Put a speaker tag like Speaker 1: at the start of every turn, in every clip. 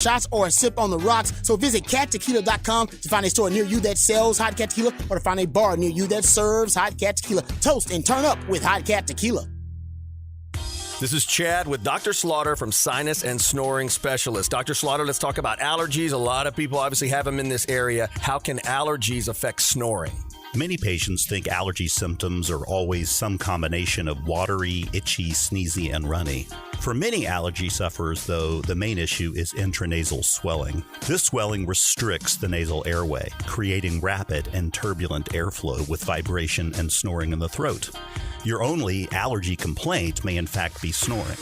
Speaker 1: shots or a sip on the rocks. So visit cattequila.com to find a store near you that sells Hot Cat Tequila or to find a bar near you that serves Hot Cat Tequila. Toast and turn up with Hot Cat Tequila.
Speaker 2: This is Chad with Dr. Slaughter from Sinus and Snoring Specialist. Dr. Slaughter, let's talk about allergies. A lot of people obviously have them in this area. How can allergies affect snoring?
Speaker 3: Many patients think allergy symptoms are always some combination of watery, itchy, sneezy, and runny. For many allergy sufferers, though, the main issue is intranasal swelling. This swelling restricts the nasal airway, creating rapid and turbulent airflow with vibration and snoring in the throat. Your only allergy complaint may in fact be snoring.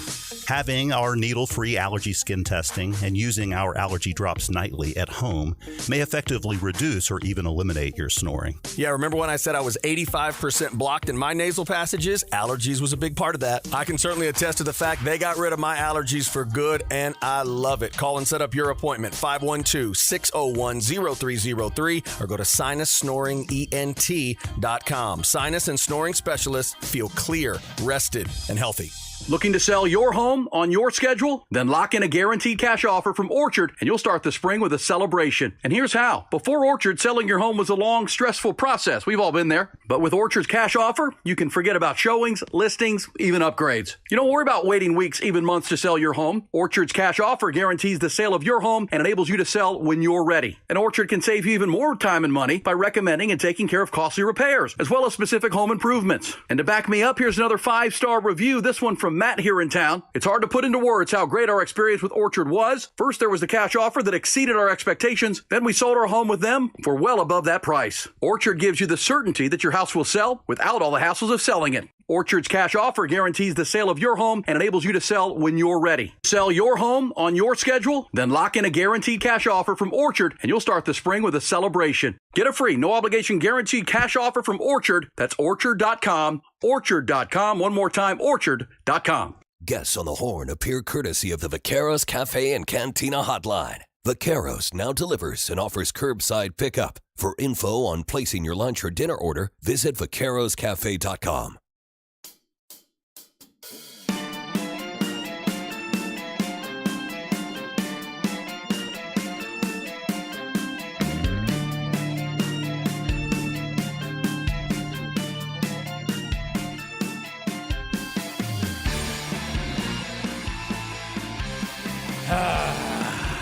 Speaker 3: Having our needle-free allergy skin testing and using our allergy drops nightly at home may effectively reduce or even eliminate your snoring.
Speaker 2: Yeah, remember when I said I was 85% blocked in my nasal passages? Allergies was a big part of that. I can certainly attest to the fact they got rid of my allergies for good, and I love it. Call and set up your appointment, 512-601-0303, or go to sinussnoringent.com. Sinus and Snoring Specialists feel clear, rested, and healthy.
Speaker 4: Looking to sell your home on your schedule? Then lock in a guaranteed cash offer from Orchard and you'll start the spring with a celebration. And here's how. Before Orchard, selling your home was a long, stressful process. We've all been there. But with Orchard's cash offer, you can forget about showings, listings, even upgrades. You don't worry about waiting weeks, even months to sell your home. Orchard's cash offer guarantees the sale of your home and enables you to sell when you're ready. And Orchard can save you even more time and money by recommending and taking care of costly repairs, as well as specific home improvements. And to back me up, here's another 5-star review, this one from Matt here in town. It's hard to put into words how great our experience with Orchard was. First, there was the cash offer that exceeded our expectations. Then we sold our home with them for well above that price. Orchard gives you the certainty that your house will sell without all the hassles of selling it. Orchard's cash offer guarantees the sale of your home and enables you to sell when you're ready. Sell your home on your schedule? Then lock in a guaranteed cash offer from Orchard and you'll start the spring with a celebration. Get a free, no obligation guaranteed cash offer from Orchard. That's orchard.com. Orchard.com. One more time, orchard.com.
Speaker 5: Guests on the Horn appear courtesy of the Vaqueros Cafe and Cantina Hotline. Vaqueros now delivers and offers curbside pickup. For info on placing your lunch or dinner order, visit vaqueroscafe.com.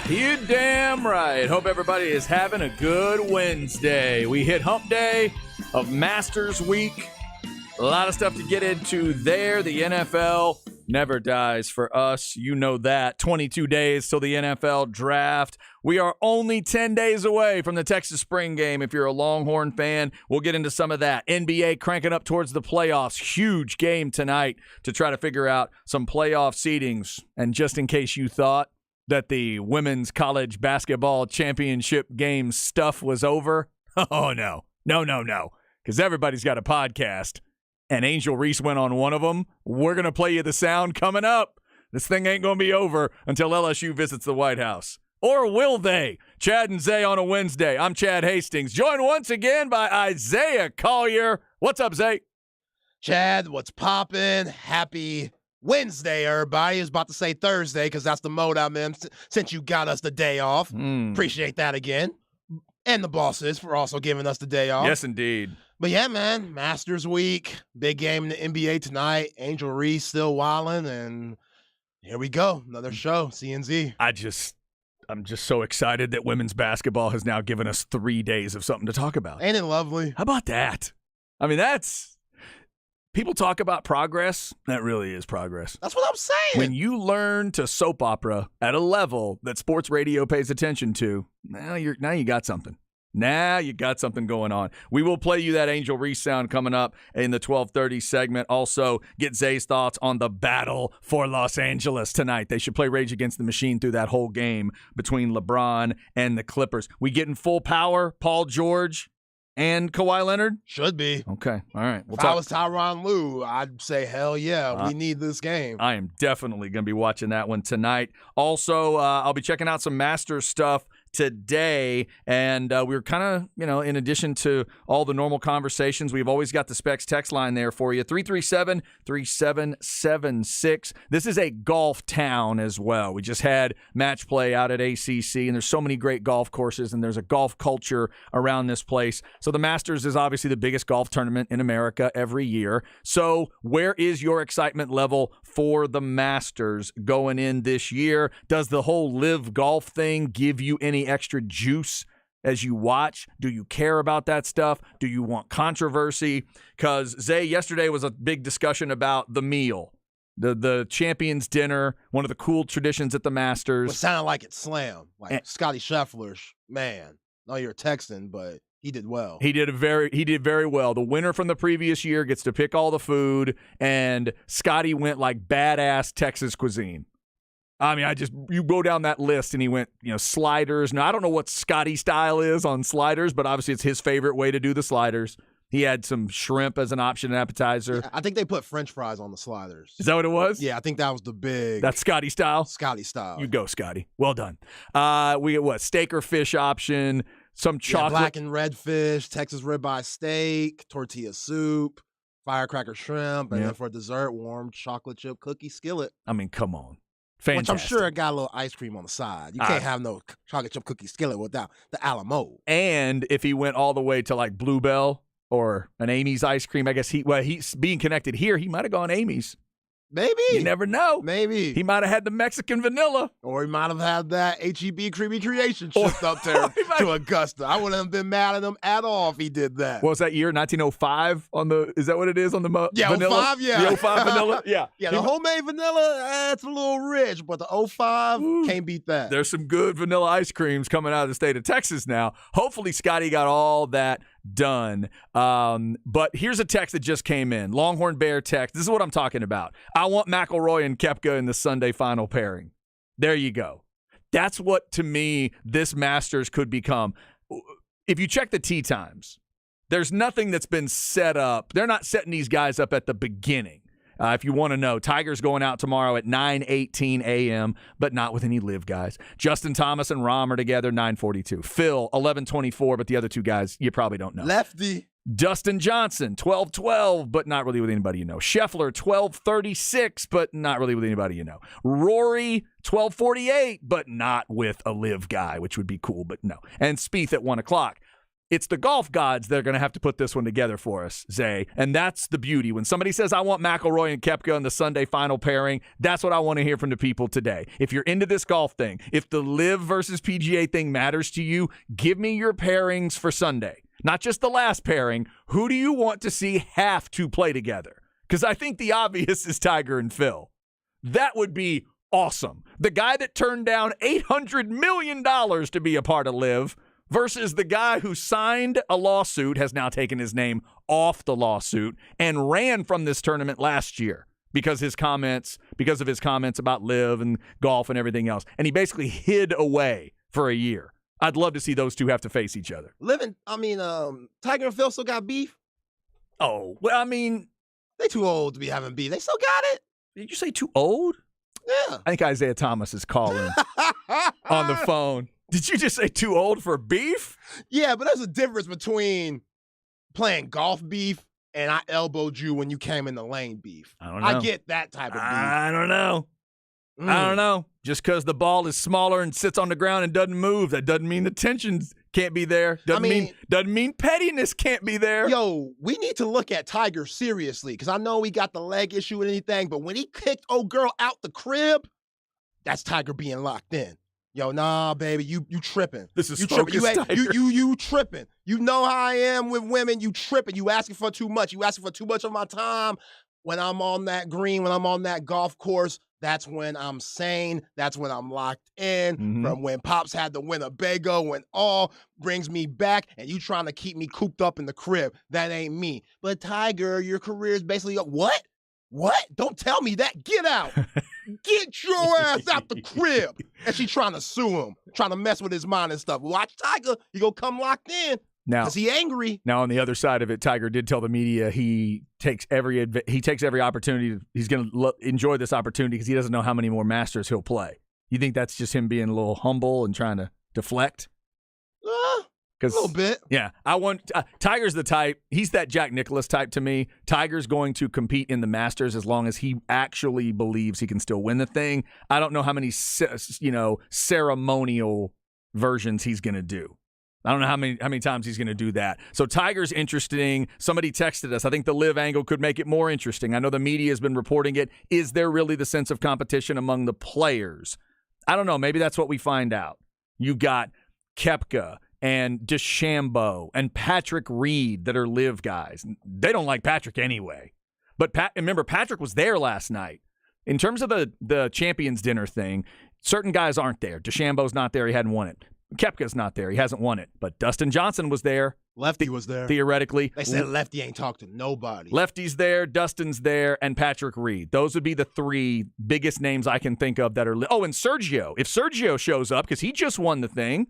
Speaker 6: You damn right. Hope everybody is having a good Wednesday. We hit hump day of Masters Week. A lot of stuff to get into there. The NFL never dies for us. You know that. 22 days till the NFL draft. We are only 10 days away from the Texas Spring Game. If you're a Longhorn fan, we'll get into some of that. NBA cranking up towards the playoffs. Huge game tonight to try to figure out some playoff seedings. And just in case you thought that the women's college basketball championship game stuff was over, oh, no. No. Because everybody's got a podcast. And Angel Reese went on one of them. We're going to play you the sound coming up. This thing ain't going to be over until LSU visits the White House. Or will they? Chad and Zay on a Wednesday. I'm Chad Hastings, joined once again by Isaiah Collier. What's up, Zay?
Speaker 7: Chad, what's poppin'? Happy Wednesday, everybody. I was about to say Thursday because that's the mode I'm in since you got us the day off. Appreciate that again. And the bosses for also giving us the day off.
Speaker 6: Yes, indeed.
Speaker 7: But yeah, man, Masters Week, big game in the NBA tonight. Angel Reese still wilding, and here we go. Another show, CNZ.
Speaker 6: I'm just so excited that women's basketball has now given us 3 days of something to talk about.
Speaker 7: Ain't it lovely?
Speaker 6: How about that? I mean, people talk about progress. That really is progress.
Speaker 7: That's what I'm saying.
Speaker 6: When you learn to soap opera at a level that sports radio pays attention to, now you got something. Now you got something going on. We will play you that Angel Reese sound coming up in the 12:30 segment. Also, get Zay's thoughts on the battle for Los Angeles tonight. They should play Rage Against the Machine through that whole game between LeBron and the Clippers. We getting full power, Paul George and Kawhi Leonard?
Speaker 7: Should be.
Speaker 6: Okay. All right.
Speaker 7: If I was Tyronn Lue, I'd say, hell yeah, we need this game.
Speaker 6: I am definitely going to be watching that one tonight. Also, I'll be checking out some Masters stuff today. And we were kind of, in addition to all the normal conversations, we've always got the Specs text line there for you, 337-3776. This is a golf town as well. We just had match play out at ACC, and there's so many great golf courses, and there's a golf culture around this place. So the Masters is obviously the biggest golf tournament in America every year. So where is your excitement level for the Masters going in this year? Does the whole live golf thing give you any extra juice as you watch? Do you care about that stuff? Do you want controversy? Because, Zay, yesterday was a big discussion about the meal. The champions dinner, one of the cool traditions at the Masters.
Speaker 7: It sounded like it slammed. Like Scotty Scheffler, man. No, you're texting, but he did well. He did
Speaker 6: very well. The winner from the previous year gets to pick all the food, and Scotty went like badass Texas cuisine. I mean, you go down that list, and he went, sliders. Now, I don't know what Scotty style is on sliders, but obviously it's his favorite way to do the sliders. He had some shrimp as an option and appetizer.
Speaker 7: Yeah, I think they put French fries on the sliders.
Speaker 6: Is that what it was?
Speaker 7: Yeah, I think that was the big.
Speaker 6: That's Scotty style?
Speaker 7: Scotty style.
Speaker 6: You go, Scotty. Well done. We get what? Steak or fish option, some chocolate.
Speaker 7: Black and red fish, Texas ribeye steak, tortilla soup, firecracker shrimp, and then for dessert, warm chocolate chip cookie skillet.
Speaker 6: I mean, come on. Fantastic.
Speaker 7: Which I'm sure it got a little ice cream on the side. You can't have no chocolate chip cookie skillet without the Alamo.
Speaker 6: And if he went all the way to like Bluebell or an Amy's ice cream, I guess he's being connected here. He might have gone Amy's.
Speaker 7: Maybe.
Speaker 6: You never know.
Speaker 7: Maybe.
Speaker 6: He might have had the Mexican vanilla.
Speaker 7: Or he might have had that HEB Creamy Creation shipped up there to Augusta. I wouldn't have been mad at him at all if he did that.
Speaker 6: What was that year? 1905 is that what it is on the vanilla?
Speaker 7: 05, yeah.
Speaker 6: The 05 vanilla? Yeah.
Speaker 7: Yeah, the homemade vanilla, that's a little rich, but the 05, can't beat that.
Speaker 6: There's some good vanilla ice creams coming out of the state of Texas now. Hopefully Scotty got all that done. But here's a text that just came in. Longhorn Bear text. This is what I'm talking about. I want McIlroy and Koepka in the Sunday final pairing. There you go. That's what, to me, this Masters could become. If you check the tee times, there's nothing that's been set up. They're not setting these guys up at the beginning. If you want to know, Tiger's going out tomorrow at 9:18 a.m., but not with any live guys. Justin Thomas and Rahm are together, 9:42. Phil, 11:24, but the other two guys you probably don't know.
Speaker 7: Lefty.
Speaker 6: Dustin Johnson, 12:12, but not really with anybody you know. Scheffler, 12:36, but not really with anybody you know. Rory, 12:48, but not with a live guy, which would be cool, but no. And Spieth at 1 o'clock. It's the golf gods that are going to have to put this one together for us, Zay. And that's the beauty. When somebody says, I want McIlroy and Koepka in the Sunday final pairing, that's what I want to hear from the people today. If you're into this golf thing, if the live versus PGA thing matters to you, give me your pairings for Sunday. Not just the last pairing. Who do you want to see have to play together? Because I think the obvious is Tiger and Phil. That would be awesome. The guy that turned down $800 million to be a part of live versus the guy who signed a lawsuit, has now taken his name off the lawsuit, and ran from this tournament last year because of his comments about live and golf and everything else. And he basically hid away for a year. I'd love to see those two have to face each other.
Speaker 7: Tiger and Phil still got beef?
Speaker 6: Oh, well, I mean,
Speaker 7: they too old to be having beef. They still got it.
Speaker 6: Did you say too old?
Speaker 7: Yeah.
Speaker 6: I think Isaiah Thomas is calling on the phone. Did you just say too old for beef?
Speaker 7: Yeah, but there's a difference between playing golf beef and I elbowed you when you came in the lane beef.
Speaker 6: I don't know.
Speaker 7: I get that type of beef.
Speaker 6: I don't know. I don't know. Just because the ball is smaller and sits on the ground and doesn't move, that doesn't mean the tension can't be there. Doesn't mean pettiness can't be there.
Speaker 7: Yo, we need to look at Tiger seriously because I know we got the leg issue and anything, but when he kicked old girl out the crib, that's Tiger being locked in. Yo, nah, baby, you tripping.
Speaker 6: This is
Speaker 7: you
Speaker 6: focused,
Speaker 7: tripping.
Speaker 6: Tiger.
Speaker 7: You tripping. You know how I am with women. You tripping. You asking for too much. You asking for too much of my time. When I'm on that green, when I'm on that golf course, that's when I'm sane. That's when I'm locked in.
Speaker 6: Mm-hmm.
Speaker 7: From when Pops had the Winnebago, when all brings me back, and you trying to keep me cooped up in the crib. That ain't me. But Tiger, your career is basically what? What? Don't tell me that. Get out. Get your ass out the crib. And she trying to sue him, trying to mess with his mind and stuff. Watch Tiger. You gonna come locked in.
Speaker 6: Now,
Speaker 7: because he angry.
Speaker 6: Now, on the other side of it, Tiger did tell the media he takes every opportunity. He's going to enjoy this opportunity because he doesn't know how many more Masters he'll play. You think that's just him being a little humble and trying to
Speaker 2: deflect?
Speaker 7: A little bit.
Speaker 2: Yeah, I want Tiger's the type. He's that Jack Nicklaus type to me. Tiger's going to compete in the Masters as long as he actually believes he can still win the thing. I don't know how many ceremonial versions he's going to do. I don't know how many times he's going to do that. So Tiger's interesting. Somebody texted us. I think the live angle could make it more interesting. I know the media has been reporting it. Is there really the sense of competition among the players? I don't know. Maybe that's what we find out. You got Koepka and DeChambeau and Patrick Reed that are live guys. They don't like Patrick anyway. But remember, Patrick was there last night. In terms of the Champions Dinner thing, certain guys aren't there. DeChambeau's not there. He hadn't won it. Koepka's not there. He hasn't won it. But Dustin Johnson was there.
Speaker 7: Lefty was there.
Speaker 2: Theoretically.
Speaker 7: They said Lefty ain't talked to nobody.
Speaker 2: Lefty's there, Dustin's there, and Patrick Reed. Those would be the three biggest names I can think of that are and Sergio. If Sergio shows up, because he just won the thing,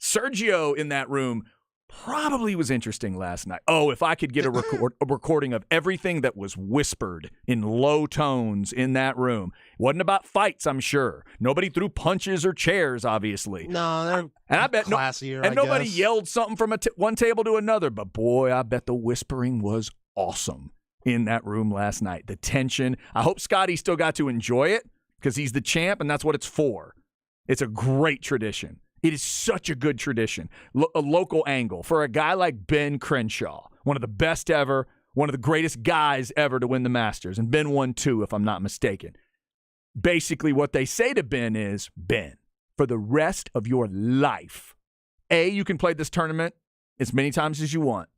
Speaker 2: Sergio in that room probably was interesting last night. Oh, if I could get a recording of everything that was whispered in low tones in that room. It wasn't about fights, I'm sure. Nobody threw punches or chairs, obviously.
Speaker 7: No, they're
Speaker 2: and I bet
Speaker 7: classier,
Speaker 2: and nobody yelled something from one table to another. But boy, I bet the whispering was awesome in that room last night. The tension. I hope Scotty still got to enjoy it because he's the champ, and that's what it's for. It's a great tradition. It is such a good tradition. A local angle for a guy like Ben Crenshaw, one of the best ever, one of the greatest guys ever to win the Masters. And Ben won 2, if I'm not mistaken. Basically, what they say to Ben is, Ben, for the rest of your life, A, you can play this tournament as many times as you want,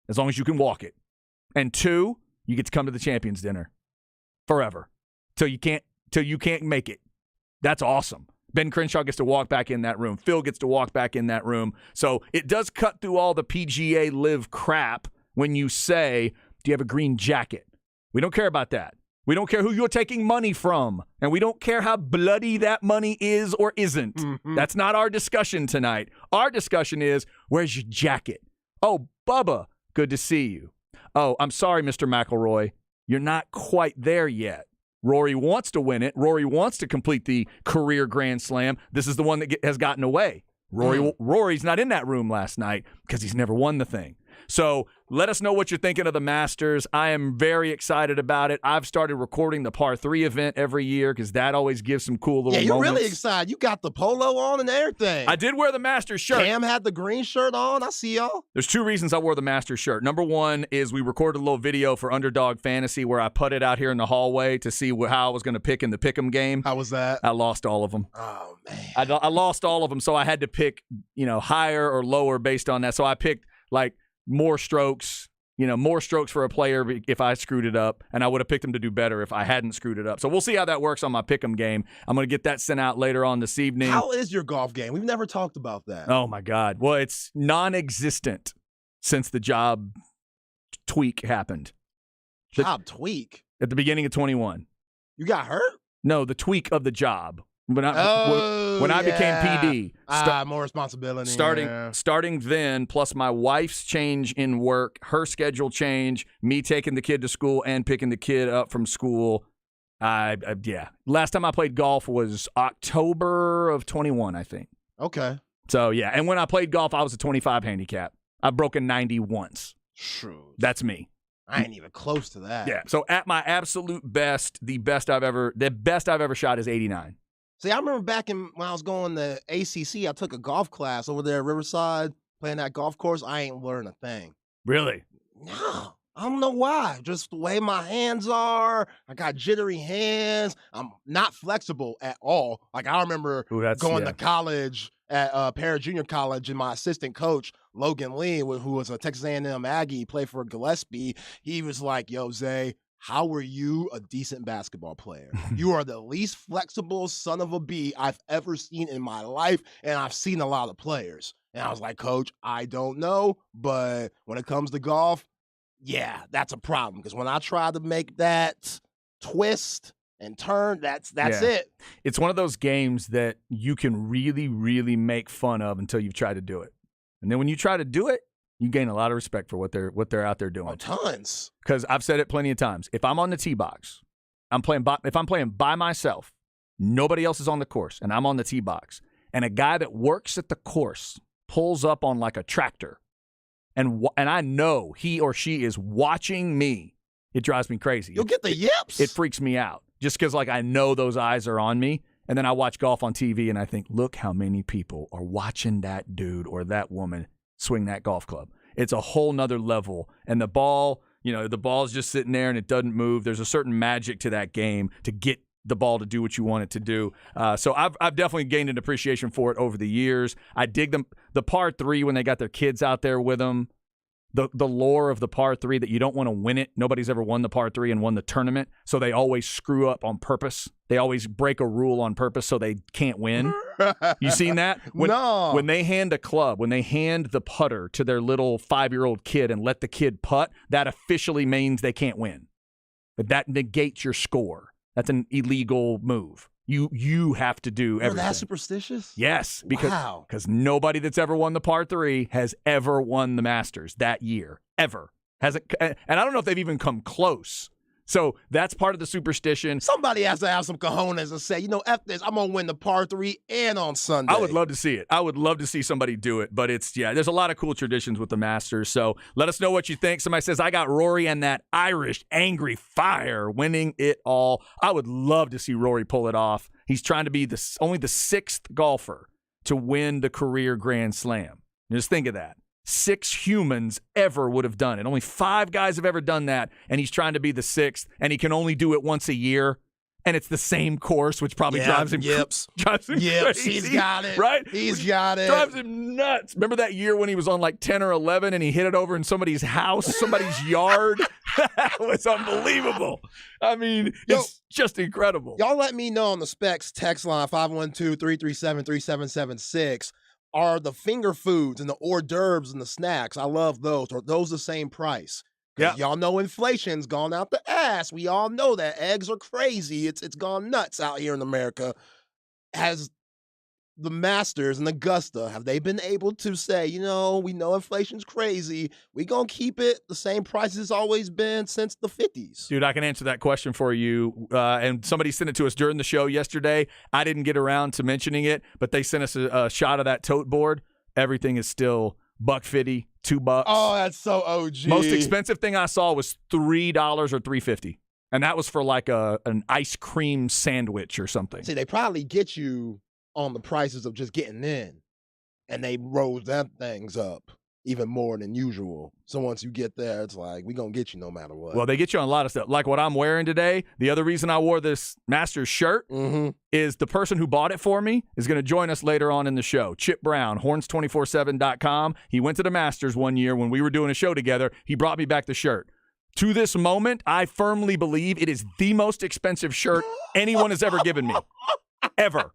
Speaker 2: as long as you can walk it. And 2, you get to come to the Champions Dinner forever till you can't make it. That's awesome. Ben Crenshaw gets to walk back in that room. Phil gets to walk back in that room. So it does cut through all the PGA live crap when you say, do you have a green jacket? We don't care about that. We don't care who you're taking money from. And we don't care how bloody that money is or isn't. Mm-hmm. That's not our discussion tonight. Our discussion is, where's your jacket? Oh, Bubba, good to see you. Oh, I'm sorry, Mr. McIlroy. You're not quite there yet. Rory wants to win it. Rory wants to complete the career Grand Slam. This is the one that has gotten away. Rory's not in that room last night because he's never won the thing. So let us know what you're thinking of the Masters. I am very excited about it. I've started recording the par 3 event every year because that always gives some cool little moments.
Speaker 7: Yeah, you're really excited. You got the polo on and everything.
Speaker 2: I did wear the Masters shirt.
Speaker 7: Cam had the green shirt on. I see y'all.
Speaker 2: There's 2 reasons I wore the Masters shirt. Number 1 is we recorded a little video for Underdog Fantasy where I putted out here in the hallway to see how I was going to pick in the Pick'em game.
Speaker 7: How was that?
Speaker 2: I lost all of them.
Speaker 7: Oh, man.
Speaker 2: I lost all of them, so I had to pick, higher or lower based on that. So I picked, more strokes for a player if I screwed it up, and I would have picked him to do better if I hadn't screwed it up. So we'll see how that works on my Pick'em game. I'm going to get that sent out later on this evening.
Speaker 7: How is your golf game? We've never talked about that.
Speaker 2: Oh, my God. Well, it's non-existent since the job tweak happened.
Speaker 7: Job tweak?
Speaker 2: At the beginning of 21.
Speaker 7: You got hurt?
Speaker 2: No, the tweak of the job. When I became PD,
Speaker 7: more responsibility.
Speaker 2: Starting then, plus my wife's change in work, her schedule change, me taking the kid to school and picking the kid up from school. Last time I played golf was October of 21, I think.
Speaker 7: Okay.
Speaker 2: So yeah, and when I played golf, I was a 25 handicap. I've broken 90 once.
Speaker 7: True.
Speaker 2: That's me.
Speaker 7: I ain't even close to that.
Speaker 2: Yeah. So at my absolute best, the best I've ever shot is 89.
Speaker 7: See, I remember back when I was going to ACC, I took a golf class over there at Riverside, playing that golf course. I ain't learned a thing.
Speaker 2: Really?
Speaker 7: No. I don't know why. Just the way my hands are. I got jittery hands. I'm not flexible at all. I remember going to college at Parra Junior College, and my assistant coach, Logan Lee, who was a Texas A&M Aggie, played for Gillespie. He was like, yo, Zay, how are you a decent basketball player? You are the least flexible son of a bee I've ever seen in my life, and I've seen a lot of players. And I was like, Coach, I don't know, but when it comes to golf, yeah, that's a problem. Because when I try to make that twist and turn, that's it.
Speaker 2: It's one of those games that you can really, really make fun of until you've tried to do it. And then when you try to do it, you gain a lot of respect for what they're out there doing.
Speaker 7: Oh, tons.
Speaker 2: Because I've said it plenty of times. If I'm on the tee box, if I'm playing by myself, nobody else is on the course, and I'm on the tee box, and a guy that works at the course pulls up on like a tractor, and I know he or she is watching me, it drives me crazy.
Speaker 7: You'll get the yips.
Speaker 2: It freaks me out just because, like, I know those eyes are on me. And then I watch golf on TV and I think, look how many people are watching that dude or that woman swing that golf club. It's a whole nother level. And the ball, the ball's just sitting there and it doesn't move. There's a certain magic to that game to get the ball to do what you want it to do. So I've definitely gained an appreciation for it over the years. I dig them. The par 3 when they got their kids out there with them. The lore of the par 3 that you don't want to win it. Nobody's ever won the par 3 and won the tournament, so they always screw up on purpose. They always break a rule on purpose so they can't win. You seen that?
Speaker 7: No.
Speaker 2: When they hand the putter to their little 5-year-old kid and let the kid putt, that officially means they can't win. But that negates your score. That's an illegal move. You have to do everything.
Speaker 7: That superstitious?
Speaker 2: Yes, because
Speaker 7: Wow.
Speaker 2: nobody that's ever won the par 3 has ever won the Masters that year, ever. Hasn't, and I don't know if they've even come close. So that's part of the superstition.
Speaker 7: Somebody has to have some cojones and say, F this, I'm going to win the par 3 and on Sunday.
Speaker 2: I would love to see it. I would love to see somebody do it. But there's a lot of cool traditions with the Masters. So let us know what you think. Somebody says, I got Rory and that Irish angry fire winning it all. I would love to see Rory pull it off. He's trying to be only the 6th golfer to win the career Grand Slam. Just think of that. 6 humans ever would have done it. Only 5 guys have ever done that, and he's trying to be the 6th, and he can only do it once a year, and it's the same course, which probably drives him crazy.
Speaker 7: He's got it.
Speaker 2: Right?
Speaker 7: He's got it.
Speaker 2: Drives him nuts. Remember that year when he was on like 10 or 11, and he hit it over in somebody's house, somebody's yard? That was unbelievable. I mean, it's just incredible.
Speaker 7: Y'all let me know on the Specs text line, 512-337-3776. Are the finger foods and the hors d'oeuvres and the snacks, I love those. Are those the same price?
Speaker 2: Yeah.
Speaker 7: Y'all know inflation's gone out the ass. We all know that. Eggs are crazy. It's gone nuts out here in America. Has the Masters and Augusta, have they been able to say, we know inflation's crazy. We going to keep it the same price it's always been since the 50s?
Speaker 2: Dude, I can answer that question for you. And somebody sent it to us during the show yesterday. I didn't get around to mentioning it, but they sent us a shot of that tote board. Everything is still $1.50, $2.
Speaker 7: Oh, that's so OG.
Speaker 2: Most expensive thing I saw was $3 or $3.50. And that was for like an ice cream sandwich or something.
Speaker 7: See, they probably get you on the prices of just getting in, and they rose them things up even more than usual. So once you get there, it's like, we going to get you no matter what.
Speaker 2: Well, they get you on a lot of stuff. Like what I'm wearing today, the other reason I wore this Masters shirt is the person who bought it for me is going to join us later on in the show. Chip Brown, horns247.com. He went to the Masters one year when we were doing a show together. He brought me back the shirt. To this moment, I firmly believe it is the most expensive shirt anyone has ever given me. Ever.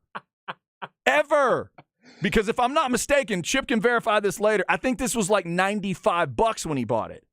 Speaker 2: Because if I'm not mistaken, Chip can verify this later, I think this was like $95 when he bought it.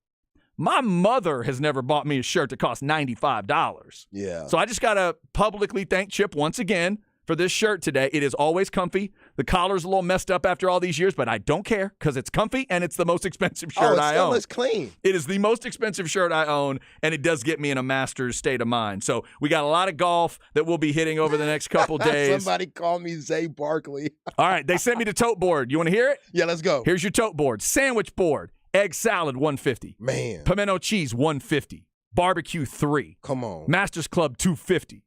Speaker 2: My mother has never bought me a shirt that cost $95.
Speaker 7: Yeah.
Speaker 2: So I just got to publicly thank Chip once again for this shirt today. It is always comfy. The collar's a little messed up after all these years, but I don't care because it's comfy and it's the most expensive shirt I own.
Speaker 7: It's clean.
Speaker 2: It is the most expensive shirt I own, and it does get me in a Masters state of mind. So we got a lot of golf that we'll be hitting over the next couple days.
Speaker 7: Somebody call me Zay Barkley.
Speaker 2: All right, they sent me the tote board. You want to hear it?
Speaker 7: Yeah, let's go.
Speaker 2: Here's your tote board. Sandwich board. Egg salad, $150.
Speaker 7: Man.
Speaker 2: Pimento cheese, $150. Barbecue, $3.
Speaker 7: Come on.
Speaker 2: Masters Club, $250.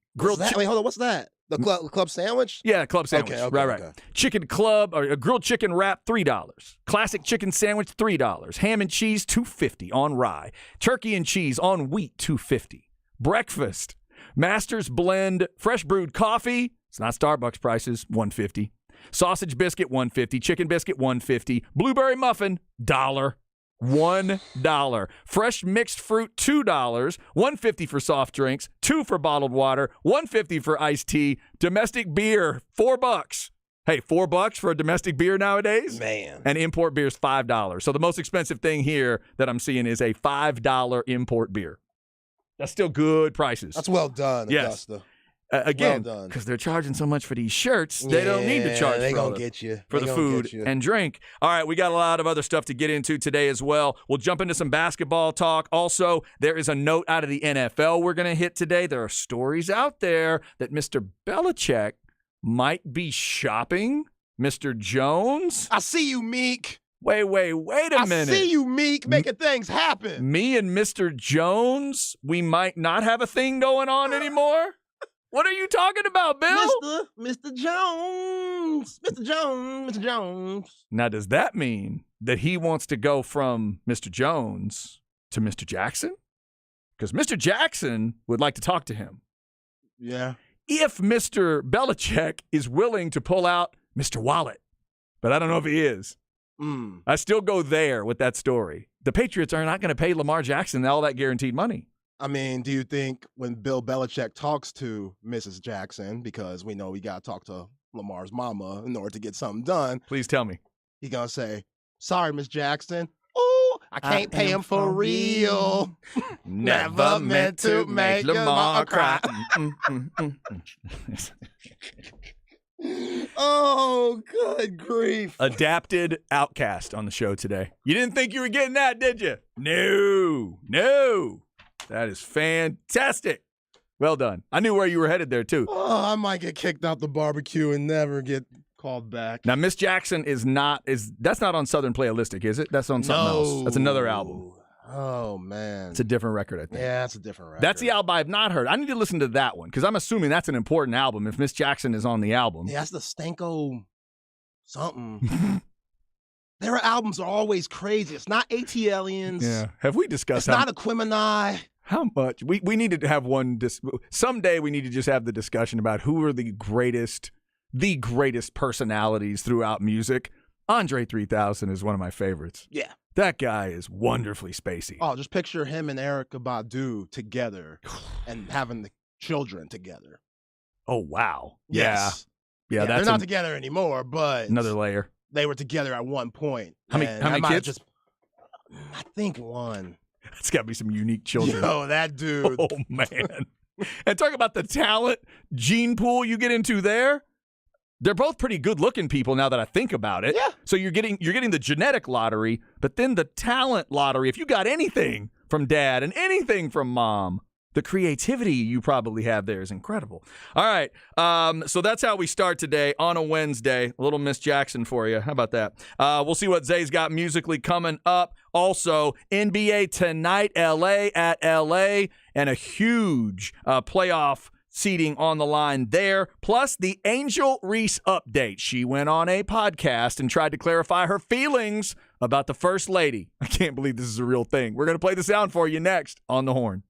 Speaker 7: Wait, hold on. What's that? The club sandwich?
Speaker 2: Yeah, club sandwich.
Speaker 7: Okay,
Speaker 2: right.
Speaker 7: okay.
Speaker 2: Chicken club or a grilled chicken wrap, $3. Classic chicken sandwich, $3. Ham and cheese, $250 on rye. Turkey and cheese on wheat, $250. Breakfast. Masters blend fresh brewed coffee. It's not Starbucks prices, $150. Sausage biscuit, $150. Chicken biscuit, $150. Blueberry muffin, $1. $1. Fresh mixed fruit, $2. $150 for soft drinks, $2 for bottled water, $150 for iced tea. Domestic beer, $4. Hey, $4 for a domestic beer nowadays?
Speaker 7: Man.
Speaker 2: And import beer is $5. So the most expensive thing here that I'm seeing is a $5 import beer. That's still good prices.
Speaker 7: That's well done,
Speaker 2: Yes.
Speaker 7: Augusta.
Speaker 2: Again,
Speaker 7: Well done.
Speaker 2: because they're charging so much for these shirts, they don't need to charge
Speaker 7: They
Speaker 2: for,
Speaker 7: gonna get you.
Speaker 2: for
Speaker 7: They
Speaker 2: the
Speaker 7: gonna
Speaker 2: food
Speaker 7: get you.
Speaker 2: and drink. All right, we got a lot of other stuff to get into today as well. We'll jump into some basketball talk. Also, there is a note out of the NFL we're going to hit today. There are stories out there that Mr. Belichick might be shopping Mr. Jones?
Speaker 7: I see you, Meek.
Speaker 2: Wait a minute.
Speaker 7: I see you, Meek, making things happen.
Speaker 2: Me and Mr. Jones, we might not have a thing going on anymore? What are you talking about, Bill?
Speaker 7: Mr. Jones. Mr. Jones. Mr. Jones.
Speaker 2: Now, does that mean that he wants to go from Mr. Jones to Mr. Jackson? Because Mr. Jackson would like to talk to him.
Speaker 7: Yeah.
Speaker 2: If Mr. Belichick is willing to pull out Mr. Wallet. But I don't know if he is. I still go there with that story. The Patriots are not going to pay Lamar Jackson all that guaranteed money.
Speaker 7: I mean, do you think when Bill Belichick talks to Mrs. Jackson, because we know we got to talk to Lamar's mama in order to get something done,
Speaker 2: Please tell me.
Speaker 7: he going to say, sorry, Miss Jackson. Oh, I can't pay him for real.
Speaker 2: Never meant to make Lamar cry.
Speaker 7: Oh, good grief.
Speaker 2: Adapted Outcast on the show today. You didn't think you were getting that, did you? No. That is fantastic. Well done. I knew where you were headed there, too.
Speaker 7: Oh, I might get kicked out the barbecue and never get called back.
Speaker 2: Now, Miss Jackson that's not on Southern Playalistic, is it? That's on something else. That's another album.
Speaker 7: Oh, man.
Speaker 2: It's a different record, I think.
Speaker 7: Yeah, it's a different record.
Speaker 2: That's the album I've not heard. I need to listen to that one because I'm assuming that's an important album if Miss Jackson is on the album.
Speaker 7: Yeah, that's the Stanko something. Their albums are always crazy. It's not ATLians.
Speaker 2: Yeah. Have we discussed
Speaker 7: It's not Aquemini.
Speaker 2: how much? We need to have one. Someday we need to just have the discussion about who are the greatest personalities throughout music. Andre 3000 is one of my favorites.
Speaker 7: Yeah.
Speaker 2: That guy is wonderfully spacey.
Speaker 7: Oh, just picture him and Erykah Badu together and having the children together.
Speaker 2: Oh, wow.
Speaker 7: Yes.
Speaker 2: Yeah,
Speaker 7: they're
Speaker 2: that's
Speaker 7: not together anymore, but
Speaker 2: another layer.
Speaker 7: they were together at one point.
Speaker 2: How
Speaker 7: And
Speaker 2: many
Speaker 7: I might
Speaker 2: kids?
Speaker 7: I think one.
Speaker 2: It's got to be some unique children.
Speaker 7: Yo, that dude.
Speaker 2: Oh, man. And talk about the talent gene pool you get into there. They're both pretty good-looking people now that I think about it.
Speaker 7: Yeah.
Speaker 2: So you're getting the genetic lottery, but then the talent lottery. If you got anything from dad and anything from mom, the creativity you probably have there is incredible. All right. So that's how we start today on a Wednesday. A little Miss Jackson for you. How about that? We'll see what Zay's got musically coming up. Also, NBA tonight, LA at LA, and a huge playoff seating on the line there, plus the Angel Reese update. She went on a podcast and tried to clarify her feelings about the First Lady. I can't believe this is a real thing. We're going to play the sound for you next on The Horn.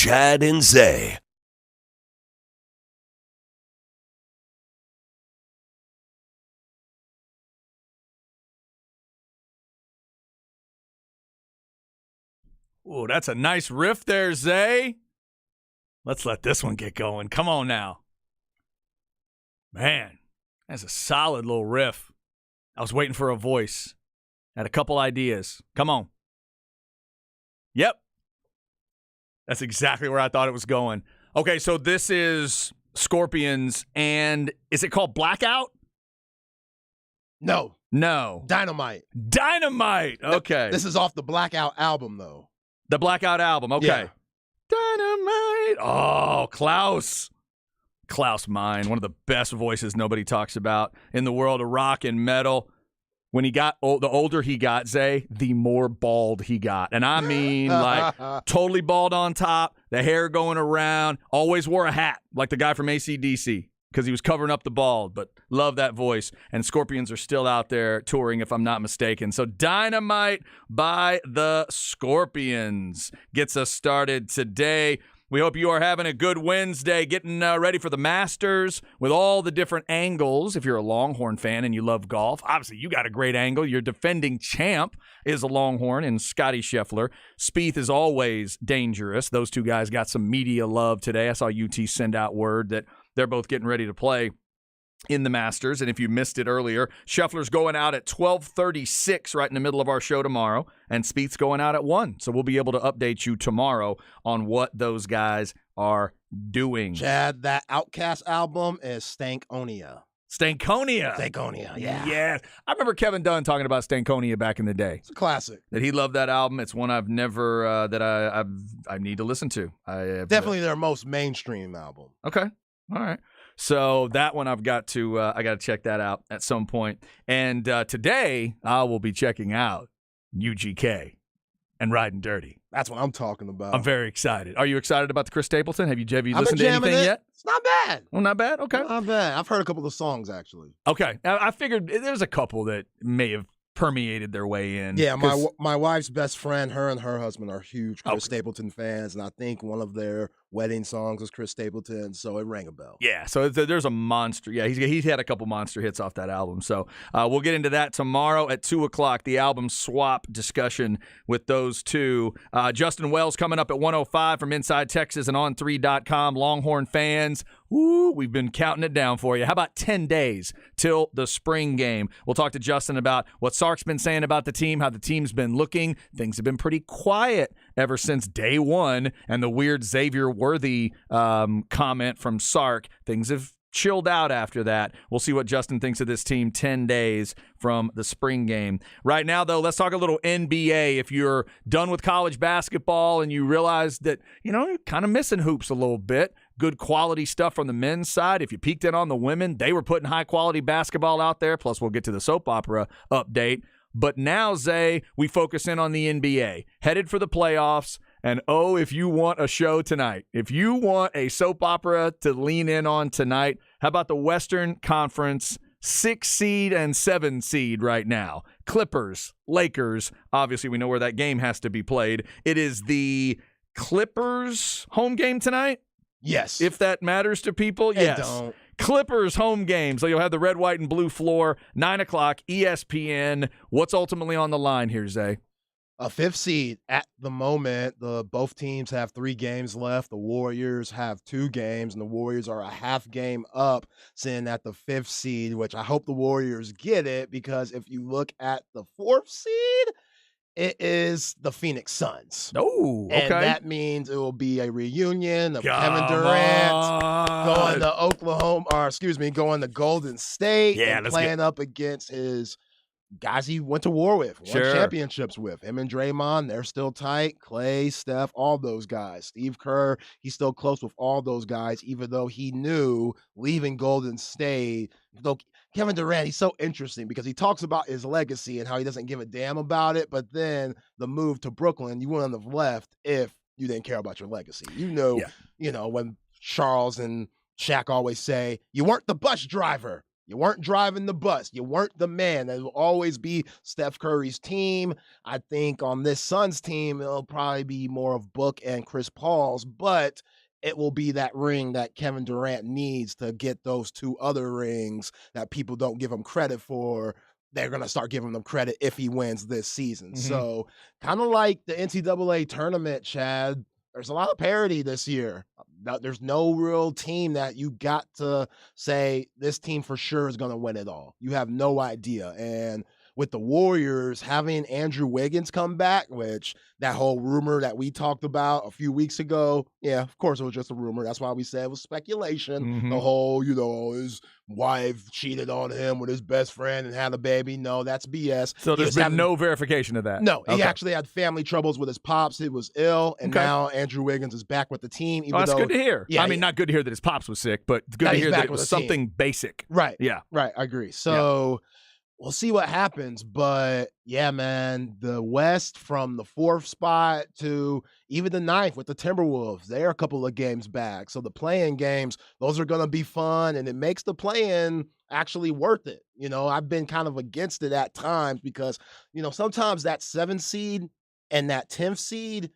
Speaker 5: Chad and Zay.
Speaker 2: Ooh, that's a nice riff there, Zay. Let's let this one get going. Come on now. Man, that's a solid little riff. I was waiting for a voice. Had a couple ideas. Come on. Yep. That's exactly where I thought it was going. Okay, so this is Scorpions, and is it called Blackout?
Speaker 7: No. Dynamite.
Speaker 2: Dynamite. Okay.
Speaker 7: This is off the Blackout album, though.
Speaker 2: The Blackout album. Okay.
Speaker 7: Yeah.
Speaker 2: Dynamite. Oh, Klaus. Klaus Meine, one of the best voices nobody talks about in the world of rock and metal. When he got the older he got, Zay, the more bald he got. And I mean, like, totally bald on top, the hair going around, always wore a hat, like the guy from AC/DC, because he was covering up the bald, but love that voice. And Scorpions are still out there touring, if I'm not mistaken. So Dynamite by the Scorpions gets us started today. We hope you are having a good Wednesday, getting ready for the Masters with all the different angles. If you're a Longhorn fan and you love golf, obviously you got a great angle. Your defending champ is a Longhorn in Scotty Scheffler. Spieth is always dangerous. Those two guys got some media love today. I saw UT send out word that they're both getting ready to play in the Masters. And if you missed it earlier, Scheffler's going out at 12:36 right in the middle of our show tomorrow, and Spieth's going out at 1. So we'll be able to update you tomorrow on what those guys are doing.
Speaker 7: Chad, that Outkast album is Stankonia.
Speaker 2: Stankonia.
Speaker 7: Yeah.
Speaker 2: Yeah. I remember Kevin Dunn talking about Stankonia back in the day.
Speaker 7: It's a classic.
Speaker 2: That he loved that album. It's one I've never, that I need to listen to.
Speaker 7: Definitely their most mainstream album.
Speaker 2: Okay. All right. So that one I've got to I got to check that out at some point. And today I will be checking out UGK and Riding Dirty.
Speaker 7: That's what I'm talking about.
Speaker 2: I'm very excited. Are you excited about the Chris Stapleton? Have you listened to anything yet?
Speaker 7: It's not bad.
Speaker 2: Oh, not bad. Okay.
Speaker 7: Not bad. I've heard a couple of songs actually.
Speaker 2: Okay. I figured there's a couple that may have permeated their way in.
Speaker 7: Yeah, my wife's best friend, her and her husband are huge Chris Stapleton fans, and I think one of their wedding songs was Chris Stapleton, so it rang a bell.
Speaker 2: Yeah, so there's a monster. Yeah, he's had a couple monster hits off that album. So we'll get into that tomorrow at 2 o'clock, the album swap discussion with those two. Justin Wells coming up at 1:05 from Inside Texas and On3.com. Longhorn fans, we've been counting it down for you. How about 10 days till the spring game? We'll talk to Justin about what Sark's been saying about the team, how the team's been looking. Things have been pretty quiet ever since day one, and the weird Xavier Worthy comment from Sark. Things have chilled out after that. We'll see what Justin thinks of this team 10 days from the spring game. Right now, though, let's talk a little NBA. If you're done with college basketball and you realize that, you're kind of missing hoops a little bit, good quality stuff from the men's side. If you peeked in on the women, they were putting high-quality basketball out there, plus we'll get to the soap opera update. But now, Zay, we focus in on the NBA. Headed for the playoffs. And if you want a show tonight, if you want a soap opera to lean in on tonight, how about the Western Conference 6 seed and 7 seed right now? Clippers, Lakers. Obviously, we know where that game has to be played. It is the Clippers home game tonight?
Speaker 7: Yes.
Speaker 2: If that matters to people, yes.
Speaker 7: Don't.
Speaker 2: Clippers home game. So you'll have the red, white, and blue floor, 9 o'clock, ESPN. What's ultimately on the line here, Zay?
Speaker 7: A 5th seed at the moment. Both teams have 3 games left. The Warriors have 2 games, and the Warriors are a half game up, sitting at the 5th seed, which I hope the Warriors get it, because if you look at the 4th seed, it is the Phoenix Suns.
Speaker 2: Oh, okay.
Speaker 7: And that means it will be a reunion of Kevin Durant going to Golden State and playing up against his guys he went to war with, won championships with. Him and Draymond, they're still tight. Clay, Steph, all those guys. Steve Kerr, he's still close with all those guys, even though he knew leaving Golden State. Though Kevin Durant, he's so interesting because he talks about his legacy and how he doesn't give a damn about it, but then the move to Brooklyn, you wouldn't have left if you didn't care about your legacy. When Charles and Shaq always say, you weren't the bus driver, You weren't driving the bus. You weren't the man. It will always be Steph Curry's team. I think on this Suns team, it'll probably be more of Book and Chris Paul's, but it will be that ring that Kevin Durant needs to get those 2 other rings that people don't give him credit for. They're going to start giving them credit if he wins this season. So kind of like the NCAA tournament, Chad, there's a lot of parity this year. There's no real team that you got to say this team for sure is going to win it all. You have no idea. And with the Warriors having Andrew Wiggins come back, which that whole rumor that we talked about a few weeks ago, yeah, of course it was just a rumor. That's why we said it was speculation. The whole, his wife cheated on him with his best friend and had a baby. No, that's BS.
Speaker 2: So there's been no verification of that?
Speaker 7: No, he actually had family troubles with his pops. He was ill, and now Andrew Wiggins is back with the team.
Speaker 2: That's good to hear. Yeah, I mean, not good to hear that his pops was sick, but good to hear that it was something basic.
Speaker 7: Right.
Speaker 2: Yeah.
Speaker 7: Right, I agree. So we'll see what happens, but yeah, man, the West from the 4th spot to even the 9th with the Timberwolves, they're a couple of games back. So the play-in games, those are going to be fun, and it makes the play-in actually worth it. I've been kind of against it at times because, sometimes that 7th seed and that 10th seed,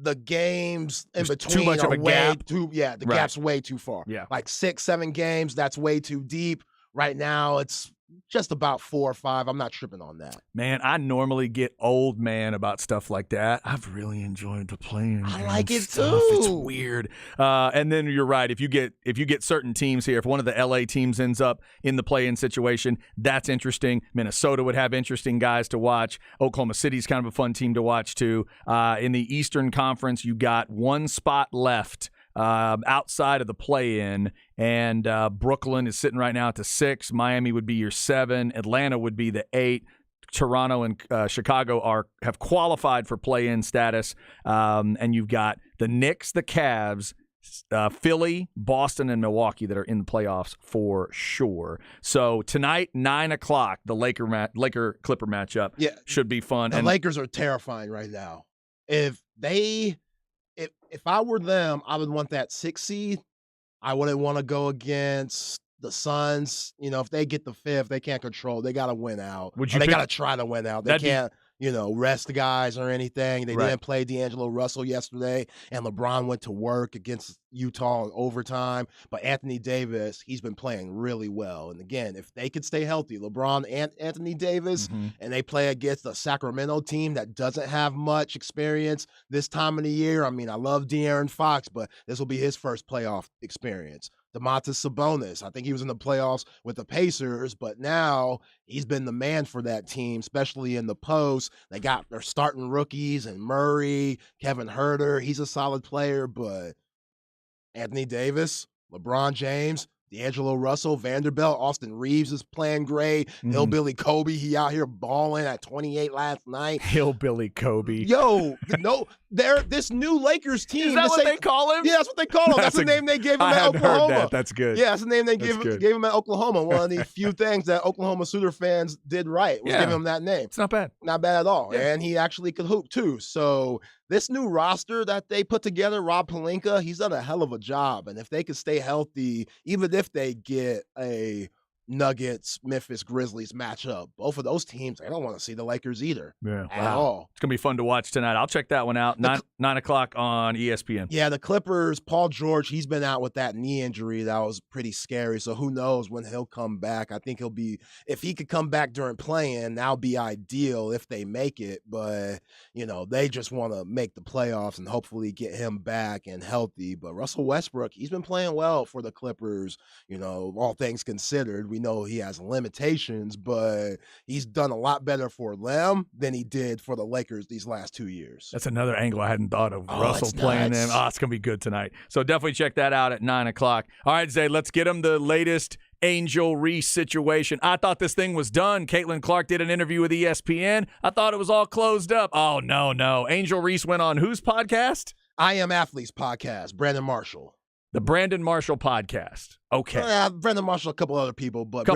Speaker 7: the games in between
Speaker 2: too much of a gap.
Speaker 7: The gap's way too far.
Speaker 2: Yeah.
Speaker 7: Like 6-7 games, that's way too deep. Right now, it's just about 4 or 5. I'm not tripping on that.
Speaker 2: Man, I normally get old man about stuff like that. I've really enjoyed the playing.
Speaker 7: I like it
Speaker 2: stuff.
Speaker 7: too.
Speaker 2: It's weird. And then you're right. If you get certain teams here, if one of the LA teams ends up in the play-in situation, that's interesting. Minnesota would have interesting guys to watch. Oklahoma City's kind of a fun team to watch too. In the Eastern Conference, you got 1 spot left outside of the play-in, and Brooklyn is sitting right now at the 6. Miami would be your 7. Atlanta would be the 8. Toronto and Chicago have qualified for play-in status, and you've got the Knicks, the Cavs, Philly, Boston, and Milwaukee that are in the playoffs for sure. So tonight, 9 o'clock, the Laker-Clipper matchup should be fun.
Speaker 7: The Lakers are terrifying right now. If I were them, I would want that 6 seed. I wouldn't want to go against the Suns. If they get the 5th, they can't control. They got to win out. They got to try to win out. They can't, rest the guys or anything. They didn't play D'Angelo Russell yesterday, and LeBron went to work against Utah in overtime. But Anthony Davis, he's been playing really well. And again, if they could stay healthy, LeBron and Anthony Davis, and they play against a Sacramento team that doesn't have much experience this time of the year. I mean, I love De'Aaron Fox, but this will be his first playoff experience. Domantas Sabonis, I think he was in the playoffs with the Pacers, but now he's been the man for that team, especially in the post. They got their starting rookies and Murray, Kevin Huerter. He's a solid player, but Anthony Davis, LeBron James, D'Angelo Russell, Vanderbilt, Austin Reeves is playing great. Hillbilly Kobe, he out here balling at 28 last night.
Speaker 2: Hillbilly Kobe.
Speaker 7: Yo, this new Lakers team.
Speaker 2: Is that what they call him?
Speaker 7: Yeah, that's what they call him. That's the name they gave him at Oklahoma.
Speaker 2: I hadn't heard that. That's good.
Speaker 7: Yeah, that's the name they gave him at Oklahoma. One of the few things that Oklahoma Sooner fans did right was giving him that name.
Speaker 2: It's not bad.
Speaker 7: Not bad at all.
Speaker 2: Yeah.
Speaker 7: And he actually could hoop too. So this new roster that they put together, Rob Pelinka, he's done a hell of a job. And if they could stay healthy, even if they get a Nuggets, Memphis Grizzlies matchup, both of those teams, I don't want to see the Lakers either.
Speaker 2: Yeah.
Speaker 7: At all.
Speaker 2: It's going to be fun to watch tonight. I'll check that one out. 9 o'clock on ESPN.
Speaker 7: Yeah, the Clippers, Paul George, he's been out with that knee injury. That was pretty scary. So who knows when he'll come back. I think if he could come back during playing, that'll be ideal if they make it. But, they just want to make the playoffs and hopefully get him back and healthy. But Russell Westbrook, he's been playing well for the Clippers, all things considered. We know he has limitations, but he's done a lot better for them than he did for the Lakers these last 2 years.
Speaker 2: That's another angle I hadn't thought of. Russell playing them. Oh, it's going to be good tonight. So definitely check that out at 9 o'clock. All right, Zay, let's get him the latest Angel Reese situation. I thought this thing was done. Caitlin Clark did an interview with ESPN. I thought it was all closed up. Oh, no. Angel Reese went on whose podcast?
Speaker 7: I Am Athletes podcast, Brandon Marshall.
Speaker 2: The Brandon Marshall podcast. Okay.
Speaker 7: Brandon Marshall, a couple other people, but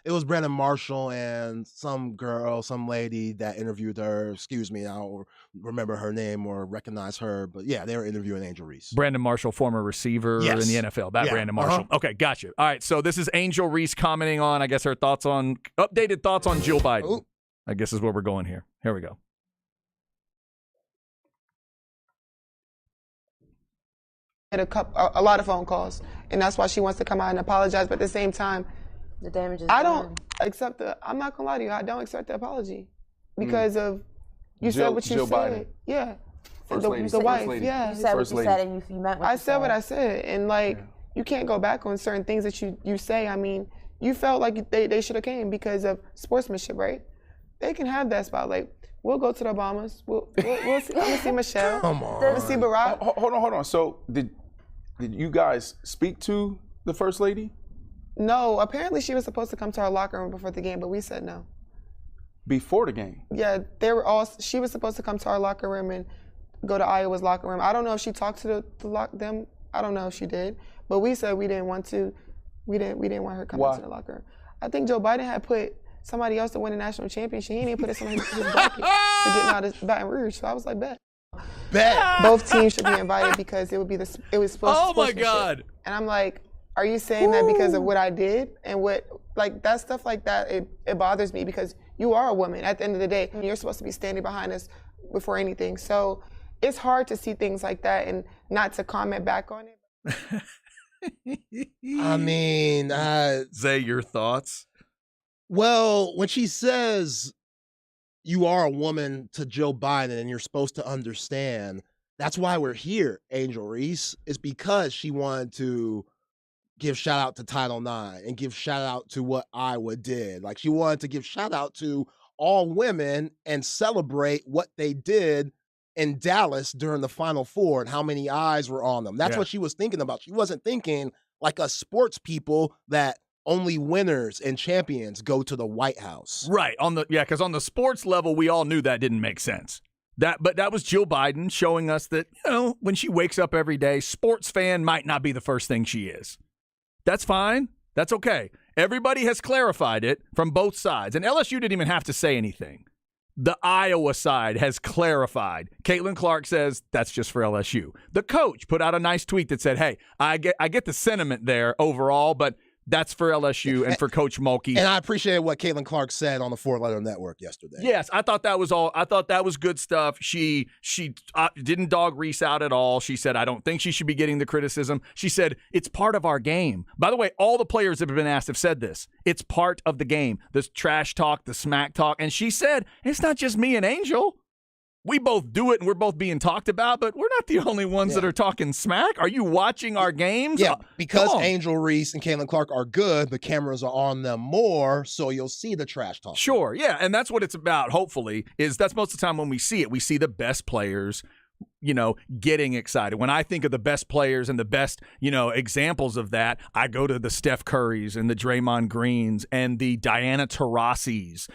Speaker 7: it was Brandon Marshall and some girl, some lady that interviewed her. Excuse me, I don't remember her name or recognize her, but yeah, they were interviewing Angel Reese.
Speaker 2: Brandon Marshall, former receiver in the NFL. Brandon Marshall. Okay, got you. All right, so this is Angel Reese commenting on, I guess, her updated thoughts on Jill Biden.
Speaker 7: Ooh.
Speaker 2: I guess is where we're going here. Here we go.
Speaker 8: A lot of phone calls, and that's why she wants to come out and apologize. But at the same time,
Speaker 9: the damage is
Speaker 8: I don't accept I'm not gonna lie to you. I don't accept the apology because of you said what you
Speaker 10: Jill
Speaker 8: said.
Speaker 10: Biden.
Speaker 8: Yeah,
Speaker 10: First lady.
Speaker 8: the wife.
Speaker 10: Lady.
Speaker 8: Yeah,
Speaker 9: You said what
Speaker 10: First
Speaker 9: you
Speaker 10: lady.
Speaker 9: said, and you meant what
Speaker 8: I
Speaker 9: you
Speaker 8: said what I said, and you can't go back on certain things that you say. I mean, you felt like they should have came because of sportsmanship, right? They can have that spot. Like, we'll go to the Obamas. We'll see, I'm gonna see Michelle.
Speaker 7: Come on.
Speaker 8: I'm gonna see Barack.
Speaker 10: Hold on. So did you guys speak to the First Lady?
Speaker 8: No, apparently she was supposed to come to our locker room before the game, but we said no.
Speaker 10: Before the game?
Speaker 8: Yeah, she was supposed to come to our locker room and go to Iowa's locker room. I don't know if she talked to them. I don't know if she did, but we said we didn't want to. We didn't want her coming to the locker room. I think Joe Biden had put somebody else to win a national championship. He didn't put somebody in his bracket to get out of Baton Rouge. So I was like, bet. Both teams should be invited because it was supposed to.
Speaker 2: Oh my God!
Speaker 8: And I'm like, are you saying that because of what I did and what that stuff like that? It bothers me because you are a woman. At the end of the day, you're supposed to be standing behind us before anything. So it's hard to see things like that and not to comment back on it.
Speaker 7: I mean,
Speaker 2: Zay, your thoughts?
Speaker 7: well, when she says you are a woman to Joe Biden and you're supposed to understand, that's why we're here, Angel Reese, is because she wanted to give shout out to Title IX and give shout out to what Iowa did. Like, she wanted to give shout out to all women and celebrate what they did in Dallas during the Final Four and how many eyes were on them. That's what she was thinking about. She wasn't thinking like us sports people that only winners and champions go to the White House.
Speaker 2: Right. Because on the sports level, we all knew that didn't make sense. But that was Jill Biden showing us that, when she wakes up every day, sports fan might not be the first thing she is. That's fine. That's okay. Everybody has clarified it from both sides. And LSU didn't even have to say anything. The Iowa side has clarified. Caitlin Clark says that's just for LSU. The coach put out a nice tweet that said, hey, I get the sentiment there overall, but that's for LSU and for Coach Mulkey.
Speaker 7: And I appreciate what Caitlin Clark said on the 4-Letter Network yesterday.
Speaker 2: Yes, I thought that was good stuff. She didn't dog Reese out at all. She said, I don't think she should be getting the criticism. She said, it's part of our game. By the way, all the players that have been asked have said this. It's part of the game. This trash talk, the smack talk. And she said, it's not just me and Angel. We both do it and we're both being talked about, but we're not the only ones that are talking smack. Are you watching our games?
Speaker 7: Yeah, because Angel Reese and Caitlin Clark are good, the cameras are on them more, so you'll see the trash talk.
Speaker 2: Sure, yeah, and that's what it's about, hopefully, is that's most of the time when we see it. We see the best players, getting excited. When I think of the best players and the best, examples of that, I go to the Steph Currys and the Draymond Greens and the Diana Taurasi's,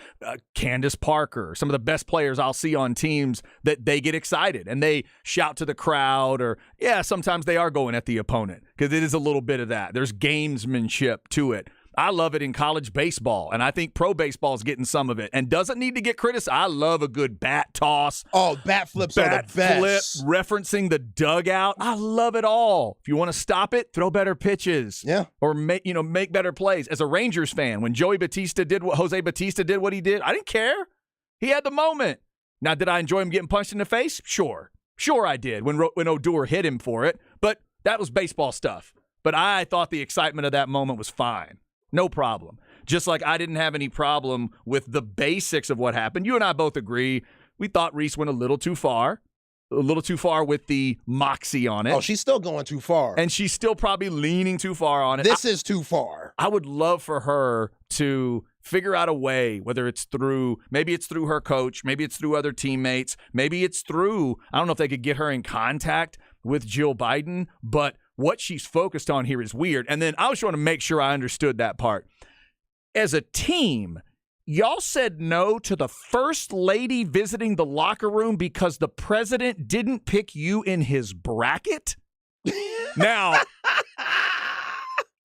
Speaker 2: Candace Parker, some of the best players I'll see on teams that they get excited and they shout to the crowd or, sometimes they are going at the opponent because it is a little bit of that. There's gamesmanship to it. I love it in college baseball, and I think pro baseball is getting some of it and doesn't need to get criticized. I love a good bat toss.
Speaker 7: Oh, bat flips are the best.
Speaker 2: Flip, referencing the dugout. I love it all. If you want to stop it, throw better pitches.
Speaker 7: Yeah.
Speaker 2: Or make better plays. As a Rangers fan, when Jose Bautista did what he did, I didn't care. He had the moment. Now, did I enjoy him getting punched in the face? Sure. Sure I did when Odor hit him for it, but that was baseball stuff. But I thought the excitement of that moment was fine. No problem. Just like I didn't have any problem with the basics of what happened. You and I both agree. We thought Reese went a little too far with the moxie on it.
Speaker 7: Oh, she's still going too far.
Speaker 2: And she's still probably leaning too far on it.
Speaker 7: This is too far.
Speaker 2: I would love for her to figure out a way, whether maybe it's through her coach, maybe it's through other teammates, maybe it's through, I don't know if they could get her in contact with Jill Biden, but what she's focused on here is weird. And then I was trying to make sure I understood that part. As a team, y'all said no to the first lady visiting the locker room because the president didn't pick you in his bracket? Now,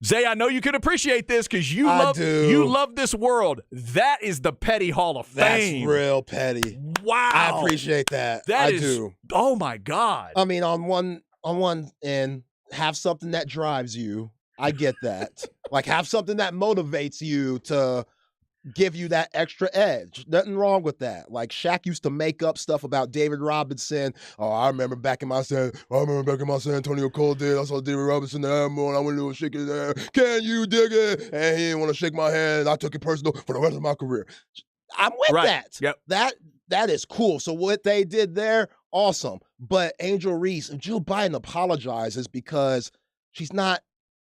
Speaker 2: Zay, I know you can appreciate this because you love this world. That is the petty Hall of Fame.
Speaker 7: That's real petty.
Speaker 2: Wow.
Speaker 7: I appreciate that. I do.
Speaker 2: Oh my God.
Speaker 7: I mean, on one end, have something that drives you. I get that. Like, have something that motivates you to give you that extra edge. Nothing wrong with that. Like, Shaq used to make up stuff about David Robinson. Oh, I remember back in my San Antonio Cole did. I saw David Robinson there, and I went to shake his hand. Can you dig it? And he didn't want to shake my hand. I took it personal for the rest of my career. I'm with that.
Speaker 2: Yep.
Speaker 7: That is cool. So what they did there, awesome. But Angel Reese, if Jill Biden apologizes because she's not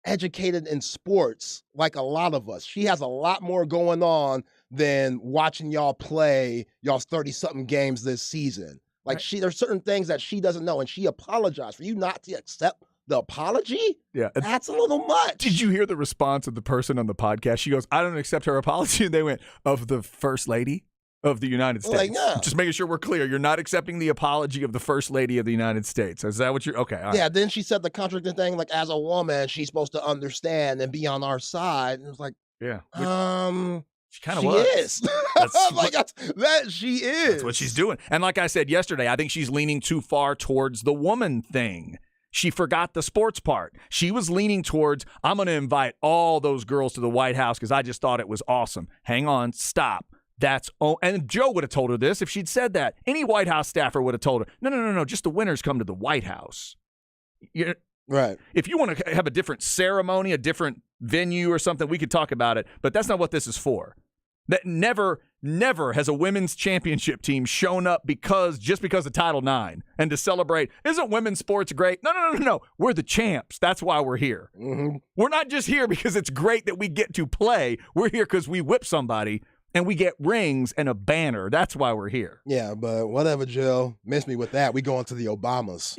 Speaker 7: educated in sports like a lot of us. She has a lot more going on than watching y'all play y'all's 30-something games this season. Like, there's certain things that she doesn't know, and she apologized. For you not to accept the apology?
Speaker 2: Yeah.
Speaker 7: That's a little much.
Speaker 2: Did you hear the response of the person on the podcast? She goes, I don't accept her apology. And they went, of the First Lady of the United States.
Speaker 7: Like, no.
Speaker 2: Just making sure we're clear. You're not accepting the apology of the First Lady of the United States. Is that what you're... Okay. All right.
Speaker 7: Yeah, then she said the contradicting thing, like, as a woman, she's supposed to understand and be on our side. And it was like,
Speaker 2: yeah.
Speaker 7: She
Speaker 2: kind of was.
Speaker 7: Is. She is.
Speaker 2: That's what she's doing. And like I said yesterday, I think she's leaning too far towards the woman thing. She forgot the sports part. She was leaning towards, I'm going to invite all those girls to the White House because I just thought it was awesome. Hang on, stop. And Joe would have told her this if she'd said that. Any White House staffer would have told her, no, just the winners come to the White House.
Speaker 7: Right.
Speaker 2: If you want to have a different ceremony, a different venue or something, we could talk about it, but that's not what this is for. That never has a women's championship team shown up just because of Title IX and to celebrate. Isn't women's sports great? No. We're the champs. That's why we're here.
Speaker 7: Mm-hmm.
Speaker 2: We're not just here because it's great that we get to play. We're here because we whip somebody and we get rings and a banner. That's why we're here.
Speaker 7: Yeah, but whatever, Jill. Miss me with that. We going to the Obamas.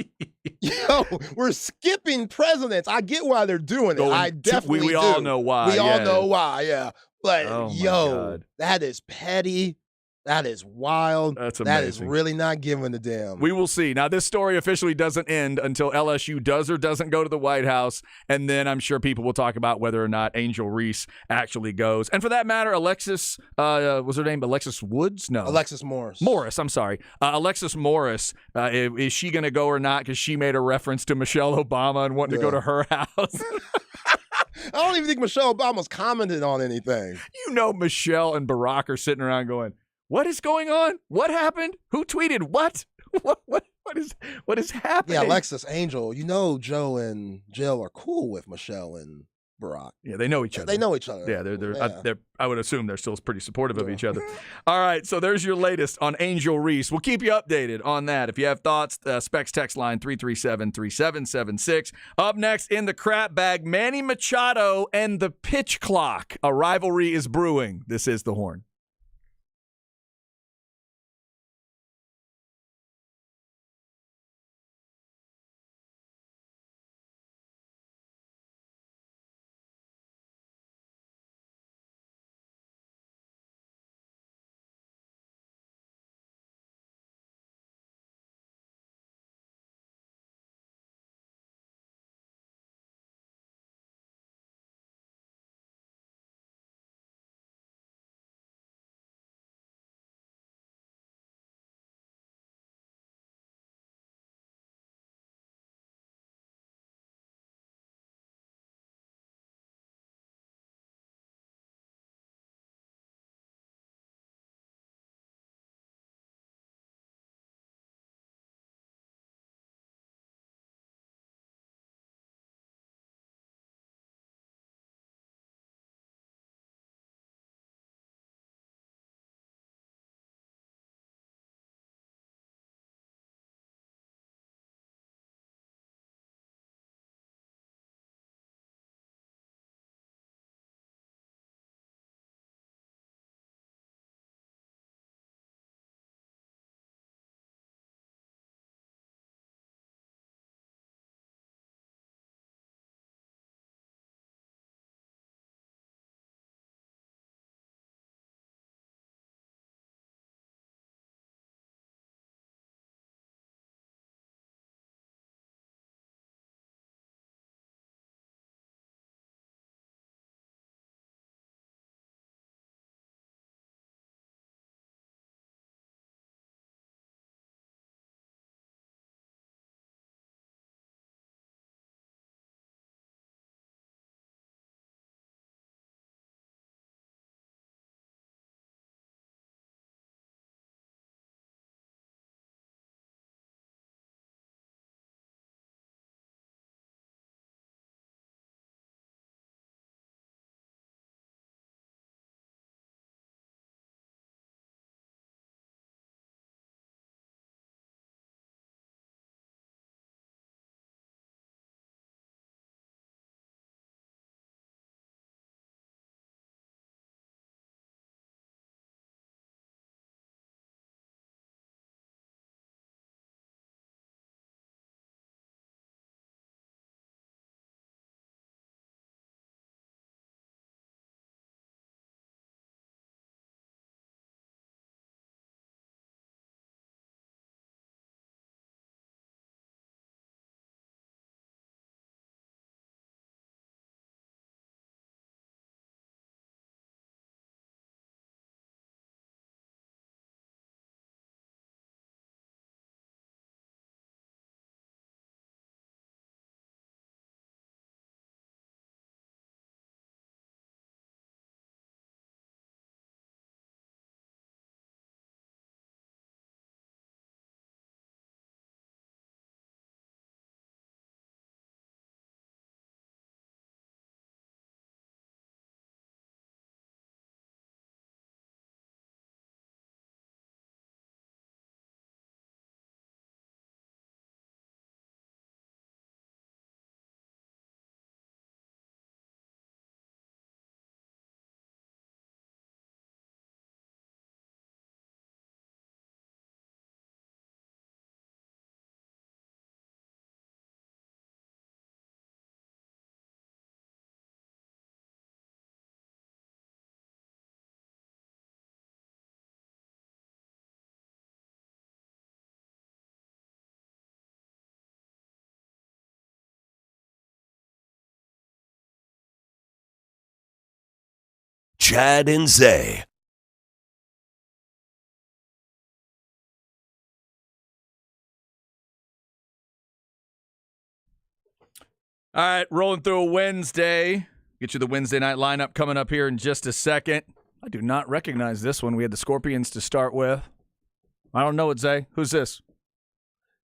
Speaker 7: Yo, we're skipping presidents. I get why they're doing it. I definitely
Speaker 2: we
Speaker 7: do.
Speaker 2: all know why.
Speaker 7: We all know why, yeah. But,
Speaker 2: God.
Speaker 7: that is petty. That is wild.
Speaker 2: That's amazing.
Speaker 7: That is really not giving a damn.
Speaker 2: We will see. Now, this story officially doesn't end until LSU does or doesn't go to the White House, and then I'm sure people will talk about whether or not Angel Reese actually goes. And for that matter, Alexis, was her name Alexis Woods? No.
Speaker 7: Alexis Morris.
Speaker 2: I'm sorry. Alexis Morris, is she going to go or not? Because she made a reference to Michelle Obama and wanting to go to her house.
Speaker 7: I don't even think Michelle Obama's commented on anything.
Speaker 2: You know, Michelle and Barack are sitting around going, what is going on? What happened? Who tweeted what? What is happening?
Speaker 7: Yeah, Alexis, Angel, you know Joe and Jill are cool with Michelle and Barack.
Speaker 2: Yeah, they know each other.
Speaker 7: They know each other.
Speaker 2: Yeah, they're I would assume they're still pretty supportive of each other. All right, so there's your latest on Angel Reese. We'll keep you updated on that. If you have thoughts, Specs text line 337-3776. Up next in the crap bag, Manny Machado and the pitch clock. A rivalry is brewing. This is The Horn.
Speaker 5: Chad and Zay.
Speaker 2: All right, rolling through a Wednesday. Get you the Wednesday night lineup coming up here in just a second. I do not recognize this one. We had the Scorpions to start with. I don't know it, Zay. Who's this?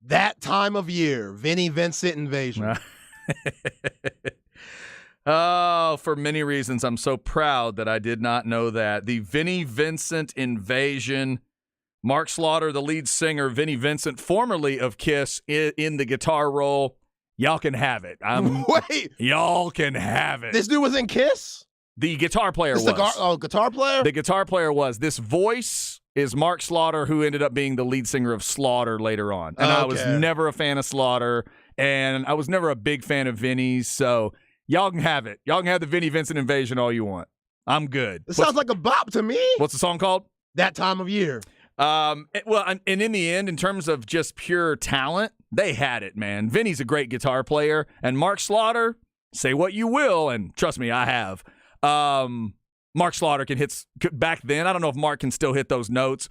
Speaker 7: That time of year, Vinnie Vincent Invasion.
Speaker 2: Oh, for many reasons, I'm so proud that I did not know that. The Vinnie Vincent Invasion. Mark Slaughter, the lead singer, Vinnie Vincent, formerly of Kiss, in the guitar role. Y'all can have it.
Speaker 7: Wait.
Speaker 2: Y'all can have it.
Speaker 7: This dude was in Kiss?
Speaker 2: The guitar player was.
Speaker 7: Guitar player?
Speaker 2: The guitar player was. This voice is Mark Slaughter, who ended up being the lead singer of Slaughter later on. And I was never a fan of Slaughter, and I was never a big fan of Vinnie's, so y'all can have it. Y'all can have the Vinnie Vincent Invasion all you want. I'm good.
Speaker 7: It sounds like a bop to me.
Speaker 2: What's the song called?
Speaker 7: That Time of Year.
Speaker 2: And in the end, in terms of just pure talent, they had it, man. Vinny's a great guitar player, and Mark Slaughter, say what you will, and trust me, I have. Mark Slaughter can hit back then. I don't know if Mark can still hit those notes.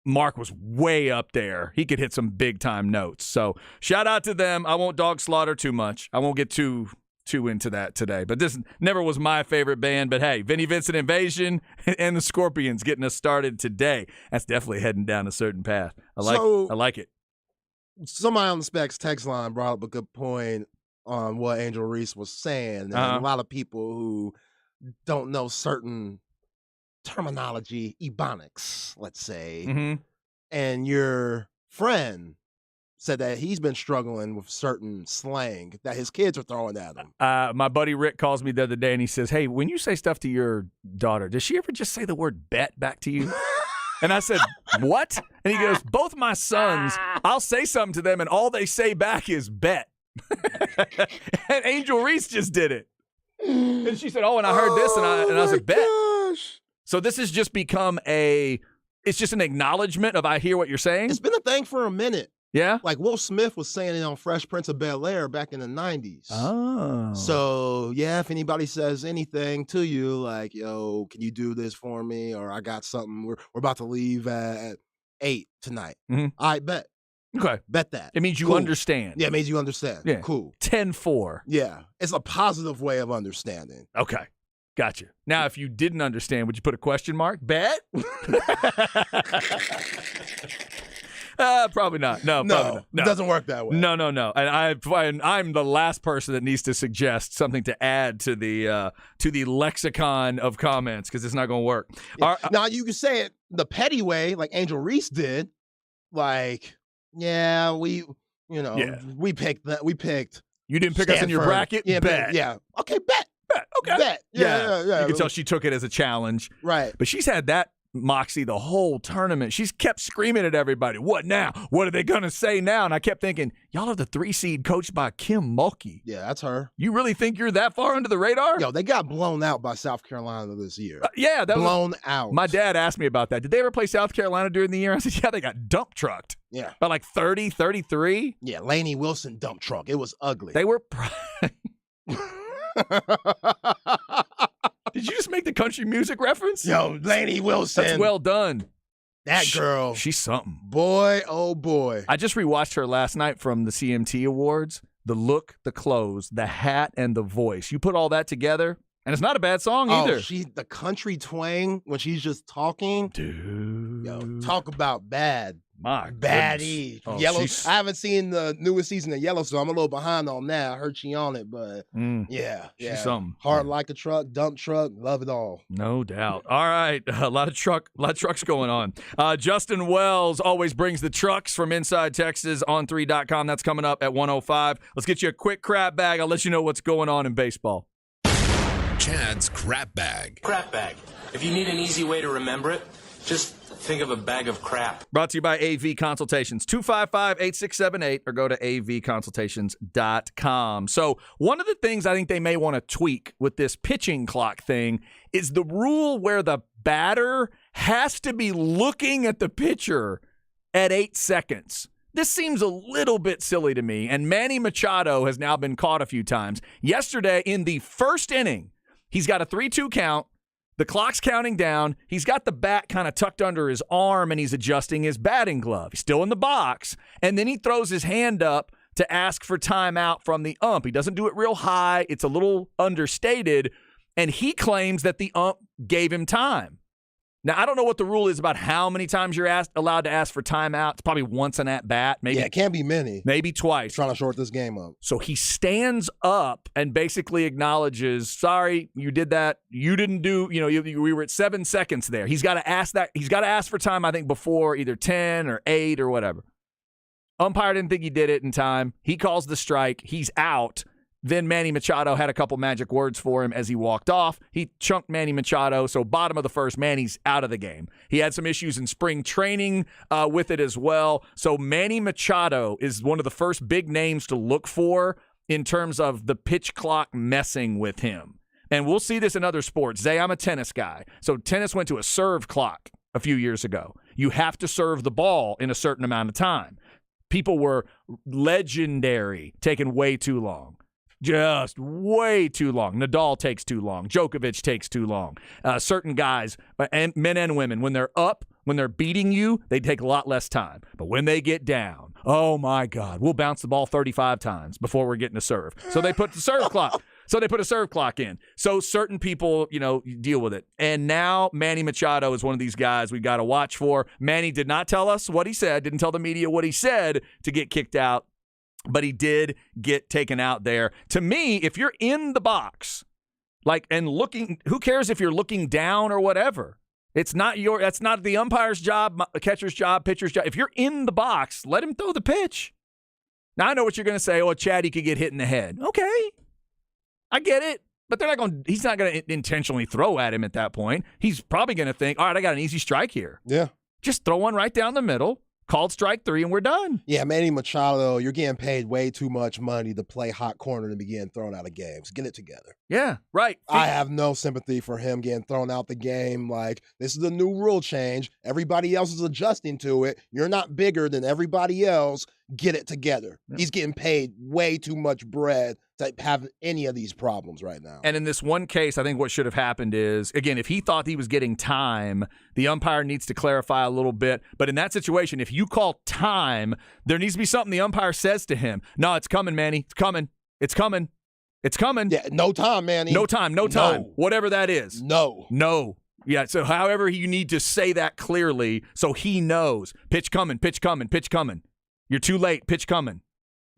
Speaker 2: Mark was way up there. He could hit some big time notes. So shout out to them. I won't dog Slaughter too much. I won't get too into that today. But this never was my favorite band. But hey, Vinnie Vincent Invasion and the Scorpions getting us started today. That's definitely heading down a certain path. I like it.
Speaker 7: Somebody on the Specs text line brought up a good point on what Angel Reese was saying. And a lot of people who don't know certain terminology, ebonics, let's say, and your friend said that he's been struggling with certain slang that his kids are throwing at him.
Speaker 2: My buddy Rick calls me the other day and he says, hey, when you say stuff to your daughter, does she ever just say the word bet back to you? And I said, what? And he goes, both my sons, I'll say something to them and all they say back is bet. And Angel Reese just did it. And she said, oh, and I heard this, and I said, bet.
Speaker 7: Gosh.
Speaker 2: So this has just become it's just an acknowledgement of I hear what you're saying?
Speaker 7: It's been a thing for a minute.
Speaker 2: Yeah?
Speaker 7: Like Will Smith was saying it on Fresh Prince of Bel-Air back in the 90s.
Speaker 2: Oh.
Speaker 7: So, yeah, if anybody says anything to you, like, yo, can you do this for me? Or I got something. We're about to leave at 8 tonight. I bet.
Speaker 2: Okay.
Speaker 7: Bet that.
Speaker 2: It means you understand.
Speaker 7: Yeah, it means you understand.
Speaker 2: Yeah.
Speaker 7: Cool.
Speaker 2: 10-4.
Speaker 7: Yeah. It's a positive way of understanding.
Speaker 2: Okay. Gotcha. Now, if you didn't understand, would you put a question mark? Bet? Probably not. No, probably not. No.
Speaker 7: It doesn't work that way.
Speaker 2: No. And I'm the last person that needs to suggest something to add to the lexicon of comments because it's not going to work.
Speaker 7: Yeah. Now, you can say it the petty way, like Angel Reese did. Like, yeah, we picked that. We picked.
Speaker 2: You didn't pick
Speaker 7: Stanford.
Speaker 2: us in your bracket?
Speaker 7: Yeah,
Speaker 2: bet.
Speaker 7: Yeah. Okay, bet.
Speaker 2: Okay.
Speaker 7: Bet. Yeah.
Speaker 2: You can tell she took it as a challenge.
Speaker 7: Right.
Speaker 2: But she's had that moxie the whole tournament. She's kept screaming at everybody, what now? What are they going to say now? And I kept thinking, y'all have the 3 seed coached by Kim Mulkey.
Speaker 7: Yeah, that's her.
Speaker 2: You really think you're that far under the radar?
Speaker 7: Yo, they got blown out by South Carolina this year.
Speaker 2: Yeah.
Speaker 7: Blown out.
Speaker 2: My dad asked me about that. Did they ever play South Carolina during the year? I said, yeah, they got dump trucked.
Speaker 7: Yeah.
Speaker 2: By like 30, 33.
Speaker 7: Yeah, Lainey Wilson dump truck. It was ugly.
Speaker 2: They were... Did you just make the country music reference?
Speaker 7: Yo, Lainey Wilson.
Speaker 2: That's well done.
Speaker 7: That girl.
Speaker 2: She's something.
Speaker 7: Boy, oh boy.
Speaker 2: I just rewatched her last night from the CMT Awards. The look, the clothes, the hat, and the voice. You put all that together, and it's not a bad song either.
Speaker 7: The country twang when she's just talking.
Speaker 2: Dude.
Speaker 7: Yo, talk about bad.
Speaker 2: My
Speaker 7: baddie.
Speaker 2: Oh,
Speaker 7: Yellow. I haven't seen the newest season of Yellowstone. I'm a little behind on that. I heard she on it, but yeah.
Speaker 2: She's something.
Speaker 7: Hard like a truck, dump truck, love it all.
Speaker 2: No doubt. All right, a lot of trucks going on. Justin Wells always brings the trucks from inside Texas on 3.com. That's coming up at 1:05. Let's get you a quick crap bag. I'll let you know what's going on in baseball.
Speaker 9: Chad's crap bag.
Speaker 11: Crap bag. If you need an easy way to remember it, just think of a bag of crap.
Speaker 2: Brought to you by AV Consultations, 255-8678, or go to avconsultations.com. So one of the things I think they may want to tweak with this pitching clock thing is the rule where the batter has to be looking at the pitcher at 8 seconds. This seems a little bit silly to me, and Manny Machado has now been caught a few times. Yesterday, in the first inning, he's got a 3-2 count. The clock's counting down. He's got the bat kind of tucked under his arm, and he's adjusting his batting glove. He's still in the box, and then he throws his hand up to ask for timeout from the ump. He doesn't do it real high. It's a little understated, and he claims that the ump gave him time. Now, I don't know what the rule is about how many times you're allowed to ask for timeout. It's probably once an at-bat. Maybe,
Speaker 7: it can't be many.
Speaker 2: Maybe twice.
Speaker 7: Trying to short this game up.
Speaker 2: So he stands up and basically acknowledges, sorry, you did that. You didn't do, we were at 7 seconds there. He's got to ask that. He's got to ask for time, I think, before either 10 or 8 or whatever. Umpire didn't think he did it in time. He calls the strike. He's out. Then Manny Machado had a couple magic words for him as he walked off. He chunked Manny Machado, so bottom of the first, Manny's out of the game. He had some issues in spring training with it as well. So Manny Machado is one of the first big names to look for in terms of the pitch clock messing with him. And we'll see this in other sports. Zay, I'm a tennis guy. So tennis went to a serve clock a few years ago. You have to serve the ball in a certain amount of time. People were legendary, taking way too long. Just way too long. Nadal takes too long. Djokovic takes too long. Certain guys, men and women, when they're up, when they're beating you, they take a lot less time. But when they get down, oh my God, we'll bounce the ball 35 times before we're getting a serve. So they put the serve clock. So they put a serve clock in. So certain people, deal with it. And now Manny Machado is one of these guys we got to watch for. Manny did not tell us what he said, didn't tell the media what he said to get kicked out. But he did get taken out there. To me, if you're in the box, and looking, who cares if you're looking down or whatever? That's not the umpire's job, catcher's job, pitcher's job. If you're in the box, let him throw the pitch. Now, I know what you're going to say. Oh, Chad, he could get hit in the head. Okay. I get it. But he's not going to intentionally throw at him at that point. He's probably going to think, all right, I got an easy strike here.
Speaker 7: Yeah.
Speaker 2: Just throw one right down the middle. Called strike 3, and we're done.
Speaker 7: Yeah, Manny Machado, you're getting paid way too much money to play hot corner and begin thrown out of games. Get it together.
Speaker 2: Yeah, right.
Speaker 7: I have no sympathy for him getting thrown out the game. This is a new rule change. Everybody else is adjusting to it. You're not bigger than everybody else. Get it together. Yeah. He's getting paid way too much bread to have any of these problems right now.
Speaker 2: And in this one case, I think what should have happened is, again, if he thought he was getting time, the umpire needs to clarify a little bit. But in that situation, if you call time, there needs to be something the umpire says to him. No, it's coming, Manny. It's coming. It's coming. It's coming.
Speaker 7: Yeah, no time, Manny.
Speaker 2: No time. No time. No. Whatever that is.
Speaker 7: No.
Speaker 2: Yeah, so however you need to say that clearly so he knows. Pitch coming, pitch coming, pitch coming. You're too late. Pitch coming.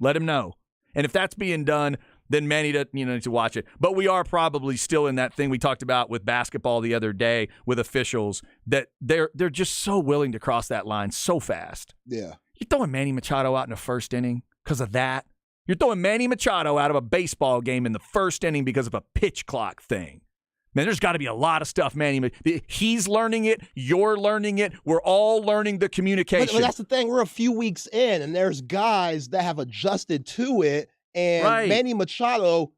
Speaker 2: Let him know. And if that's being done, then Manny need to watch it. But we are probably still in that thing we talked about with basketball the other day with officials that they're just so willing to cross that line so fast.
Speaker 7: Yeah.
Speaker 2: You're throwing Manny Machado out in the first inning because of that. You're throwing Manny Machado out of a baseball game in the first inning because of a pitch clock thing. Man, there's got to be a lot of stuff, Manny. He's learning it. You're learning it. We're all learning the communication.
Speaker 7: But that's the thing. We're a few weeks in, and there's guys that have adjusted to it. And
Speaker 2: right.
Speaker 7: Manny Machado,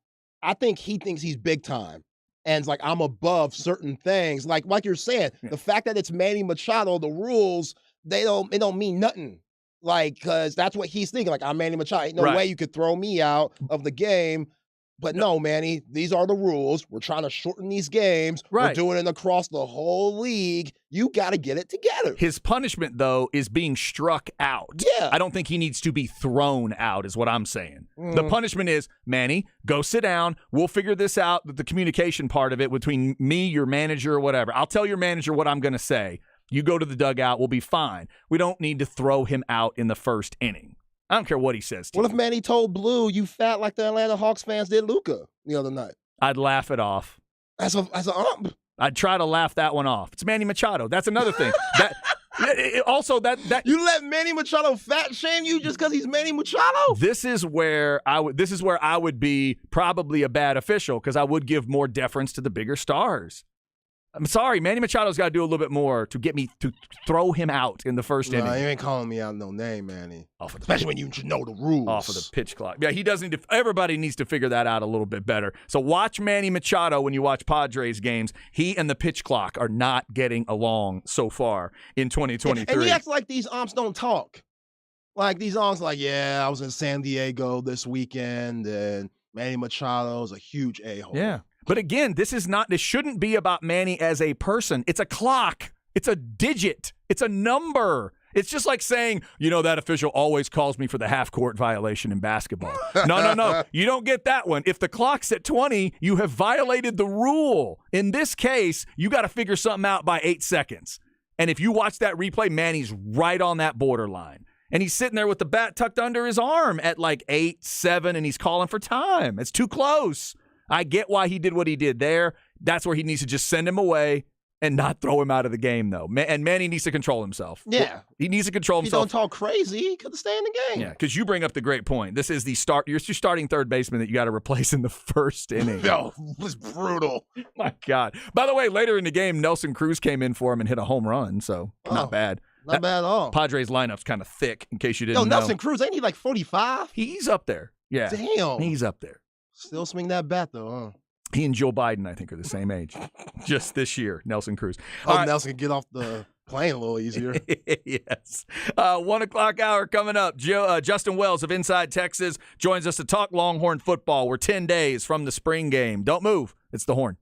Speaker 7: I think he thinks he's big time. And it's like, I'm above certain things. Like you're saying, the fact that it's Manny Machado, the rules, they don't mean nothing. Because that's what he's thinking. I'm Manny Machado. Ain't no way you could throw me out of the game. But no, Manny, these are the rules. We're trying to shorten these games.
Speaker 2: Right.
Speaker 7: We're doing it across the whole league. You got to get it together.
Speaker 2: His punishment, though, is being struck out.
Speaker 7: Yeah.
Speaker 2: I don't think he needs to be thrown out is what I'm saying. The punishment is, Manny, go sit down. We'll figure this out, the communication part of it between me, your manager, or whatever. I'll tell your manager what I'm going to say. You go to the dugout. We'll be fine. We don't need to throw him out in the first inning. I don't care what he says to
Speaker 7: What
Speaker 2: you.
Speaker 7: if Manny told Blue you fat like the Atlanta Hawks fans did Luka the other night?
Speaker 2: I'd laugh it off.
Speaker 7: As an ump.
Speaker 2: I'd try to laugh that one off. It's Manny Machado. That's another thing. That
Speaker 7: you let Manny Machado fat shame you just because he's Manny Machado?
Speaker 2: This is where I would be probably a bad official because I would give more deference to the bigger stars. I'm sorry, Manny Machado's got to do a little bit more to get me to throw him out in the first inning.
Speaker 7: You ain't calling me out no name, Manny. Especially when you know the rules.
Speaker 2: Off of the pitch clock. Yeah, he doesn't. Everybody needs to figure that out a little bit better. So watch Manny Machado when you watch Padres games. He and the pitch clock are not getting along so far in 2023.
Speaker 7: And he acts like these umps don't talk. Like these umps, I was in San Diego this weekend, and Manny Machado's a huge a-hole.
Speaker 2: Yeah. But again, this shouldn't be about Manny as a person. It's a clock. It's a digit. It's a number. It's just like saying, that official always calls me for the half-court violation in basketball. No. You don't get that one. If the clock's at 20, you have violated the rule. In this case, you got to figure something out by 8 seconds. And if you watch that replay, Manny's right on that borderline. And he's sitting there with the bat tucked under his arm at like 8, 7, and he's calling for time. It's too close. I get why he did what he did there. That's where he needs to just send him away and not throw him out of the game, though. And Manny needs to control himself.
Speaker 7: Yeah.
Speaker 2: He needs to control himself.
Speaker 7: He don't talk crazy. He could stay in the game.
Speaker 2: Yeah, because you bring up the great point. This is you're starting third baseman that you got to replace in the first inning.
Speaker 7: No, it was brutal.
Speaker 2: My God. By the way, later in the game, Nelson Cruz came in for him and hit a home run, so not bad.
Speaker 7: Not bad at all.
Speaker 2: Padres lineup's kind of thick, in case you didn't know.
Speaker 7: Nelson Cruz, ain't he like 45?
Speaker 2: He's up there. Yeah.
Speaker 7: Damn.
Speaker 2: He's up there.
Speaker 7: Still swing that bat, though, huh?
Speaker 2: He and Joe Biden, I think, are the same age. Just this year, Nelson Cruz.
Speaker 7: Nelson can get off the plane a little easier.
Speaker 2: Yes. 1 o'clock hour coming up. Justin Wells of Inside Texas joins us to talk Longhorn football. We're 10 days from the spring game. Don't move. It's the Horn.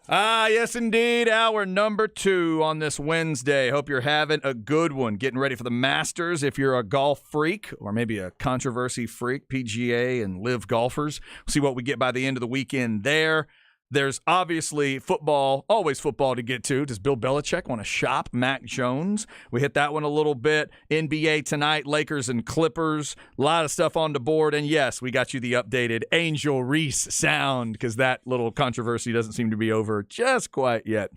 Speaker 2: Yes, indeed. Hour number 2 on this Wednesday. Hope you're having a good one. Getting ready for the Masters. If you're a golf freak or maybe a controversy freak, PGA and live golfers, we'll see what we get by the end of the weekend there. There's obviously football, always football to get to. Does Bill Belichick want to shop Mac Jones? We hit that one a little bit. NBA tonight, Lakers and Clippers. A lot of stuff on the board. And yes, we got you the updated Angel Reese sound because that little controversy doesn't seem to be over just quite yet.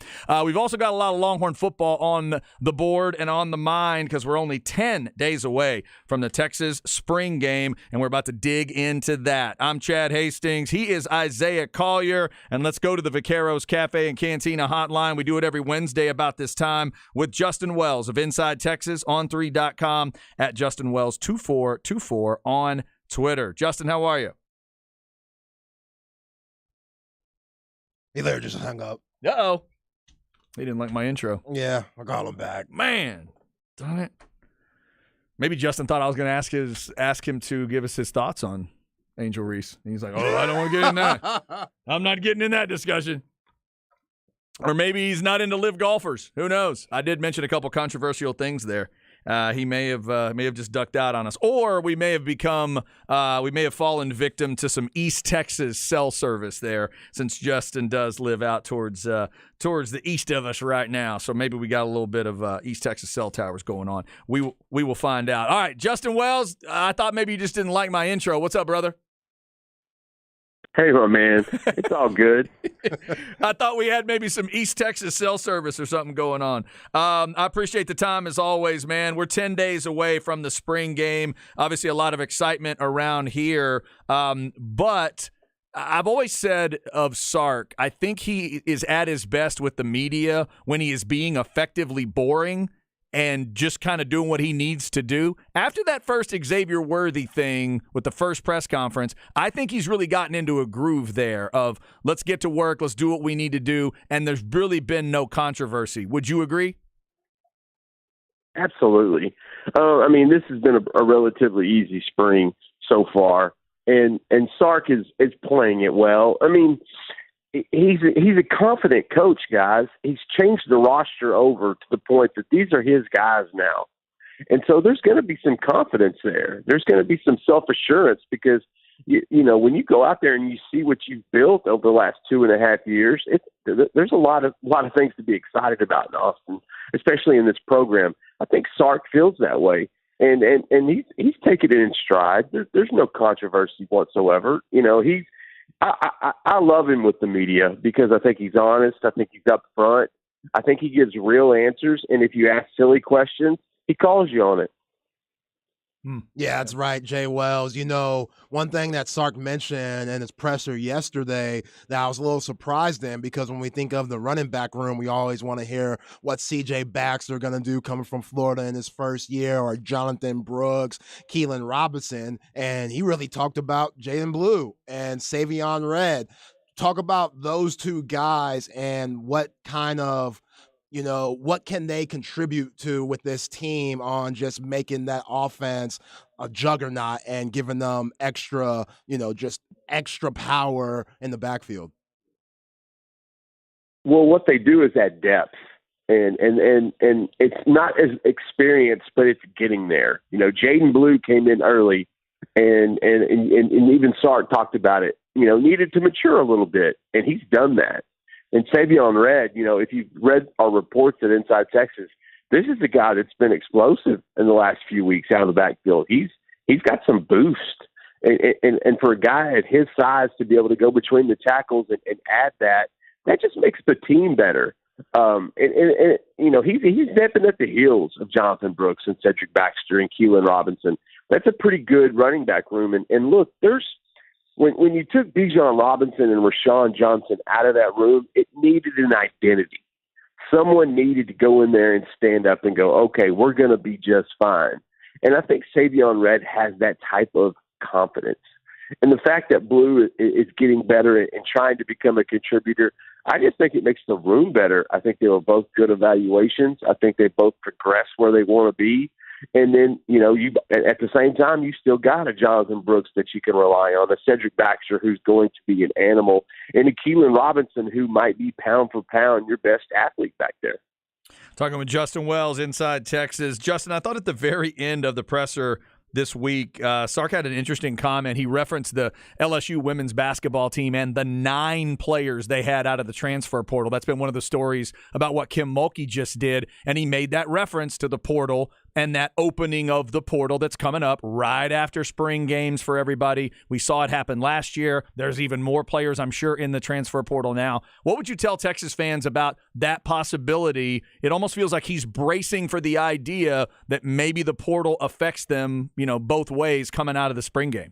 Speaker 2: We've also got a lot of Longhorn football on the board and on the mind because we're only 10 days away from the Texas spring game, and we're about to dig into that. I'm Chad Hastings. He is Isaiah Collier. And let's go to the Vaqueros Cafe and Cantina hotline. We do it every Wednesday about this time with Justin Wells of Inside Texas on 3.com at Justin Wells 2424 on Twitter. Justin, how are you?
Speaker 7: He literally just hung up.
Speaker 2: Uh-oh. He didn't like my intro.
Speaker 7: Yeah, I call him back.
Speaker 2: Man, darn it. Maybe Justin thought I was going to ask him to give us his thoughts on Angel Reese. And he's like, I don't want to get in that. I'm not getting in that discussion. Or maybe he's not into live golfers. Who knows? I did mention a couple controversial things there. He may have just ducked out on us. Or we may have fallen victim to some East Texas cell service there, since Justin does live out towards the east of us right now. So maybe we got a little bit of East Texas cell towers going on. We will find out. All right, Justin Wells, I thought maybe you just didn't like my intro. What's up, brother?
Speaker 12: Hey, my man. It's all good.
Speaker 2: I thought we had maybe some East Texas cell service or something going on. I appreciate the time as always, man. We're 10 days away from the spring game. Obviously, a lot of excitement around here. But I've always said of Sark, I think he is at his best with the media when he is being effectively boring and just kind of doing what he needs to do. After that first Xavier Worthy thing with the first press conference, I think he's really gotten into a groove there of let's get to work, let's do what we need to do, and there's really been no controversy. Would you agree?
Speaker 12: Absolutely. I mean, this has been a relatively easy spring so far, and Sark is playing it well. I mean, he's a confident coach, guys. He's changed the roster over to the point that these are his guys now. And so there's going to be some confidence there. There's going to be some self-assurance because, you know, when you go out there and you see what you've built over the last 2.5 years, there's a lot of things to be excited about in Austin, especially in this program. I think Sark feels that way. And he's taken it in stride. There's no controversy whatsoever. You know, I love him with the media because I think he's honest. I think he's up front. I think he gives real answers. And if you ask silly questions, he calls you on it.
Speaker 7: Yeah, that's right, Jay Wells. You know, one thing that Sark mentioned in his presser yesterday that I was a little surprised in, because when we think of the running back room, we always want to hear what C.J. Baxter going to do coming from Florida in his first year, or Jonathan Brooks, Keelan Robinson, and he really talked about Jaden Blue and Savion Red. Talk about those two guys and what kind of, you know, what can they contribute to with this team on just making that offense a juggernaut and giving them extra, you know, just extra power in the backfield?
Speaker 12: Well, what they do is add depth, and it's not as experienced, but it's getting there. You know, Jaden Blue came in early, and even Sark talked about it. You know, needed to mature a little bit, and he's done that. And Savion Red, you know, if you've read our reports at Inside Texas, this is a guy that's been explosive in the last few weeks out of the backfield. He's got some boost. And for a guy at his size to be able to go between the tackles and add that just makes the team better. And you know, he's nipping at the heels of Jonathan Brooks and Cedric Baxter and Keelan Robinson. That's a pretty good running back room. And look, When you took Bijan Robinson and Rashawn Johnson out of that room, it needed an identity. Someone needed to go in there and stand up and go, okay, we're going to be just fine. And I think Savion Red has that type of confidence. And the fact that Blue is getting better and trying to become a contributor, I just think it makes the room better. I think they were both good evaluations. I think they both progress where they want to be. And then, you know, you at the same time, you still got a Jonathan Brooks that you can rely on, a Cedric Baxter who's going to be an animal, and a Keelan Robinson who might be pound for pound your best athlete back there.
Speaker 2: Talking with Justin Wells, Inside Texas. Justin, I thought at the very end of the presser this week, Sark had an interesting comment. He referenced the LSU women's basketball team and the 9 players they had out of the transfer portal. That's been one of the stories about what Kim Mulkey just did, and he made that reference to the portal and that opening of the portal that's coming up right after spring games for everybody. We saw it happen last year. There's even more players, I'm sure, in the transfer portal now. What would you tell Texas fans about that possibility? It almost feels like he's bracing for the idea that maybe the portal affects them, you know, both ways coming out of the spring game.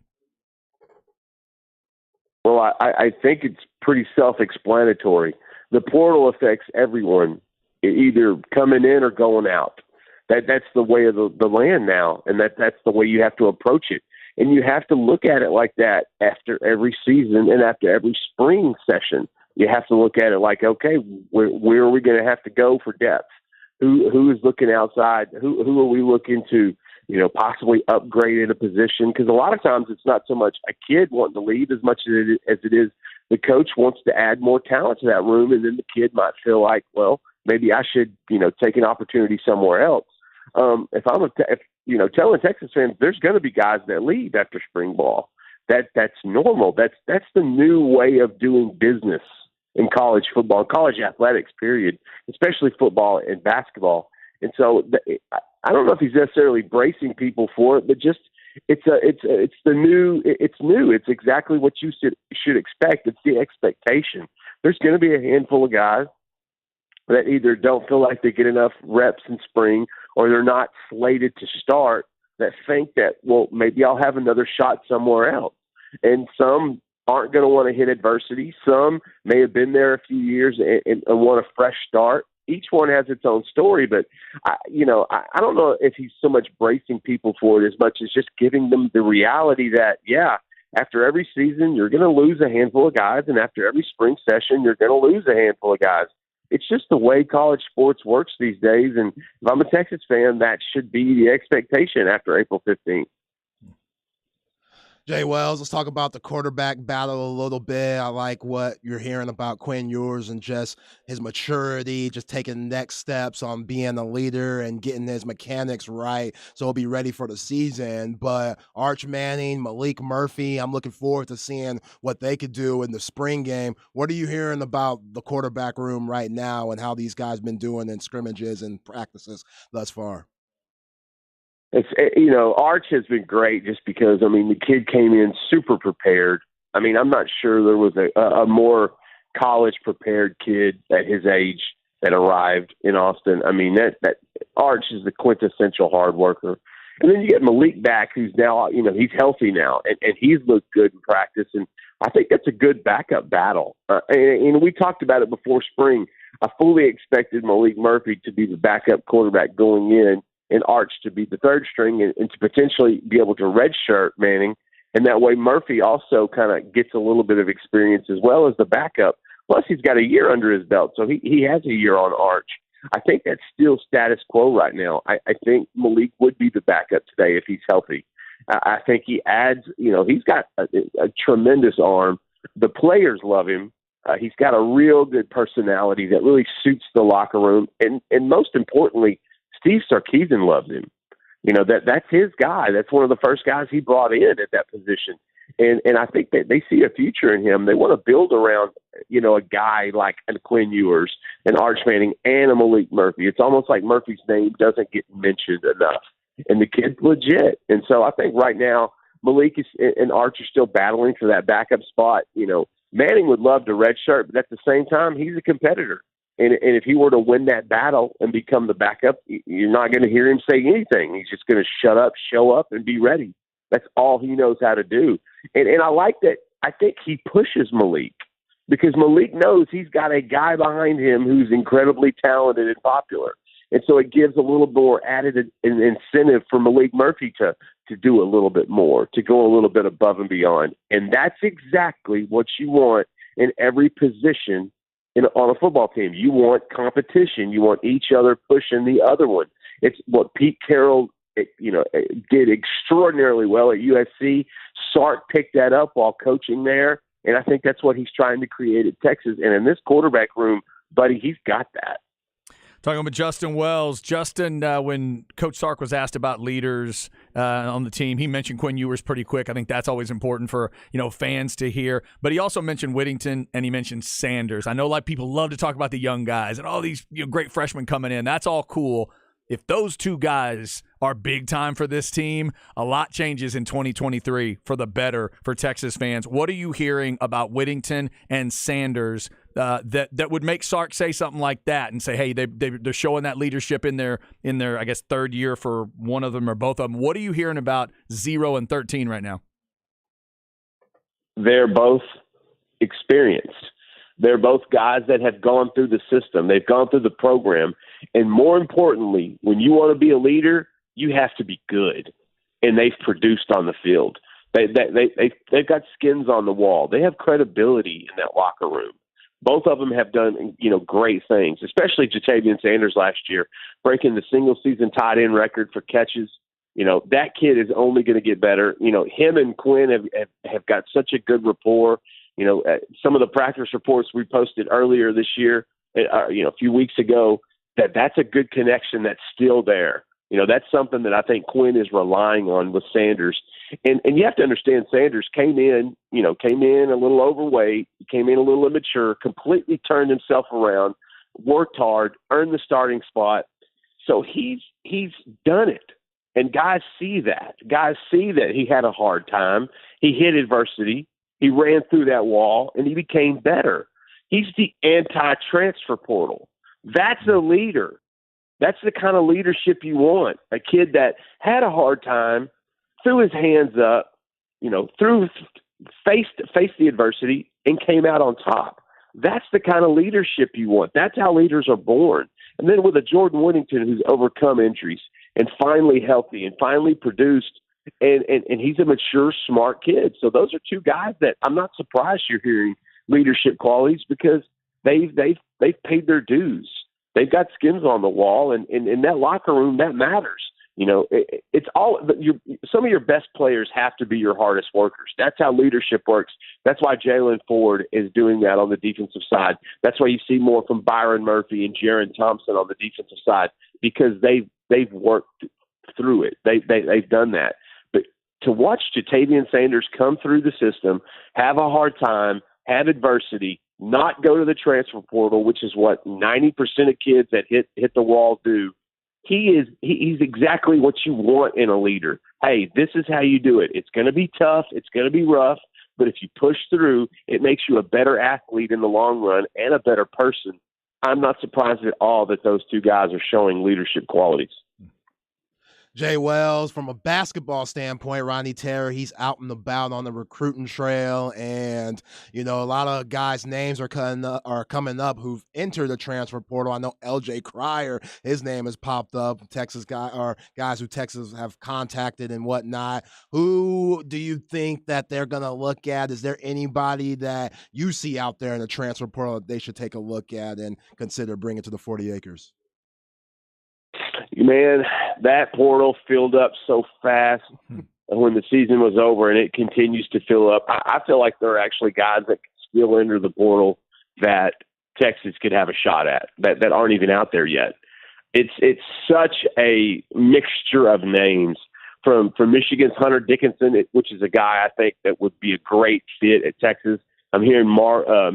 Speaker 12: Well, I think it's pretty self-explanatory. The portal affects everyone, either coming in or going out. That's the way of the land now, and that's the way you have to approach it. And you have to look at it like that after every season and after every spring session. You have to look at it like, okay, where are we going to have to go for depth? Who is looking outside? Who are we looking to, you know, possibly upgrade in a position? Because a lot of times it's not so much a kid wanting to leave as much as it is the coach wants to add more talent to that room, and then the kid might feel like, well, maybe I should, you know, take an opportunity somewhere else. If telling Texas fans there's going to be guys that leave after spring ball, that's normal. That's the new way of doing business in college football, college athletics, period, especially football and basketball. And so I don't know if he's necessarily bracing people for it, but just it's new. It's exactly what you should expect. It's the expectation. There's going to be a handful of guys that either don't feel like they get enough reps in spring or they're not slated to start, that think that, well, maybe I'll have another shot somewhere else. And some aren't going to want to hit adversity. Some may have been there a few years and want a fresh start. Each one has its own story, but I don't know if he's so much bracing people for it as much as just giving them the reality that, yeah, after every season, you're going to lose a handful of guys, and after every spring session, you're going to lose a handful of guys. It's just the way college sports works these days, and if I'm a Texas fan, that should be the expectation after April 15th.
Speaker 7: Jay Wells, let's talk about the quarterback battle a little bit. I like what you're hearing about Quinn Ewers and just his maturity, just taking next steps on being a leader and getting his mechanics right so he'll be ready for the season. But Arch Manning, Malik Murphy, I'm looking forward to seeing what they could do in the spring game. What are you hearing about the quarterback room right now and how these guys been doing in scrimmages and practices thus far?
Speaker 12: Arch has been great just because, the kid came in super prepared. I'm not sure there was a more college-prepared kid at his age that arrived in Austin. That Arch is the quintessential hard worker. And then you get Malik back, who's now, he's healthy now, and he's looked good in practice. And I think that's a good backup battle. And we talked about it before spring. I fully expected Malik Murphy to be the backup quarterback going in, and Arch to be the third string and to potentially be able to redshirt Manning. And that way Murphy also kind of gets a little bit of experience as well as the backup. Plus he's got a year under his belt, so he has a year on Arch. I think that's still status quo right now. I think Malik would be the backup today if he's healthy. I think he adds, he's got a tremendous arm. The players love him. He's got a real good personality that really suits the locker room. And most importantly, Steve Sarkisian loves him. That's his guy. That's one of the first guys he brought in at that position. And I think that they see a future in him. They want to build around, a guy like Quinn Ewers and Arch Manning and a Malik Murphy. It's almost like Murphy's name doesn't get mentioned enough. And the kid's legit. And so I think right now Malik and Arch are still battling for that backup spot. Manning would love to redshirt, but at the same time, he's a competitor. And if he were to win that battle and become the backup, you're not going to hear him say anything. He's just going to shut up, show up, and be ready. That's all he knows how to do. And I like that. I think he pushes Malik because Malik knows he's got a guy behind him who's incredibly talented and popular. And so it gives a little more added incentive for Malik Murphy to do a little bit more, to go a little bit above and beyond. And that's exactly what you want in every position on a football team. You want competition. You want each other pushing the other one. It's what Pete Carroll did extraordinarily well at USC. Sark picked that up while coaching there, and I think that's what he's trying to create at Texas. And in this quarterback room, buddy, he's got that.
Speaker 2: Talking about Justin Wells. Justin, when Coach Sark was asked about leaders on the team, he mentioned Quinn Ewers pretty quick. I think that's always important for fans to hear. But he also mentioned Whittington and he mentioned Sanders. I know a lot of people love to talk about the young guys and all these great freshmen coming in. That's all cool. If those two guys are big time for this team, a lot changes in 2023 for the better for Texas fans. What are you hearing about Whittington and Sanders that would make Sark say something like that and say, hey, they're showing that leadership in their I guess third year for one of them or both of them? What are you hearing about 0 and 13 right now?
Speaker 12: They're both experienced. They're both guys that have gone through the system. They've gone through the program. And more importantly, when you want to be a leader, you have to be good. And they've produced on the field. They've got skins on the wall. They have credibility in that locker room. Both of them have done, great things, especially Ja'Tavion Sanders last year, breaking the single-season tight end record for catches. That kid is only going to get better. Him and Quinn have got such a good rapport. Some of the practice reports we posted earlier this year, a few weeks ago, that's a good connection that's still there. That's something that I think Quinn is relying on with Sanders. And you have to understand Sanders came in a little overweight, came in a little immature, completely turned himself around, worked hard, earned the starting spot. So he's done it. And guys see that. Guys see that he had a hard time. He hit adversity. He ran through that wall, and he became better. He's the anti-transfer portal. That's a leader. That's the kind of leadership you want. A kid that had a hard time, threw his hands up, faced the adversity, and came out on top. That's the kind of leadership you want. That's how leaders are born. And then with a Jordan Whittington who's overcome injuries and finally healthy and finally produced, and he's a mature, smart kid. So those are two guys that I'm not surprised you're hearing leadership qualities because they've paid their dues. They've got skins on the wall, and in that locker room, that matters. It's all some of your best players have to be your hardest workers. That's how leadership works. That's why Jalen Ford is doing that on the defensive side. That's why you see more from Byron Murphy and Jaron Thompson on the defensive side because they've worked through it. They've done that. But to watch Ja'Tavion Sanders come through the system, have a hard time, have adversity, not go to the transfer portal, which is what 90% of kids that hit the wall do. He's exactly what you want in a leader. Hey, this is how you do it. It's going to be tough. It's going to be rough. But if you push through, it makes you a better athlete in the long run and a better person. I'm not surprised at all that those two guys are showing leadership qualities.
Speaker 7: Jay Wells, from a basketball standpoint, Ronnie Terry, he's out and about on the recruiting trail, and a lot of guys' names are coming up who've entered the transfer portal. I know LJ Cryer, his name has popped up. Texas guys who Texas have contacted and whatnot. Who do you think that they're gonna look at? Is there anybody that you see out there in the transfer portal that they should take a look at and consider bringing to the 40 acres?
Speaker 12: Man, that portal filled up so fast when the season was over, and it continues to fill up. I feel like there are actually guys that can still enter the portal that Texas could have a shot at that aren't even out there yet. It's such a mixture of names from Michigan's Hunter Dickinson, which is a guy I think that would be a great fit at Texas. I'm hearing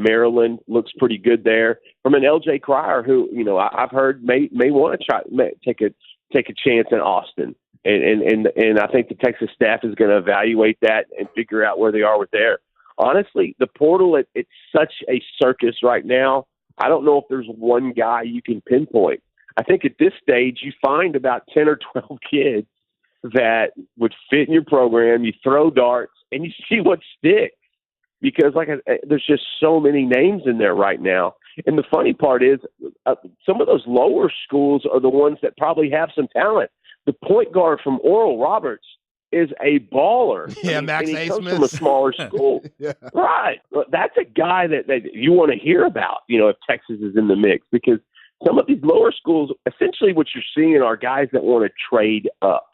Speaker 12: Maryland looks pretty good there. From an LJ Cryer, who I've heard may want to try take a chance in Austin, and I think the Texas staff is going to evaluate that and figure out where they are with there. Honestly, the portal it's such a circus right now. I don't know if there's one guy you can pinpoint. I think at this stage you find about 10 or 12 kids that would fit in your program. You throw darts and you see what sticks. Because there's just so many names in there right now. And the funny part is some of those lower schools are the ones that probably have some talent. The point guard from Oral Roberts is a baller.
Speaker 7: Yeah, Max
Speaker 12: and he comes
Speaker 7: Smith.
Speaker 12: from a smaller school.
Speaker 7: Yeah.
Speaker 12: Right. That's a guy that you want to hear about, if Texas is in the mix. Because some of these lower schools, essentially what you're seeing are guys that want to trade up.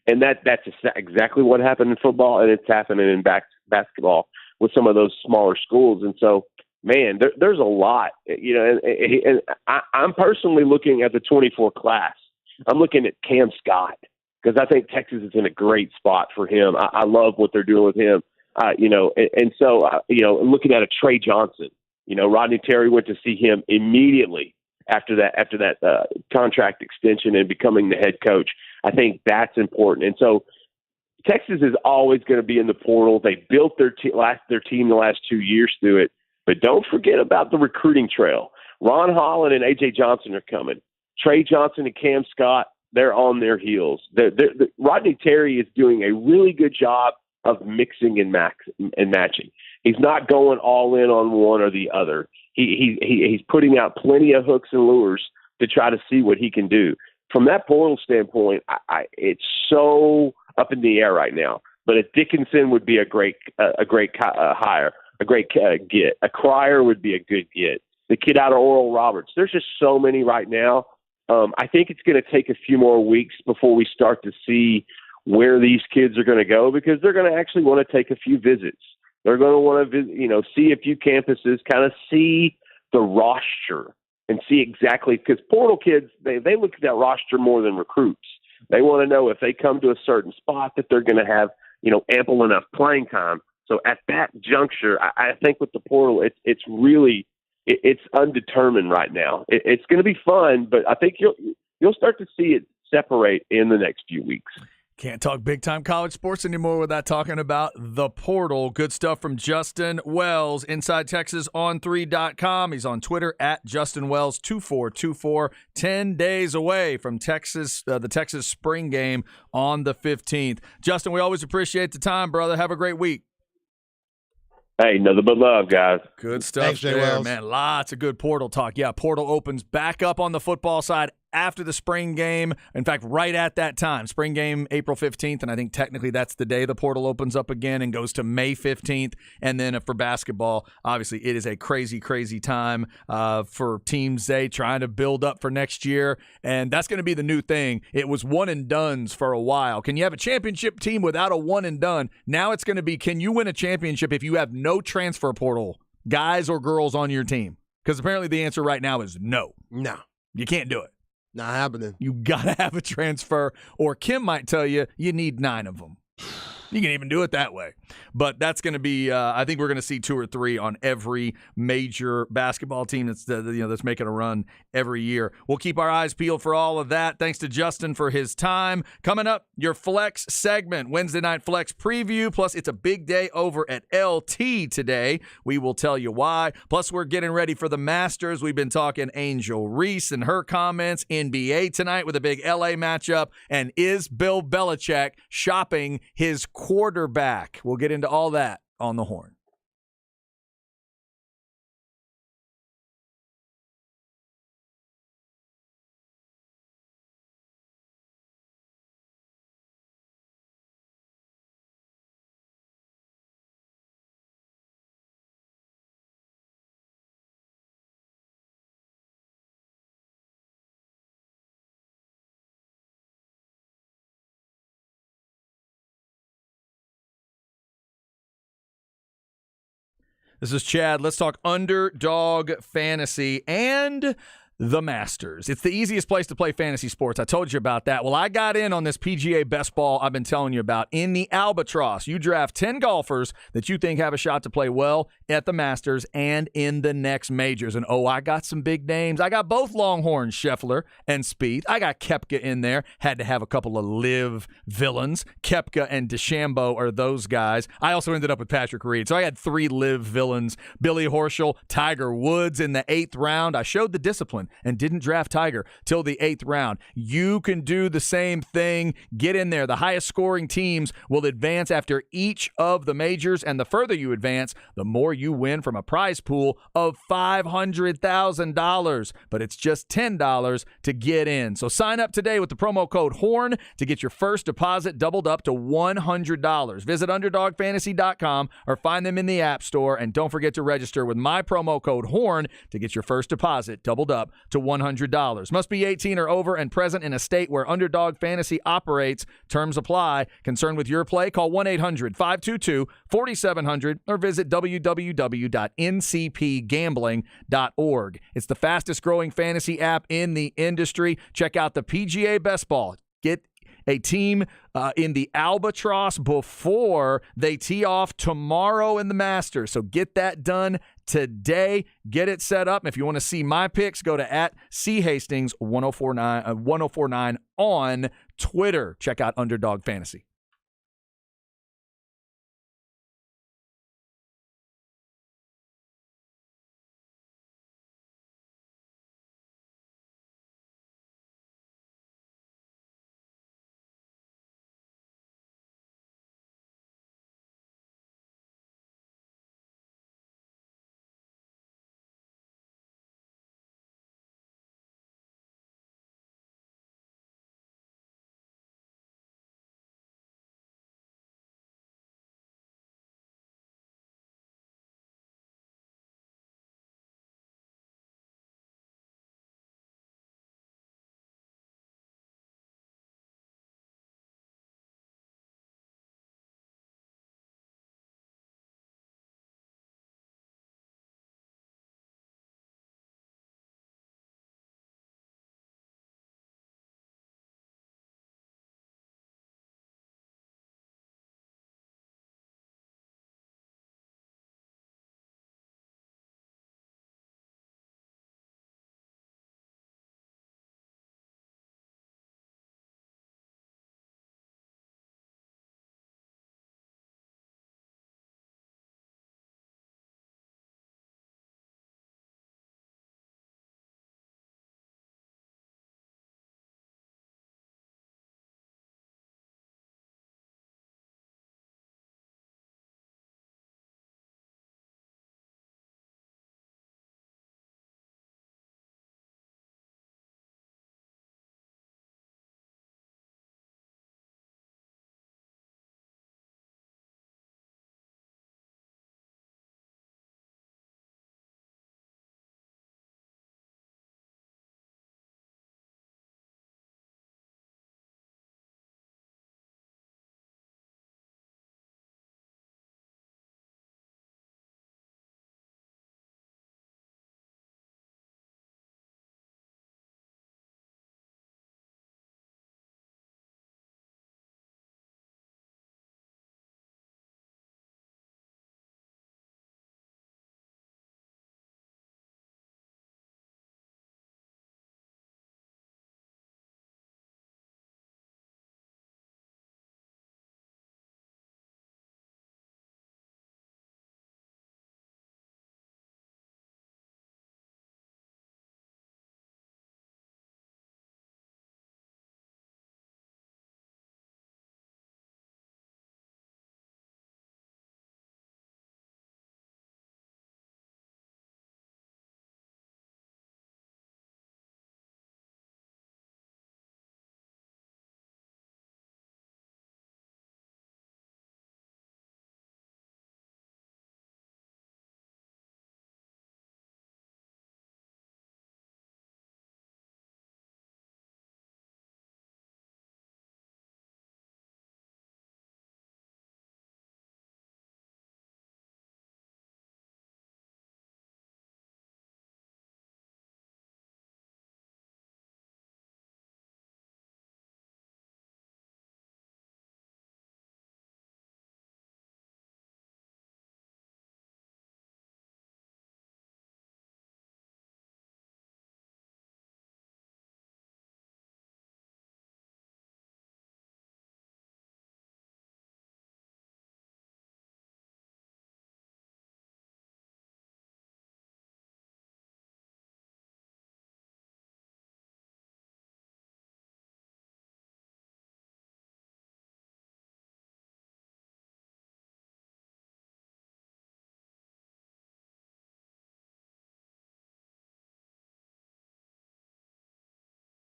Speaker 12: And that's exactly what happened in football, and it's happening in basketball with some of those smaller schools. And so, man, there's a lot, and I'm personally looking at the 24 class. I'm looking at Cam Scott because I think Texas is in a great spot for him. I love what they're doing with him, and so looking at a Trey Johnson. Rodney Terry went to see him immediately after that contract extension and becoming the head coach. I think that's important. And so Texas is always going to be in the portal. They built their team the last 2 years through it. But don't forget about the recruiting trail. Ron Holland and A.J. Johnson are coming. Trey Johnson and Cam Scott, they're on their heels. Rodney Terry is doing a really good job of mixing and matching. He's not going all in on one or the other. He's putting out plenty of hooks and lures to try to see what he can do. From that portal standpoint, it's so up in the air right now. But a Dickinson would be a great hire, a great get. A Cryer would be a good get. The kid out of Oral Roberts. There's just so many right now. I think it's going to take a few more weeks before we start to see where these kids are going to go, because they're going to actually want to take a few visits. They're going to want to see a few campuses, kind of see the roster and see exactly, because portal kids, they look at that roster more than recruits. They want to know if they come to a certain spot that they're going to have, ample enough playing time. So at that juncture, I think with the portal, it's really undetermined right now. It's going to be fun, but I think you'll start to see it separate in the next few weeks.
Speaker 2: Can't talk big-time college sports anymore without talking about the portal. Good stuff from Justin Wells, InsideTexasOn3.com. He's on Twitter at JustinWells2424. 10 days away from Texas, the Texas spring game on the 15th. Justin, we always appreciate the time, brother. Have a great week.
Speaker 12: Hey, nothing but love, guys.
Speaker 2: Good stuff.
Speaker 7: Thanks, Jay
Speaker 2: there,
Speaker 7: Wells.
Speaker 2: man. Lots of good portal talk. Yeah, portal opens back up on the football side after the spring game. In fact, right at that time, spring game April 15th, and I think technically that's the day the portal opens up again and goes to May 15th. And then for basketball, obviously it is a crazy, crazy time for teams trying to build up for next year. And that's going to be the new thing. It was one and dones for a while. Can you have a championship team without a one and done? Now it's going to be, can you win a championship if you have no transfer portal guys or girls on your team? Because apparently the answer right now is no.
Speaker 7: No.
Speaker 2: You can't do it.
Speaker 7: Not happening.
Speaker 2: You got to have a transfer, or Kim might tell you need 9 of them. You can even do it that way. But that's going to be, I think we're going to see 2 or 3 on every major basketball team that's making a run every year. We'll keep our eyes peeled for all of that. Thanks to Justin for his time. Coming up, your Flex segment, Wednesday Night Flex preview. Plus, it's a big day over at LT today. We will tell you why. Plus, we're getting ready for the Masters. We've been talking Angel Reese and her comments. NBA tonight with a big LA matchup. And is Bill Belichick shopping his quarterback? We'll get into all that on the Horn. This is Chad. Let's talk Underdog Fantasy and the Masters. It's the easiest place to play fantasy sports. I told you about that. Well, I got in on this PGA Best Ball I've been telling you about in the Albatross. You draft 10 golfers that you think have a shot to play well at the Masters and in the next majors. And, I got some big names. I got both Longhorns, Scheffler and Spieth. I got Koepka in there. Had to have a couple of live villains. Koepka and DeChambeau are those guys. I also ended up with Patrick Reed. So I had 3 live villains. Billy Horschel, Tiger Woods in the 8th round. I showed the discipline and didn't draft Tiger till the 8th round. You can do the same thing. Get in there. The highest scoring teams will advance after each of the majors, and the further you advance, the more you win from a prize pool of $500,000. But it's just $10 to get in. So sign up today with the promo code HORN to get your first deposit doubled up to $100. Visit UnderdogFantasy.com or find them in the App Store, and don't forget to register with my promo code HORN to get your first deposit doubled up to $100. Must be 18 or over and present in a state where Underdog Fantasy operates. Terms apply. Concerned with your play? Call 1-800-522-4700 or visit www.ncpgambling.org. It's the fastest growing fantasy app in the industry. Check out the PGA Best Ball. Get a team in the Albatross before they tee off tomorrow in the Masters. So get that done today. Get it set up. If you want to see my picks, go to @CHastings1049 on Twitter. Check out Underdog Fantasy.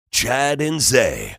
Speaker 5: Chad and Zay.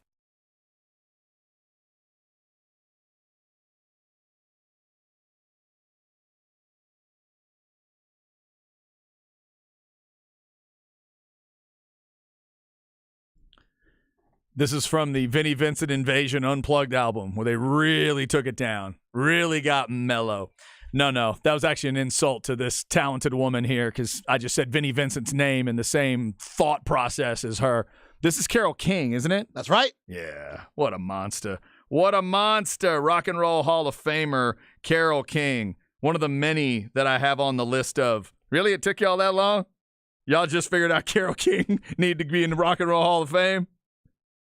Speaker 2: This is from the Vinnie Vincent Invasion Unplugged album where they really took it down, really got mellow. No, that was actually an insult to this talented woman here because I just said Vinnie Vincent's name in the same thought process as her. This is Carole King, isn't it?
Speaker 7: That's right.
Speaker 2: Yeah, what a monster. What a monster. Rock and Roll Hall of Famer Carole King, one of the many that I have on the list of. Really, it took y'all that long? Y'all just figured out Carole King needed to be in the Rock and Roll Hall of Fame?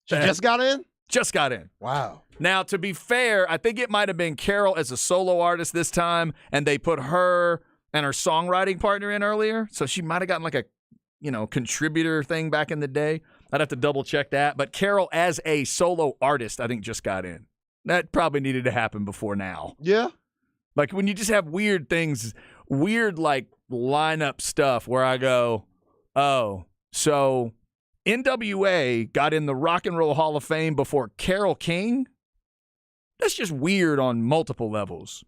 Speaker 7: She just got in?
Speaker 2: Just got in.
Speaker 7: Wow.
Speaker 2: Now, to be fair, I think it might have been Carole as a solo artist this time, and they put her and her songwriting partner in earlier, so she might have gotten like a, contributor thing back in the day. I'd have to double check that. But Carole as a solo artist, I think just got in. That probably needed to happen before now.
Speaker 7: Yeah.
Speaker 2: Like when you just have weird things, weird like lineup stuff where I go, oh, so NWA got in the Rock and Roll Hall of Fame before Carole King? That's just weird on multiple levels.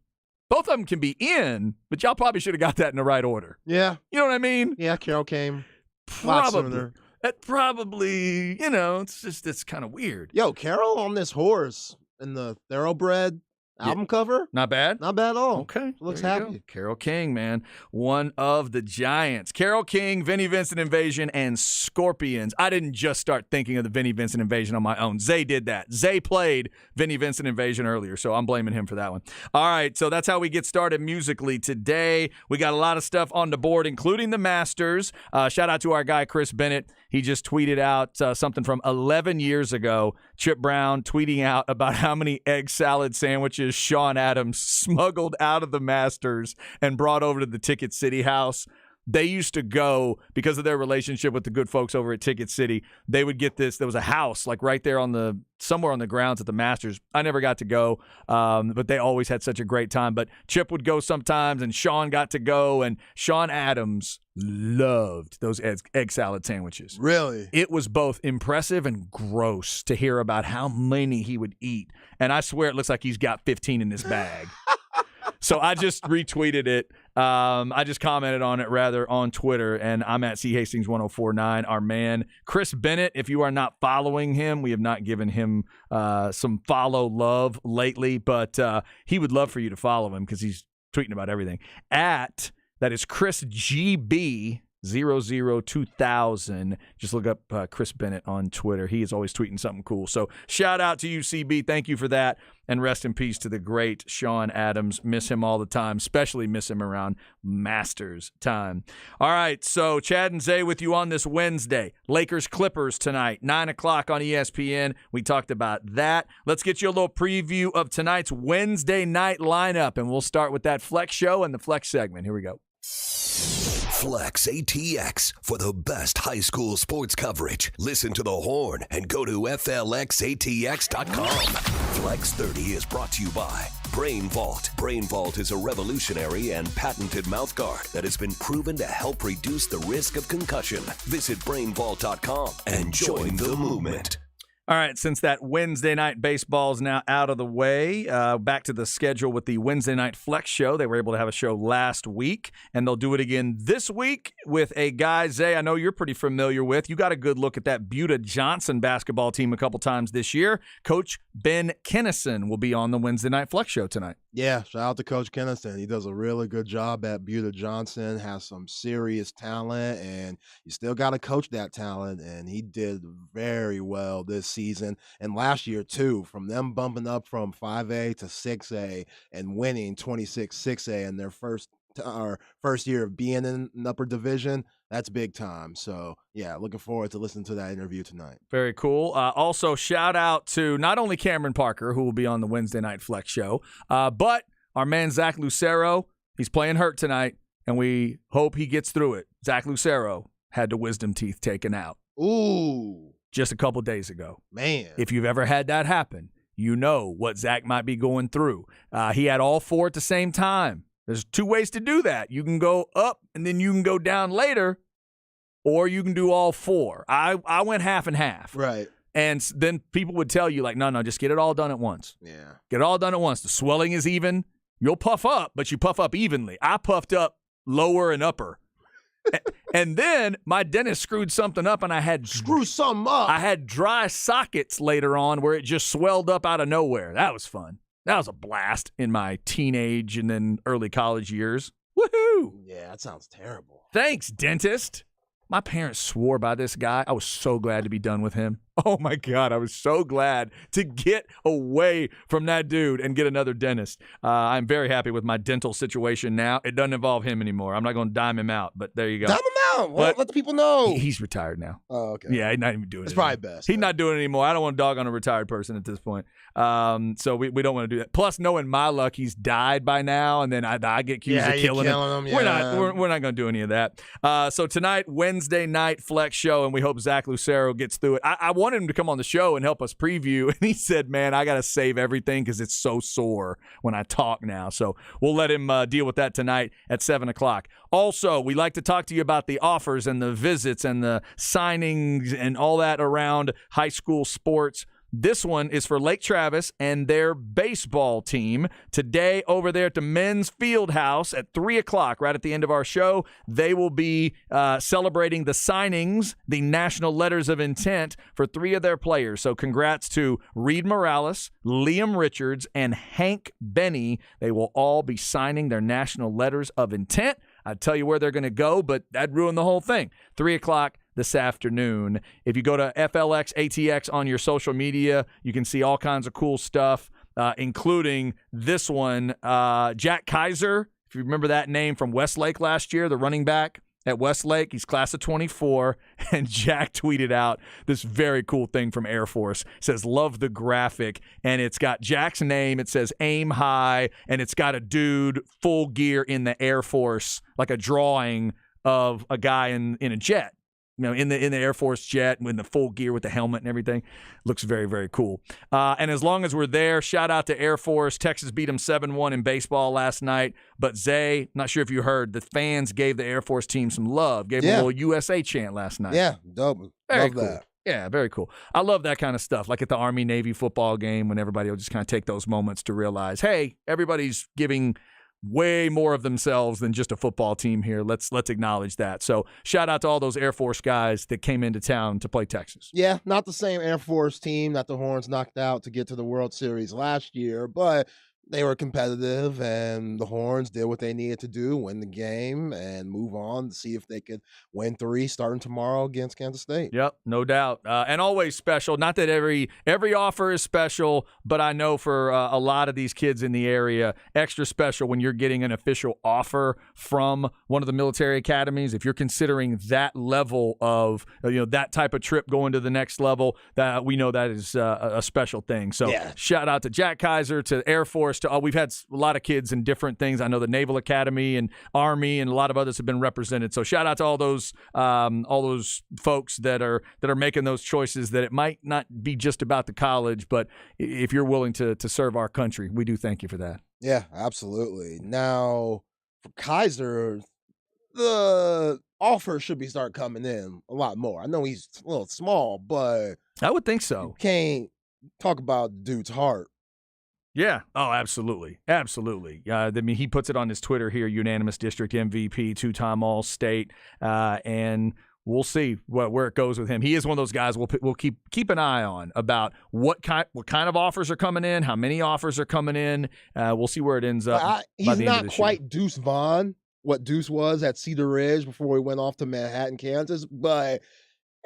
Speaker 2: Both of them can be in, but y'all probably should have got that in the right order.
Speaker 7: Yeah.
Speaker 2: You know what I mean?
Speaker 7: Yeah, Carole came.
Speaker 2: Probably. That probably, it's kind of weird.
Speaker 7: Yo, Carole on this horse in the Thoroughbred album cover.
Speaker 2: Not bad?
Speaker 7: Not bad at all.
Speaker 2: Okay.
Speaker 7: Looks
Speaker 2: there you
Speaker 7: happy.
Speaker 2: go. Carole King, man. One of the giants. Carole King, Vinnie Vincent Invasion, and Scorpions. I didn't just start thinking of the Vinnie Vincent Invasion on my own. Zay did that. Zay played Vinnie Vincent Invasion earlier, so I'm blaming him for that one. All right, so that's how we get started musically today. We got a lot of stuff on the board, including the Masters. Shout out to our guy, Chris Bennett. He just tweeted out something from 11 years ago. Chip Brown tweeting out about how many egg salad sandwiches Sean Adams smuggled out of the Masters and brought over to the Ticket City house. They used to go, because of their relationship with the good folks over at Ticket City, they would get this. There was a house like right there somewhere on the grounds at the Masters. I never got to go, but they always had such a great time. But Chip would go sometimes, and Sean got to go, and Sean Adams loved those egg salad sandwiches.
Speaker 7: Really?
Speaker 2: It was both impressive and gross to hear about how many he would eat. And I swear it looks like he's got 15 in this bag. So I just retweeted it. I just commented on it, rather, on Twitter, and I'm at C Hastings 1049. Our man, Chris Bennett, if you are not following him, we have not given him some follow love lately, but he would love for you to follow him because he's tweeting about everything. That is Chris GB 002000. Just look up Chris Bennett on Twitter. He is always tweeting something cool. So shout out to you, CB. Thank you for that. And rest in peace to the great Sean Adams. Miss him all the time, especially miss him around Masters time. All right, so Chad and Zay with you on this Wednesday. Lakers-Clippers tonight, 9 o'clock on ESPN. We talked about that. Let's get you a little preview of tonight's Wednesday night lineup, and we'll start with that Flex show and the Flex segment. Here we go.
Speaker 5: Flex ATX for the best high school sports coverage. Listen to the Horn and go to FLXATX.com. Flex 30 is brought to you by Brain Vault. Brain Vault is a revolutionary and patented mouthguard that has been proven to help reduce the risk of concussion. Visit BrainVault.com and join the movement.
Speaker 2: All right, since that Wednesday night baseball is now out of the way, back to the schedule with the Wednesday night Flex show. They were able to have a show last week, and they'll do it again this week with a guy, Zay, I know you're pretty familiar with. You got a good look at that Buda Johnson basketball team a couple times this year. Coach Ben Kennison will be on the Wednesday night Flex show tonight.
Speaker 7: Yeah, shout out to Coach Kennison. He does a really good job at Buda Johnson, has some serious talent, and you still got to coach that talent, and he did very well this season and last year too, from them bumping up from 5A to 6A and winning 26-6A in their first year of being in an upper division. That's big time. So, yeah, looking forward to listening to that interview tonight.
Speaker 2: Very cool. Also, shout out to not only Cameron Parker, who will be on the Wednesday night Flex show, but our man Zach Lucero. He's playing hurt tonight, and we hope he gets through it. Zach Lucero had the wisdom teeth taken out.
Speaker 7: Ooh.
Speaker 2: Just a couple days ago.
Speaker 7: Man.
Speaker 2: If you've ever had that happen, you know what Zach might be going through. He had all four at the same time. There's two ways to do that. You can go up and then you can go down later, or you can do all four. I went half and half.
Speaker 7: Right.
Speaker 2: And then people would tell you, like, no, just get it all done at once.
Speaker 7: Yeah.
Speaker 2: Get it all done at once. The swelling is even. You'll puff up, but you puff up evenly. I puffed up lower and upper. And then my dentist screwed something up, and I had dry sockets later on where it just swelled up out of nowhere. That was fun. That was a blast in my teenage and then early college years. Woohoo!
Speaker 7: Yeah, that sounds terrible.
Speaker 2: Thanks, dentist. My parents swore by this guy. I was so glad to be done with him. Oh, my God. I was so glad to get away from that dude and get another dentist. I'm very happy with my dental situation now. It doesn't involve him anymore. I'm not going to dime him out, but there you go.
Speaker 7: Dime him out. Let the people know.
Speaker 2: He's retired now.
Speaker 7: Oh, okay.
Speaker 2: Yeah, he's not even doing it.
Speaker 7: It's probably best.
Speaker 2: He's not doing it anymore. I don't want to dog on a retired person at this point. So we don't want to do that. Plus, knowing my luck, he's died by now, and then I get accused of killing him.
Speaker 7: Yeah.
Speaker 2: We're not going to do any of that. So tonight, Wednesday night flex show, and we hope Zach Lucero gets through it. I wanted him to come on the show and help us preview, and he said, man, I got to save everything because it's so sore when I talk now. So we'll let him deal with that tonight at 7 o'clock. Also, we like to talk to you about the offers and the visits and the signings and all that around high school sports. This one is for Lake Travis and their baseball team. Today, over there at the men's field house at 3 o'clock, right at the end of our show, they will be celebrating the signings, the national letters of intent for 3 of their players. So congrats to Reed Morales, Liam Richards, and Hank Benny. They will all be signing their national letters of intent. I'd tell you where they're going to go, but that'd ruin the whole thing. 3 o'clock this afternoon. If you go to FLX ATX on your social media, you can see all kinds of cool stuff, including this one. Jack Kaiser, if you remember that name from Westlake last year, the running back at Westlake. He's class of 24, and Jack tweeted out this very cool thing from Air Force. It says, love the graphic, and it's got Jack's name. It says aim high, and it's got a dude full gear in the Air Force, like a drawing of a guy in a jet. You know, in the Air Force jet with the full gear with the helmet and everything. Looks very, very cool. And as long as we're there, shout out to Air Force. Texas beat them 7-1 in baseball last night. But Zay, not sure if you heard, the fans gave the Air Force team some love. Gave them a little USA chant last night.
Speaker 7: Yeah, dope.
Speaker 2: Very
Speaker 7: Love
Speaker 2: cool.
Speaker 7: that.
Speaker 2: Yeah, very cool. I love that kind of stuff, like at the Army-Navy football game when everybody will just kind of take those moments to realize, hey, everybody's giving way more of themselves than just a football team here. Let's acknowledge that. So shout out to all those Air Force guys that came into town to play Texas.
Speaker 7: Yeah, not the same Air Force team that the Horns knocked out to get to the World Series last year, but they were competitive, and the Horns did what they needed to do, win the game, and move on to see if they could win 3 starting tomorrow against Kansas State.
Speaker 2: Yep, no doubt. And always special. Not that every offer is special, but I know for a lot of these kids in the area, extra special when you're getting an official offer from one of the military academies. If you're considering that level of, that type of trip going to the next level, that we know that is a special thing. So shout out to Jack Kaiser, to Air Force, we've had a lot of kids in different things. I know the Naval Academy and Army and a lot of others have been represented. So shout out to all those folks that are making those choices, that it might not be just about the college, but if you're willing to serve our country, we do thank you for that.
Speaker 7: Yeah, absolutely. Now, for Kaiser, the offer should start coming in a lot more. I know he's a little small, but
Speaker 2: I would think so.
Speaker 7: You can't talk about dude's heart.
Speaker 2: Yeah. Oh, absolutely. Absolutely. I mean, he puts it on his Twitter here, unanimous district MVP, 2-time All-State, and we'll see where it goes with him. He is one of those guys we'll keep an eye on about what kind of offers are coming in, how many offers are coming in. We'll see where it ends up.
Speaker 7: He's not quite Deuce Vaughn, what Deuce was at Cedar Ridge before he went off to Manhattan, Kansas, but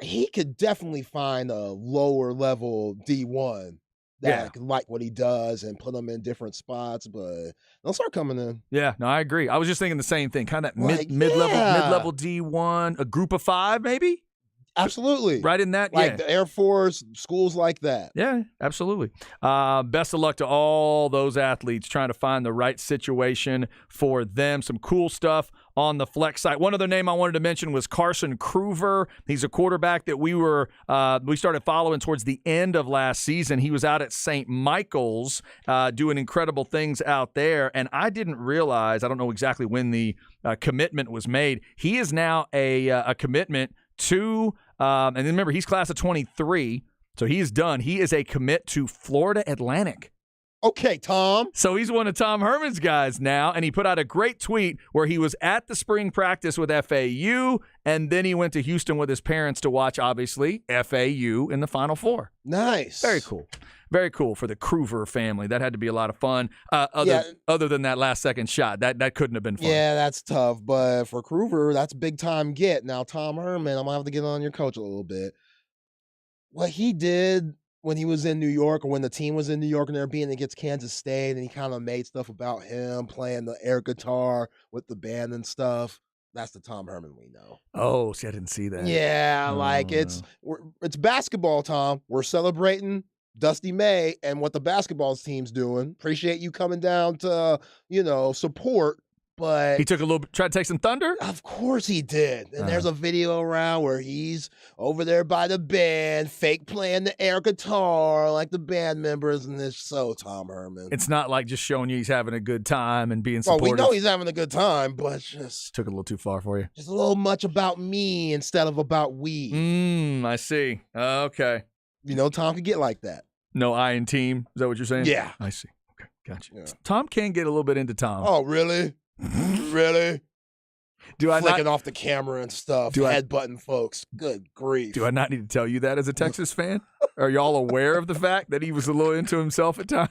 Speaker 7: he could definitely find a lower level D1 that can like what he does and put him in different spots, but they'll start coming in.
Speaker 2: Yeah, no, I agree. I was just thinking the same thing. Kind of that mid-level D1, a group of 5 maybe?
Speaker 7: Absolutely.
Speaker 2: Right in that,
Speaker 7: like the Air Force, schools like that.
Speaker 2: Yeah, absolutely. Best of luck to all those athletes trying to find the right situation for them. Some cool stuff on the flex side. One other name I wanted to mention was Carson Kruver. He's a quarterback that we started following towards the end of last season. He was out at St. Michael's doing incredible things out there, and I didn't realize, I don't know exactly when the commitment was made. He is now a commitment to, and then remember, he's class of 23, so he is done. He is a commit to Florida Atlantic.
Speaker 7: Okay, Tom.
Speaker 2: So he's one of Tom Herman's guys now, and he put out a great tweet where he was at the spring practice with FAU, and then he went to Houston with his parents to watch, obviously, FAU in the Final Four.
Speaker 7: Nice.
Speaker 2: Very cool. Very cool for the Kroover family. That had to be a lot of fun. Other than that last-second shot, that couldn't have been fun.
Speaker 7: Yeah, that's tough. But for Kroover, that's a big-time get. Now, Tom Herman, I'm going to have to get on your coach a little bit. What he did when he was in New York, or when the team was in New York and they're being against Kansas State, and he kind of made stuff about him playing the air guitar with the band and stuff. That's the Tom Herman we know.
Speaker 2: Oh, see, I didn't see that.
Speaker 7: Yeah, it's basketball, Tom. We're celebrating Dusty May and what the basketball team's doing. Appreciate you coming down to, support. But
Speaker 2: he took tried to take some thunder?
Speaker 7: Of course he did. And there's a video around where he's over there by the band, fake playing the air guitar like the band members, and it's so Tom Herman.
Speaker 2: It's not like just showing you he's having a good time and being supportive.
Speaker 7: Well, we know he's having a good time, but just
Speaker 2: took it a little too far for you.
Speaker 7: Just a little much about me instead of about we.
Speaker 2: I see. Okay.
Speaker 7: Tom could get like that.
Speaker 2: No I in team. Is that what you're saying?
Speaker 7: Yeah.
Speaker 2: I see. Okay, gotcha. Yeah. Tom can get a little bit into Tom.
Speaker 7: Oh, really? Really?
Speaker 2: Do I
Speaker 7: flicking off the camera and stuff, headbutting folks? Good grief!
Speaker 2: Do I not need to tell you that as a Texas fan? Are y'all aware of the fact that he was a little into himself at times?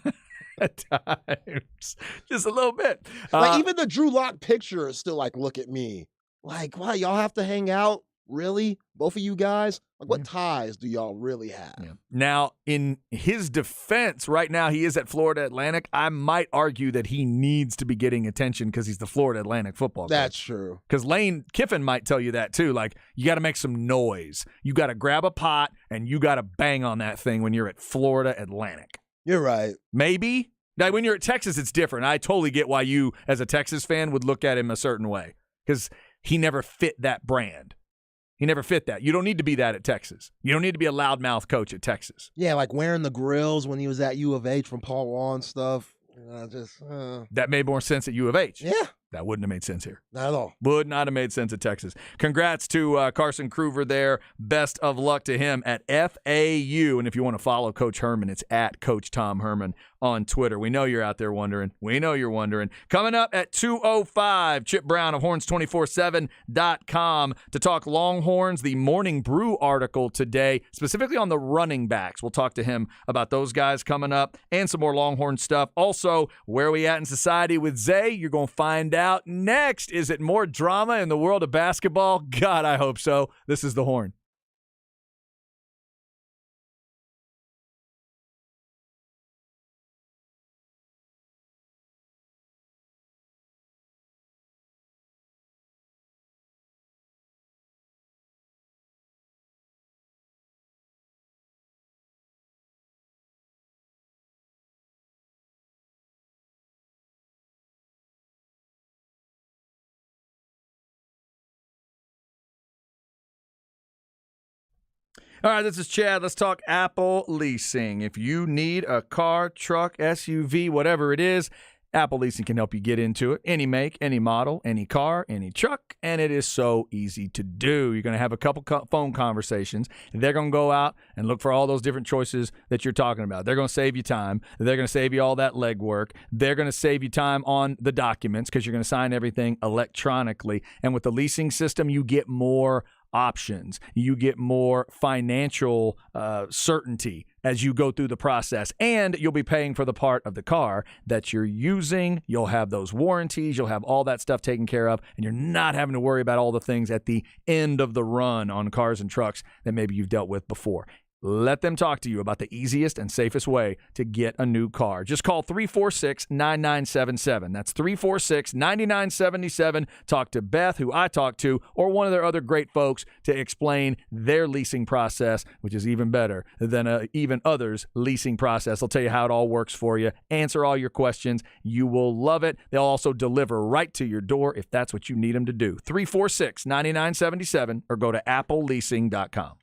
Speaker 2: Just a little bit.
Speaker 7: Even the Drew Lock picture is still like, look at me. Like, why y'all have to hang out? Really? Both of you guys? Like, what ties do y'all really have?
Speaker 2: Yeah. Now, in his defense, right now he is at Florida Atlantic. I might argue that he needs to be getting attention because he's the Florida Atlantic football coach.
Speaker 7: That's true.
Speaker 2: Because Lane Kiffin might tell you that too. Like, you got to make some noise. You got to grab a pot and you got to bang on that thing when you're at Florida Atlantic.
Speaker 7: You're right.
Speaker 2: Maybe. Now, when you're at Texas, it's different. I totally get why you, as a Texas fan, would look at him a certain way because he never fit that brand. He never fit that. You don't need to be that at Texas. You don't need to be a loudmouth coach at Texas.
Speaker 7: Yeah, like wearing the grills when he was at U of H from Paul Wall and stuff.
Speaker 2: That made more sense at U of H.
Speaker 7: Yeah.
Speaker 2: That wouldn't have made sense here.
Speaker 7: Not at all.
Speaker 2: Would not have made sense at Texas. Congrats to Carson Kroover there. Best of luck to him at FAU. And if you want to follow Coach Herman, it's at Coach Tom Herman on Twitter. We know you're out there wondering. We know you're wondering. Coming up at 2:05, Chip Brown of Horns247.com to talk Longhorns, the Morning Brew article today, specifically on the running backs. We'll talk to him about those guys coming up and some more Longhorn stuff. Also, where are we at in society with Zay? You're going to find out next. Is it more drama in the world of basketball? God, I hope so. This is The Horn. All right, this is Chad. Let's talk Apple Leasing. If you need a car, truck, SUV, whatever it is, Apple Leasing can help you get into it. Any make, any model, any car, any truck, and it is so easy to do. You're going to have a couple phone conversations. They're going to go out and look for all those different choices that you're talking about. They're going to save you time. They're going to save you all that legwork. They're going to save you time on the documents because you're going to sign everything electronically. And with the leasing system, you get more options. You get more financial certainty as you go through the process, and you'll be paying for the part of the car that you're using. You'll have those warranties. You'll have all that stuff taken care of, and you're not having to worry about all the things at the end of the run on cars and trucks that maybe you've dealt with before. Let them talk to you about the easiest and safest way to get a new car. Just call 346-9977. That's 346-9977. Talk to Beth, who I talked to, or one of their other great folks to explain their leasing process, which is even better than even others' leasing process. They'll tell you how it all works for you, answer all your questions. You will love it. They'll also deliver right to your door if that's what you need them to do. 346-9977 or go to appleleasing.com.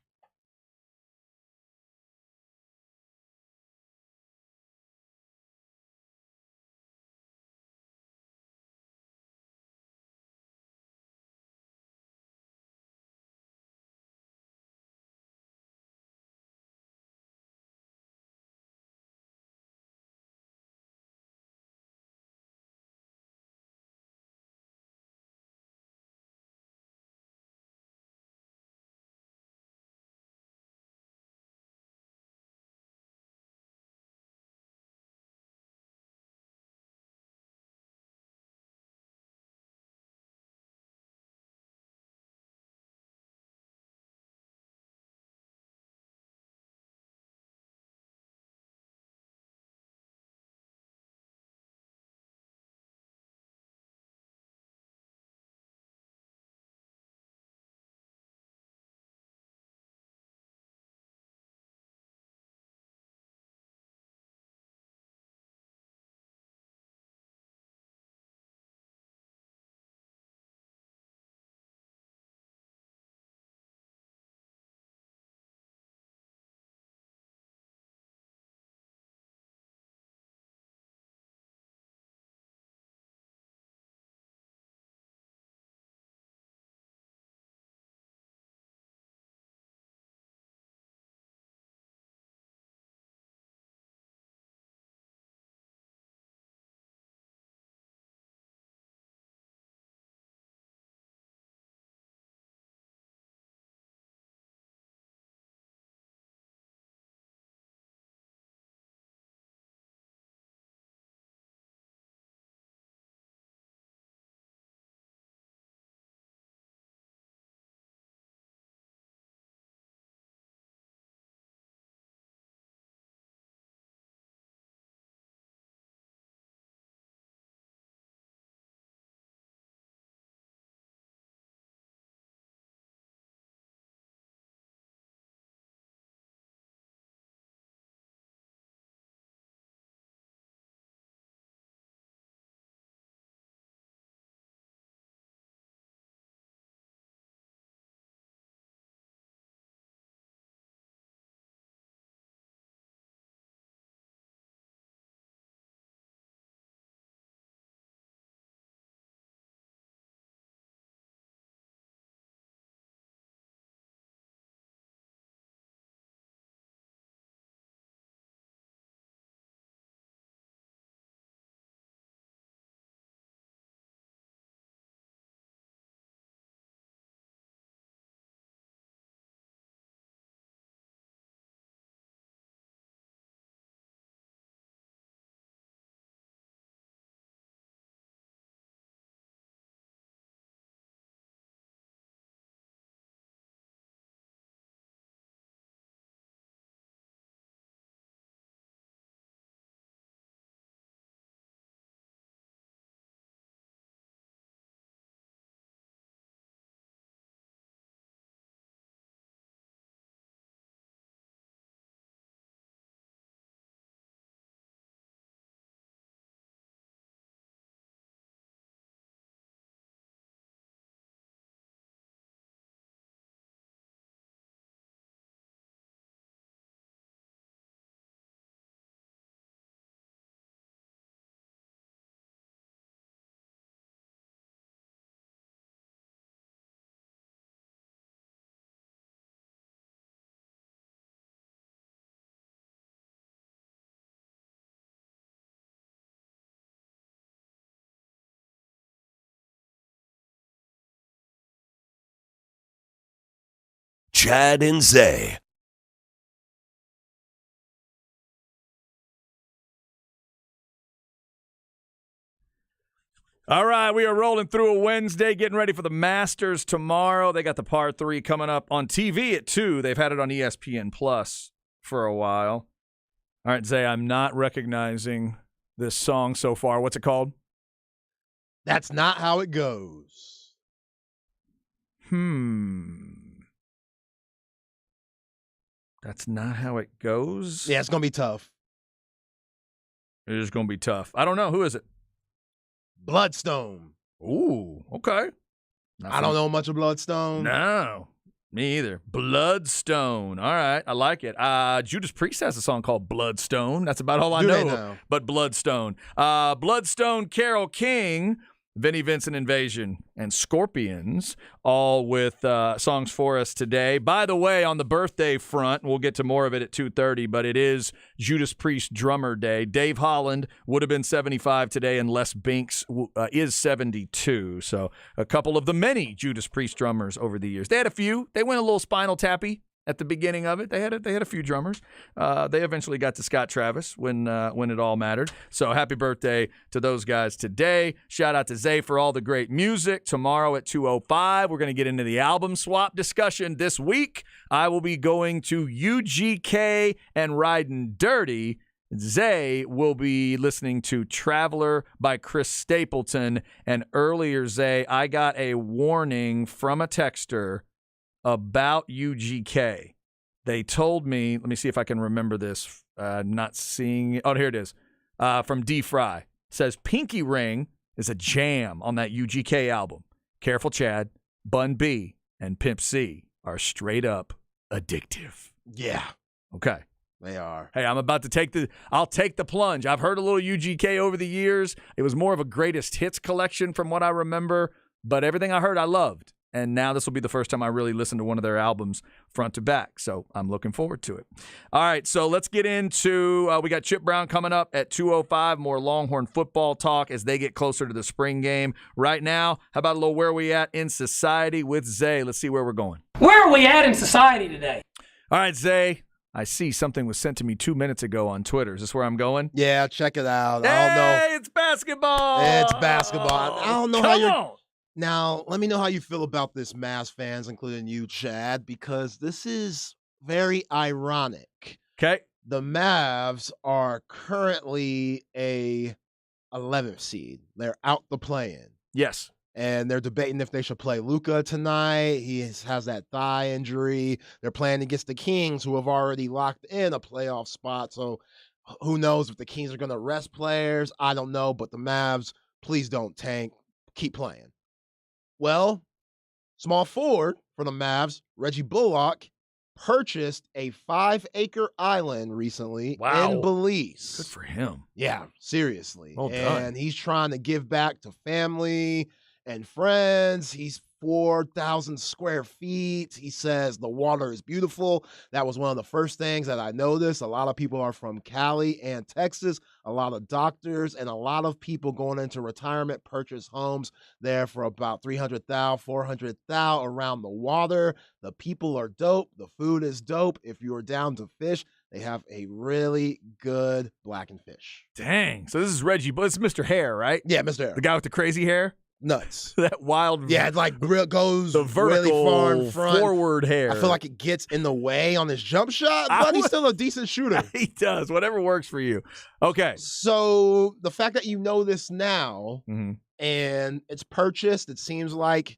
Speaker 5: Chad and Zay.
Speaker 2: All right, we are rolling through a Wednesday, getting ready for the Masters tomorrow. They got the par 3 coming up on TV at 2. They've had it on ESPN Plus for a while. All right, Zay, I'm not recognizing this song so far. What's it called?
Speaker 7: That's Not How It Goes.
Speaker 2: That's not how it goes?
Speaker 7: Yeah, it's going to be tough.
Speaker 2: It is going to be tough. I don't know. Who is it?
Speaker 7: Bloodstone.
Speaker 2: Ooh, okay.
Speaker 7: I don't know much of Bloodstone.
Speaker 2: No, me either. Bloodstone. All right, I like it. Judas Priest has a song called Bloodstone. That's about all I know. But Bloodstone. Bloodstone, Carole King, Vinnie Vincent Invasion, and Scorpions, all with songs for us today. By the way, on the birthday front, we'll get to more of it at 2:30, but it is Judas Priest Drummer Day. Dave Holland would have been 75 today, and Les Binks is 72. So a couple of the many Judas Priest drummers over the years. They had a few. They went a little Spinal Tappy at the beginning of it. They had a few drummers. They eventually got to Scott Travis when it all mattered. So happy birthday to those guys today. Shout out to Zay for all the great music. Tomorrow at 2:05, we're going to get into the album swap discussion. This week, I will be going to UGK and Riding Dirty. Zay will be listening to Traveler by Chris Stapleton. And earlier, Zay, I got a warning from a texter about UGK. They told me, let me see if I can remember this. Not seeing it. Oh, here it is. From D. Fry. Says Pinky Ring is a jam on that UGK album. Careful Chad, Bun B, and Pimp C are straight up addictive.
Speaker 7: Yeah.
Speaker 2: Okay.
Speaker 7: They are.
Speaker 2: Hey, I'm about to I'll take the plunge. I've heard a little UGK over the years. It was more of a greatest hits collection from what I remember, but everything I heard I loved. And now this will be the first time I really listened to one of their albums front to back. So I'm looking forward to it. All right, so let's get into we got Chip Brown coming up at 2:05. More Longhorn football talk as they get closer to the spring game. Right now, how about a little where we at in society with Zay? Let's see where we're going.
Speaker 13: Where are we at in society today?
Speaker 2: All right, Zay. I see something was sent to me 2 minutes ago on Twitter. Is this where I'm going?
Speaker 7: Yeah, check it out.
Speaker 2: Hey,
Speaker 7: I don't know.
Speaker 2: It's basketball.
Speaker 7: It's basketball. I don't know how
Speaker 2: Come
Speaker 7: you're.
Speaker 2: on.
Speaker 7: Now, let me know how you feel about this, Mavs fans, including you, Chad, because this is very ironic.
Speaker 2: Okay.
Speaker 7: The Mavs are currently a 11th seed. They're out the play-in.
Speaker 2: Yes.
Speaker 7: And they're debating if they should play Luka tonight. He has that thigh injury. They're playing against the Kings, who have already locked in a playoff spot. So who knows if the Kings are going to rest players? I don't know. But the Mavs, please don't tank. Keep playing. Well, small forward for the Mavs, Reggie Bullock, purchased a 5-acre island recently in Belize.
Speaker 2: Good for him.
Speaker 7: Yeah, seriously.
Speaker 2: Well done.
Speaker 7: And he's trying to give back to family and friends. He's 4,000 square feet. He says the water is beautiful. That was one of the first things that I noticed. A lot of people are from Cali and Texas. A lot of doctors and a lot of people going into retirement purchase homes there for about $300,000, $400,000 around the water. The people are dope. The food is dope. If you're down to fish, they have a really good blackened fish.
Speaker 2: Dang. So this is Reggie, but it's Mr. Hair, right?
Speaker 7: Yeah, Mr. Hair.
Speaker 2: The guy with the crazy hair?
Speaker 7: Nuts.
Speaker 2: That wild.
Speaker 7: Yeah, it like goes
Speaker 2: the vertical,
Speaker 7: really far in front.
Speaker 2: Forward hair.
Speaker 7: I feel like it gets in the way on his jump shot, but he's still a decent shooter.
Speaker 2: He does. Whatever works for you. Okay.
Speaker 7: So the fact that you know this now and it's purchased, it seems like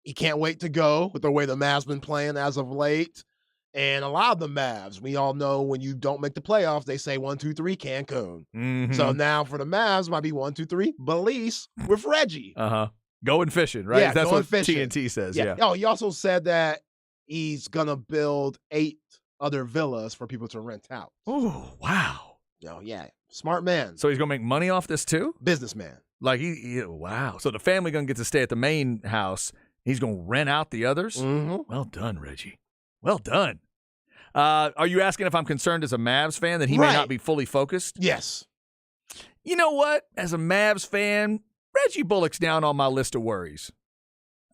Speaker 7: he can't wait to go with the way the Mavs been playing as of late. And a lot of the Mavs, we all know when you don't make the playoffs, they say 1, 2, 3 Cancun. So now for the Mavs, might be 1, 2, 3 Belize with Reggie.
Speaker 2: Going fishing, right?
Speaker 7: Yeah,
Speaker 2: that's what
Speaker 7: fishing.
Speaker 2: TNT says. Yeah.
Speaker 7: Oh, he also said that he's gonna build 8 other villas for people to rent out.
Speaker 2: Oh, wow.
Speaker 7: Oh, yeah. Smart man.
Speaker 2: So he's gonna make money off this too?
Speaker 7: Businessman.
Speaker 2: Like wow. So the family gonna get to stay at the main house. He's gonna rent out the others? Well done, Reggie. Well done. Are you asking if I'm concerned as a Mavs fan that he may not be fully focused?
Speaker 7: Yes.
Speaker 2: You know what? As a Mavs fan, Reggie Bullock's down on my list of worries.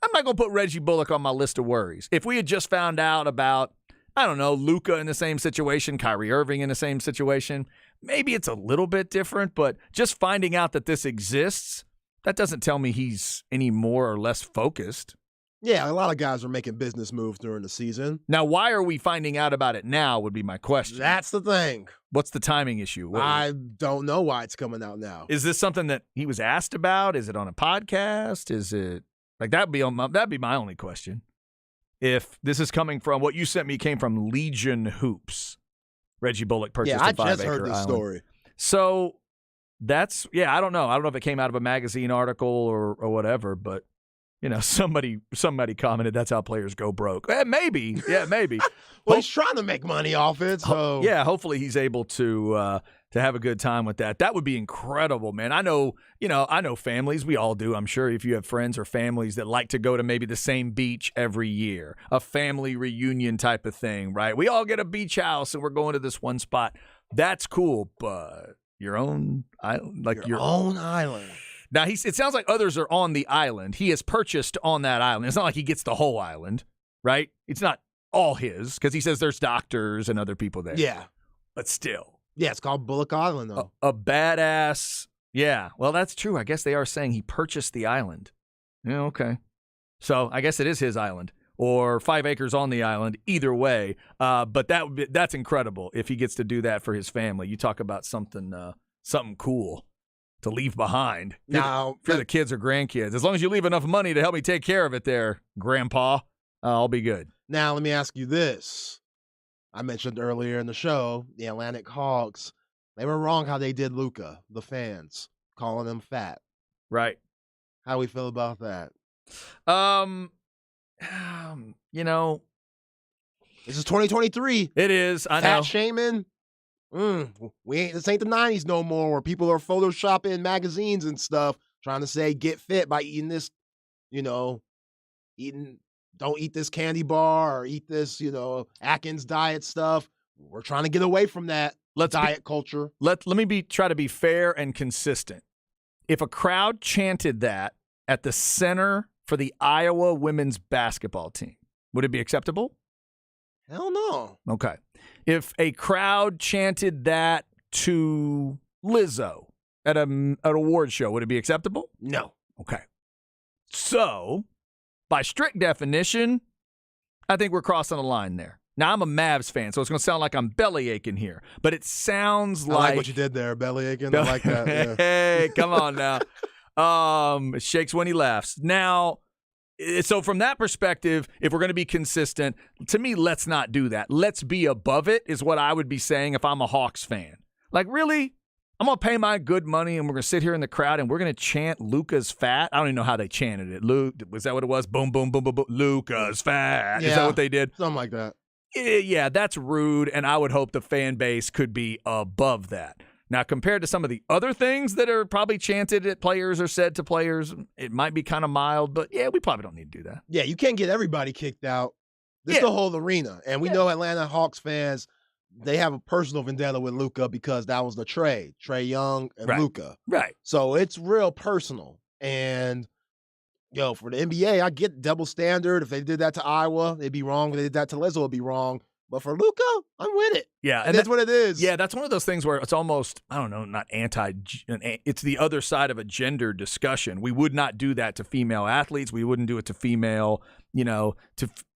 Speaker 2: I'm not going to put Reggie Bullock on my list of worries. If we had just found out about, I don't know, Luka in the same situation, Kyrie Irving in the same situation, maybe it's a little bit different, but just finding out that this exists, that doesn't tell me he's any more or less focused.
Speaker 7: Yeah, a lot of guys are making business moves during the season.
Speaker 2: Now, why are we finding out about it now would be my question.
Speaker 7: That's the thing.
Speaker 2: What's the timing issue?
Speaker 7: I don't know why it's coming out now.
Speaker 2: Is this something that he was asked about? Is it on a podcast? Is it like that'd be my only question. If this is coming from what you sent me came from Legion Hoops. Reggie Bullock purchased a 5-acre island.
Speaker 7: I just heard this story.
Speaker 2: So that's I don't know. I don't know if it came out of a magazine article or whatever, but somebody commented that's how players go broke. Maybe. Yeah, maybe.
Speaker 7: Well, he's trying to make money off it, so
Speaker 2: hopefully he's able to have a good time with that. That would be incredible, man. I know families, we all do. I'm sure if you have friends or families that like to go to maybe the same beach every year, a family reunion type of thing, right? We all get a beach house and we're going to this one spot. That's cool, but your own island, your
Speaker 7: own island.
Speaker 2: Now, it sounds like others are on the island. He has purchased on that island. It's not like he gets the whole island, right? It's not all his because he says there's doctors and other people there.
Speaker 7: Yeah.
Speaker 2: But still.
Speaker 7: Yeah, it's called Bullock Island, though.
Speaker 2: A badass. Yeah. Well, that's true. I guess they are saying he purchased the island. Yeah, okay. So I guess it is his island or 5 acres on the island. Either way. But that's incredible if he gets to do that for his family. You talk about something cool to leave behind.
Speaker 7: Now,
Speaker 2: for the kids or grandkids. As long as you leave enough money to help me take care of it there, Grandpa, I'll be good.
Speaker 7: Now, let me ask you this. I mentioned earlier in the show, the Atlantic Hawks, they were wrong how they did Luka, the fans, calling him fat.
Speaker 2: Right.
Speaker 7: How do we feel about that? This is 2023.
Speaker 2: It is. I know.
Speaker 7: Fat shaming. This ain't the 90s no more where people are photoshopping magazines and stuff trying to say get fit by eating this, don't eat this candy bar or eat this, Atkins diet stuff. We're trying to get away from that diet culture.
Speaker 2: Let me try to be fair and consistent. If a crowd chanted that at the center for the Iowa women's basketball team, would it be acceptable?
Speaker 7: Hell no.
Speaker 2: Okay. If a crowd chanted that to Lizzo at an award show, would it be acceptable?
Speaker 7: No.
Speaker 2: Okay. So, by strict definition, I think we're crossing a line there. Now, I'm a Mavs fan, so it's going to sound like I'm belly aching here, but it sounds
Speaker 7: I like what you did there, belly aching. I like that. Yeah.
Speaker 2: Hey, come on now. It shakes when he laughs. Now, so from that perspective, if we're going to be consistent, to me, let's not do that. Let's be above it is what I would be saying if I'm a Hawks fan. Like, really? I'm going to pay my good money and we're going to sit here in the crowd and we're going to chant Luka's fat? I don't even know how they chanted it. Was that what it was? Boom, boom, boom, boom, boom. Luka's fat.
Speaker 7: Yeah,
Speaker 2: is that what they did?
Speaker 7: Something like that.
Speaker 2: Yeah, that's rude, and I would hope the fan base could be above that. Now, compared to some of the other things that are probably chanted at players or said to players, it might be kind of mild, but yeah, we probably don't need to do that.
Speaker 7: Yeah, you can't get everybody kicked out. This is the whole arena. And we know Atlanta Hawks fans, they have a personal vendetta with Luka because that was the trade. Trae Young and Luka.
Speaker 2: Right.
Speaker 7: So it's real personal. And, for the NBA, I get double standard. If they did that to Iowa, they'd be wrong. If they did that to Lizzo, it'd be wrong. But for Luka, I'm with it.
Speaker 2: Yeah.
Speaker 7: And that's what it is.
Speaker 2: Yeah, that's one of those things where it's almost, I don't know, not it's the other side of a gender discussion. We would not do that to female athletes. We wouldn't do it to female, to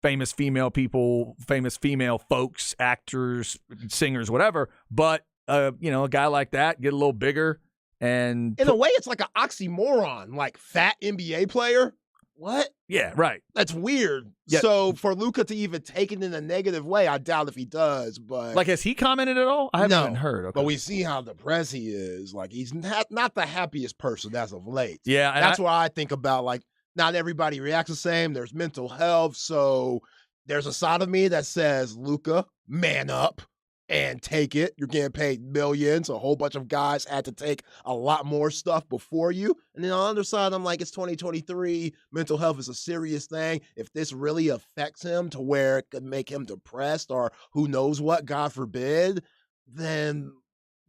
Speaker 2: famous female people, famous female folks, actors, singers, whatever. But, a guy like that, get a little bigger. And
Speaker 7: in a way, it's like an oxymoron, like fat NBA player. What?
Speaker 2: Yeah, right.
Speaker 7: That's weird.
Speaker 2: Yeah.
Speaker 7: So for Luka to even take it in a negative way, I doubt if he does. But
Speaker 2: has he commented at all? I haven't even heard. Okay.
Speaker 7: But we see how depressed he is. Like he's not the happiest person as of late.
Speaker 2: Yeah,
Speaker 7: that's why I think about not everybody reacts the same. There's mental health, so there's a side of me that says, Luka, man up. And take it. You're getting paid millions. A whole bunch of guys had to take a lot more stuff before you. And then on the other side, I'm like, it's 2023. Mental health is a serious thing. If this really affects him to where it could make him depressed or who knows what, God forbid, then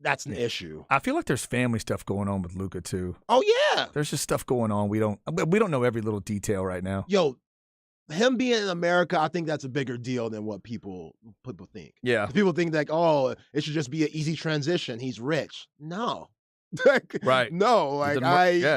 Speaker 7: that's an issue.
Speaker 2: I feel like there's family stuff going on with Luka too.
Speaker 7: Oh yeah,
Speaker 2: there's just stuff going on. We don't know every little detail right now.
Speaker 7: Yo, him being in America, I think that's a bigger deal than what people think.
Speaker 2: Yeah,
Speaker 7: people think like, oh, it should just be an easy transition. He's rich. No.
Speaker 2: Right.
Speaker 7: No, like
Speaker 2: it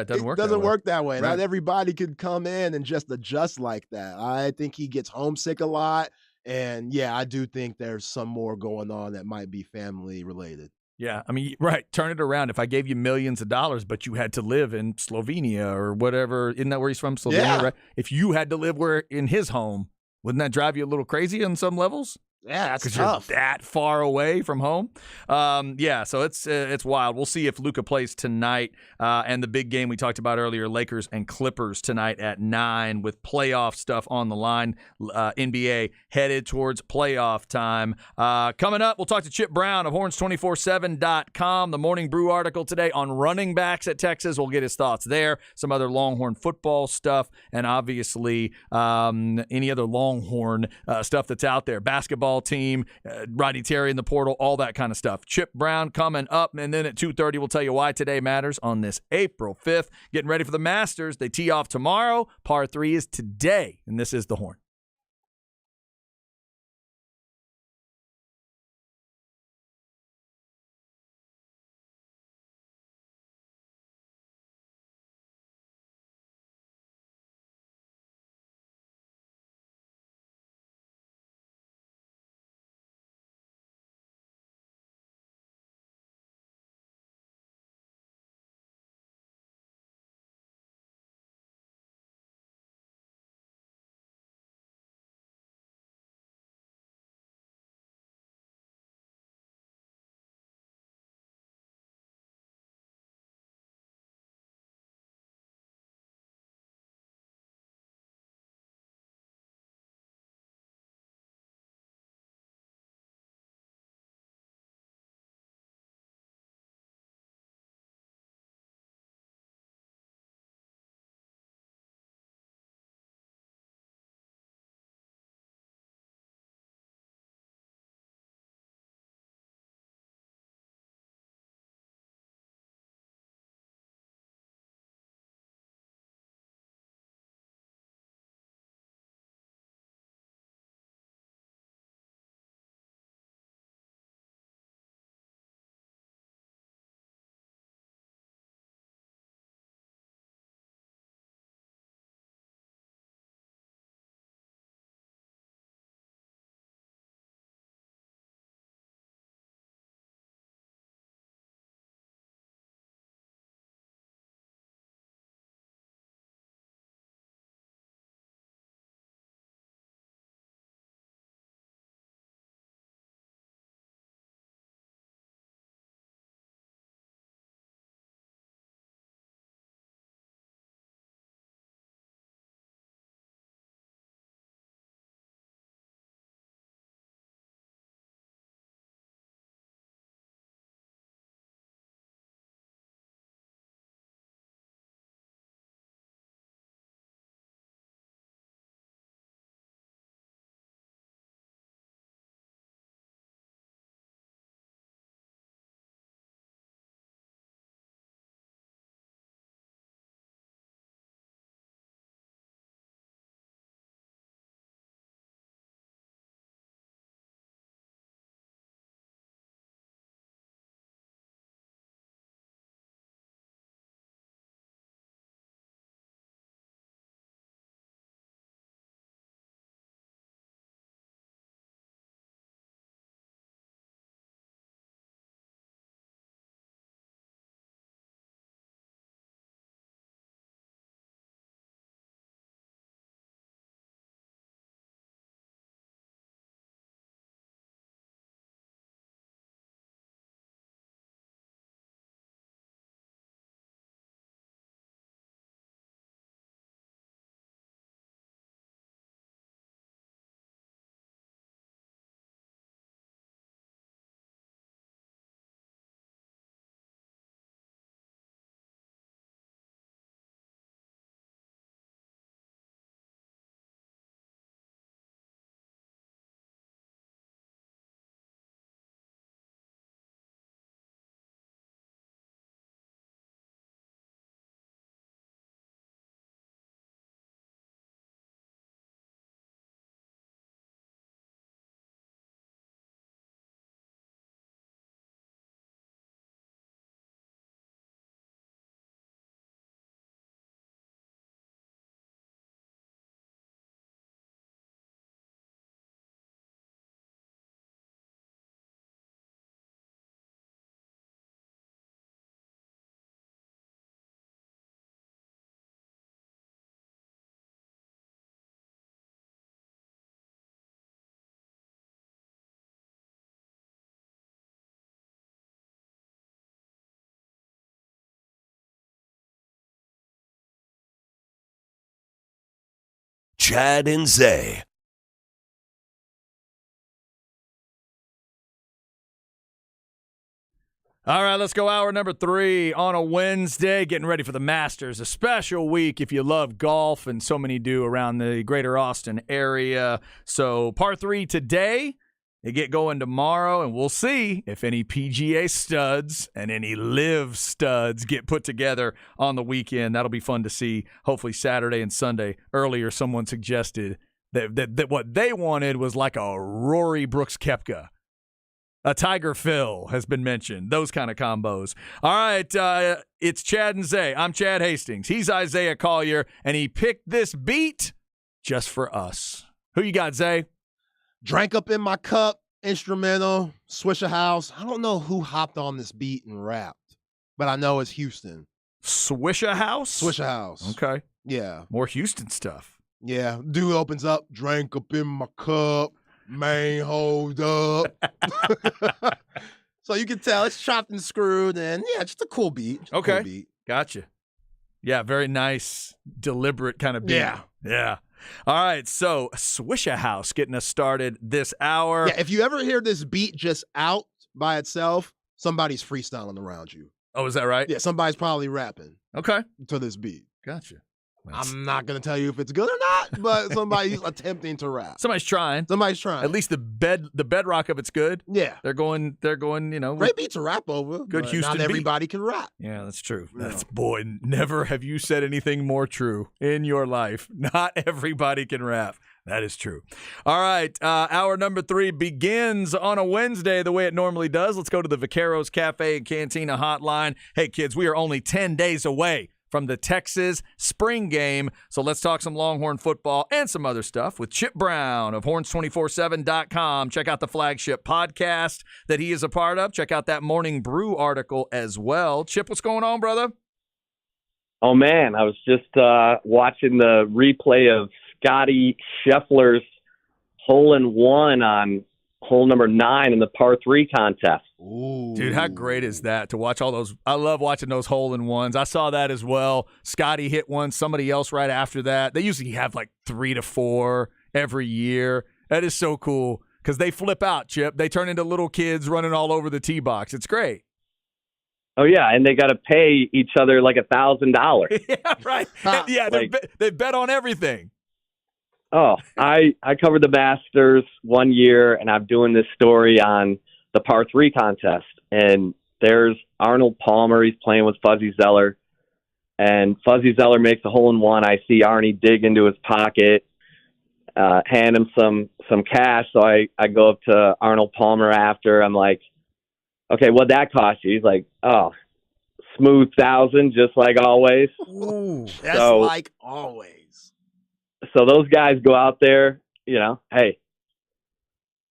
Speaker 2: doesn't
Speaker 7: work that way.
Speaker 2: Right.
Speaker 7: Not everybody could come in and just adjust like that. I think he gets homesick a lot. And yeah, I do think there's some more going on that might be family related.
Speaker 2: Yeah, I mean, right. Turn it around. If I gave you millions of dollars, but you had to live in Slovenia or whatever, isn't that where he's from? Slovenia,
Speaker 7: Yeah.
Speaker 2: right? If you had to live in his home, wouldn't that drive you a little crazy on some levels?
Speaker 7: Yeah, that's
Speaker 2: Because
Speaker 7: tough.
Speaker 2: you're that far away from home. Yeah, so it's wild. We'll see if Luka plays tonight. And the big game we talked about earlier, Lakers and Clippers tonight at 9 with playoff stuff on the line. NBA headed towards playoff time. Coming up, we'll talk to Chip Brown of Horns247.com. The Morning Brew article today on running backs at Texas. We'll get his thoughts there. Some other Longhorn football stuff. And obviously any other Longhorn stuff that's out there. Basketball team, Rodney Terry in the portal, all that kind of stuff. Chip Brown coming up, and then at 2:30 we'll tell you why today matters on this April 5th. Getting ready for the Masters. They tee off tomorrow. Par 3 is today, and this is The Horn.
Speaker 5: Chad and Zay.
Speaker 2: All right, let's go hour number 3 on a Wednesday, getting ready for the Masters, a special week if you love golf, and so many do around the greater Austin area. So par 3 today, they get going tomorrow, and we'll see if any PGA studs and any live studs get put together on the weekend. That'll be fun to see, hopefully Saturday and Sunday. Earlier, someone suggested that what they wanted was like a Rory Brooks Koepka. A Tiger Phil has been mentioned. Those kind of combos. All right, it's Chad and Zay. I'm Chad Hastings. He's Isaiah Collier, and he picked this beat just for us. Who you got, Zay?
Speaker 7: Drank Up in My Cup, instrumental, Swishahouse. I don't know who hopped on this beat and rapped, but I know it's Houston.
Speaker 2: Swishahouse?
Speaker 7: Swishahouse.
Speaker 2: Okay.
Speaker 7: Yeah.
Speaker 2: More Houston stuff.
Speaker 7: Yeah. Dude opens up, drank up in my cup. Man, hold up. So you can tell it's chopped and screwed, and yeah, just a cool beat.
Speaker 2: Okay.
Speaker 7: Cool beat.
Speaker 2: Gotcha. Yeah, very nice, deliberate kind of beat.
Speaker 7: Yeah.
Speaker 2: Yeah. All right, so Swishahouse getting us started this hour.
Speaker 7: Yeah, if you ever hear this beat just out by itself, somebody's freestyling around you.
Speaker 2: Oh, is that right?
Speaker 7: Yeah, somebody's probably rapping.
Speaker 2: Okay.
Speaker 7: To this beat.
Speaker 2: Gotcha.
Speaker 7: I'm not going to tell you if it's good or not, but somebody's attempting to rap.
Speaker 2: Somebody's trying.
Speaker 7: Somebody's trying.
Speaker 2: At least the bedrock of it's good.
Speaker 7: Yeah.
Speaker 2: They're going,
Speaker 7: great beat to rap over.
Speaker 2: Good Houston
Speaker 7: not
Speaker 2: beat.
Speaker 7: everybody can rap.
Speaker 2: Yeah, that's true.
Speaker 7: No.
Speaker 2: Boy, never have you said anything more true in your life. Not everybody can rap. That is true. All right, hour number 3 begins on a Wednesday the way it normally does. Let's go to the Vaqueros Cafe and Cantina hotline. Hey, kids, we are only 10 days away from the Texas spring game. So let's talk some Longhorn football and some other stuff with Chip Brown of horns247.com. Check out the flagship podcast that he is a part of. Check out that Morning Brew article as well. Chip, what's going on, brother?
Speaker 14: Oh, man, I was just watching the replay of Scotty Scheffler's hole-in-one on hole number 9 in the par 3 contest.
Speaker 2: Ooh. Dude, how great is that to watch all those? I love watching those hole-in-ones. I saw that as well. Scotty hit one, somebody else right after that. They usually have like 3 to 4 every year. That is so cool because they flip out, Chip. They turn into little kids running all over the tee box. It's great.
Speaker 14: Oh, yeah, and they got to pay each other like $1,000.
Speaker 2: Yeah, right. Yeah, they bet on everything.
Speaker 14: Oh, I covered the Masters one year, and I'm doing this story on the par 3 contest. And there's Arnold Palmer. He's playing with Fuzzy Zeller. And Fuzzy Zeller makes a hole-in-one. I see Arnie dig into his pocket, hand him some cash. So I go up to Arnold Palmer after. I'm like, okay, what'd that cost you? He's like, oh, smooth 1,000, just like always.
Speaker 7: Ooh, just like always.
Speaker 14: So those guys go out there, hey,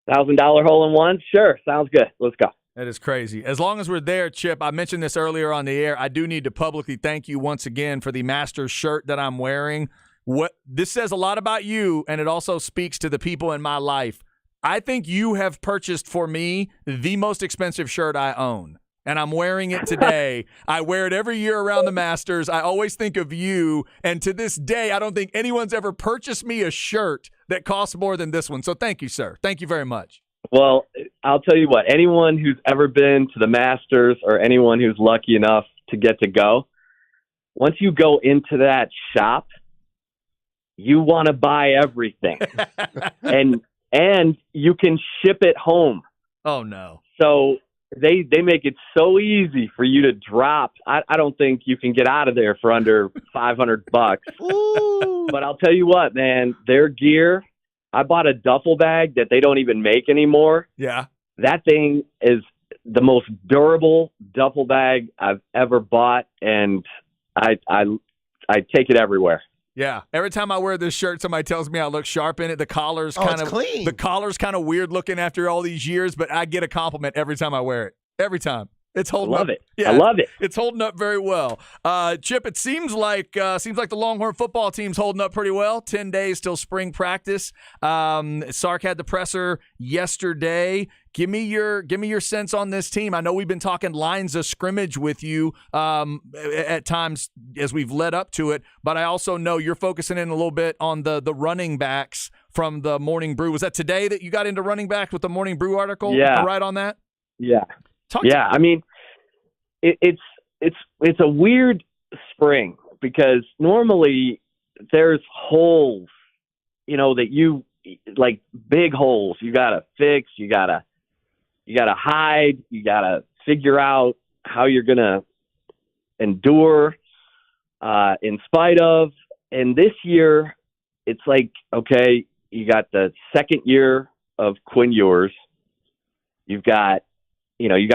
Speaker 14: $1,000 hole-in-one? Sure, sounds good. Let's go.
Speaker 2: That is crazy. As long as we're there, Chip, I mentioned this earlier on the air. I do need to publicly thank you once again for the Masters shirt that I'm wearing. This says a lot about you, and it also speaks to the people in my life. I think you have purchased for me the most expensive shirt I own. And I'm wearing it today. I wear it every year around the Masters. I always think of you. And to this day, I don't think anyone's ever purchased me a shirt that costs more than this one. So thank you, sir. Thank you very much.
Speaker 14: Well, I'll tell you what, anyone who's ever been to the Masters or anyone who's lucky enough to get to go, once you go into that shop, you want to buy everything. and you can ship it home.
Speaker 2: Oh, no.
Speaker 14: So they make it so easy for you to drop. I don't think you can get out of there for under $500. But I'll tell you what, man, their gear, I bought a duffel bag that they don't even make anymore.
Speaker 2: Yeah.
Speaker 14: That thing is the most durable duffel bag I've ever bought, and I take it everywhere.
Speaker 2: Yeah. Every time I wear this shirt, somebody tells me I look sharp in it. The collar's
Speaker 7: clean.
Speaker 2: The collar's kind of weird looking after all these years, but I get a compliment every time I wear it. Every time. It's holding
Speaker 14: I love
Speaker 2: up.
Speaker 14: it.
Speaker 2: Yeah,
Speaker 14: I love it.
Speaker 2: It's holding up very well. Chip, it seems like the Longhorn football team's holding up pretty well. 10 days till spring practice. Sark had the presser yesterday. Give me your sense on this team. I know we've been talking lines of scrimmage with you at times as we've led up to it, but I also know you're focusing in a little bit on the running backs from the Morning Brew. Was that today that you got into running backs with the Morning Brew article?
Speaker 14: Yeah.
Speaker 2: Am I right on that?
Speaker 14: Yeah. I mean, it's a weird spring because normally there's holes, that you like big holes you got to fix, you got to hide, you got to figure out how you're going to endure in spite of. And this year it's like, okay, you got the second year of Quinn Ewers. You've got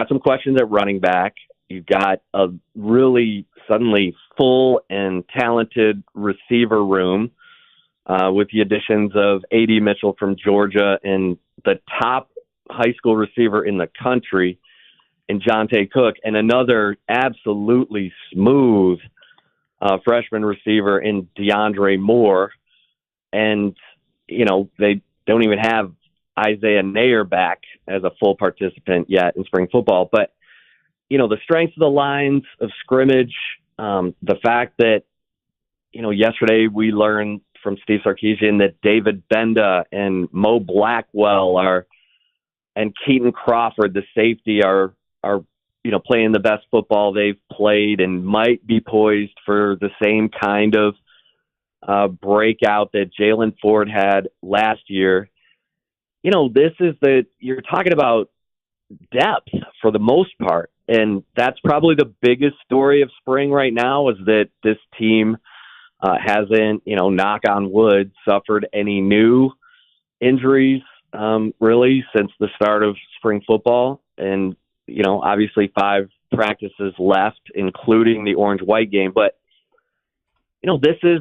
Speaker 14: some questions at running back. You've got a really suddenly full and talented receiver room with the additions of A.D. Mitchell from Georgia and the top high school receiver in the country in Jonte Cook, and another absolutely smooth freshman receiver in DeAndre Moore. And, they don't even have Isaiah Nair back as a full participant yet in spring football. But, the strength of the lines of scrimmage, the fact that, yesterday we learned from Steve Sarkisian that David Benda and Mo Blackwell and Keaton Crawford, the safety, are playing the best football they've played and might be poised for the same kind of breakout that Jalen Ford had last year. You're talking about depth for the most part. And that's probably the biggest story of spring right now, is that this team hasn't, knock on wood, suffered any new injuries really since the start of spring football. And, obviously 5 practices left, including the orange-white game. But, this is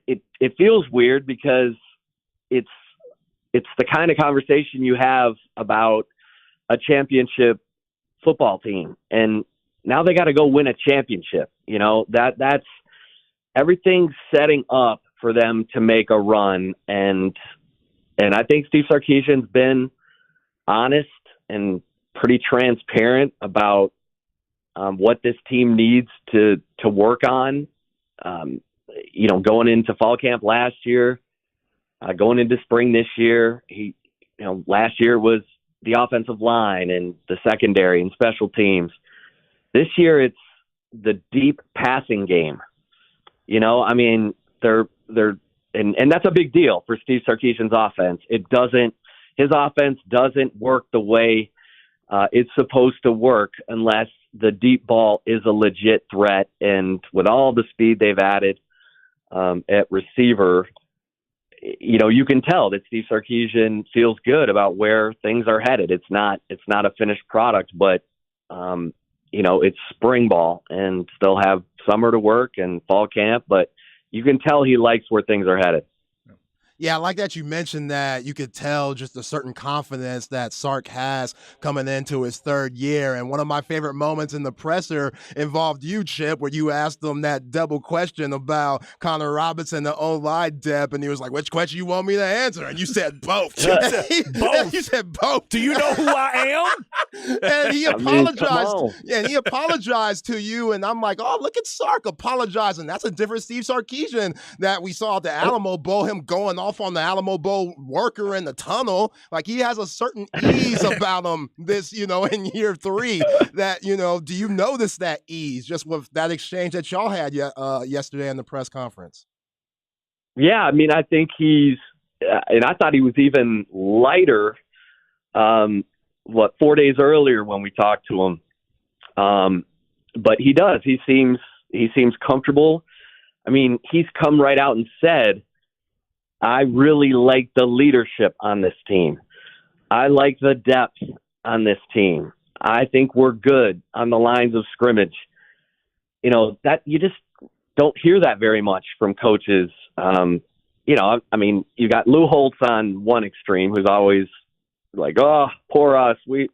Speaker 14: it feels weird because it's the kind of conversation you have about a championship football team, and now they got to go win a championship. That's everything's setting up for them to make a run, and I think Steve Sarkisian's been honest and pretty transparent about what this team needs to work on. Going into fall camp last year, going into spring this year, last year was the offensive line and the secondary and special teams. This year, it's the deep passing game. They're and that's a big deal for Steve Sarkisian's offense. His offense doesn't work the way it's supposed to work unless the deep ball is a legit threat. And with all the speed they've added at receiver, you can tell that Steve Sarkisian feels good about where things are headed. It's not a finished product, but it's spring ball, and they'll have summer to work and fall camp, but you can tell he likes where things are headed.
Speaker 7: Yeah, I like that you mentioned that you could tell just a certain confidence that Sark has coming into his third year. And one of my favorite moments in the presser involved you, Chip, where you asked him that double question about Connor Robinson, the O-line depth, and he was like, which question you want me to answer? And you said both.
Speaker 2: Both.
Speaker 7: You said both.
Speaker 2: Do you know who I am?
Speaker 7: And he apologized. And he apologized to you. And I'm like, oh, look at Sark apologizing. That's a different Steve Sarkisian that we saw at the Alamo Bowl, him going off on the Alamo Bowl worker in the tunnel. Like, he has a certain ease about him this, in year 3 that, do you notice that ease just with that exchange that y'all had yesterday in the press conference?
Speaker 14: Yeah, I think he's, and I thought he was even lighter, 4 days earlier when we talked to him. But he does. He seems comfortable. He's come right out and said, I really like the leadership on this team. I like the depth on this team. I think we're good on the lines of scrimmage. That you just don't hear that very much from coaches. You got Lou Holtz on one extreme, who's always like, oh, poor us. We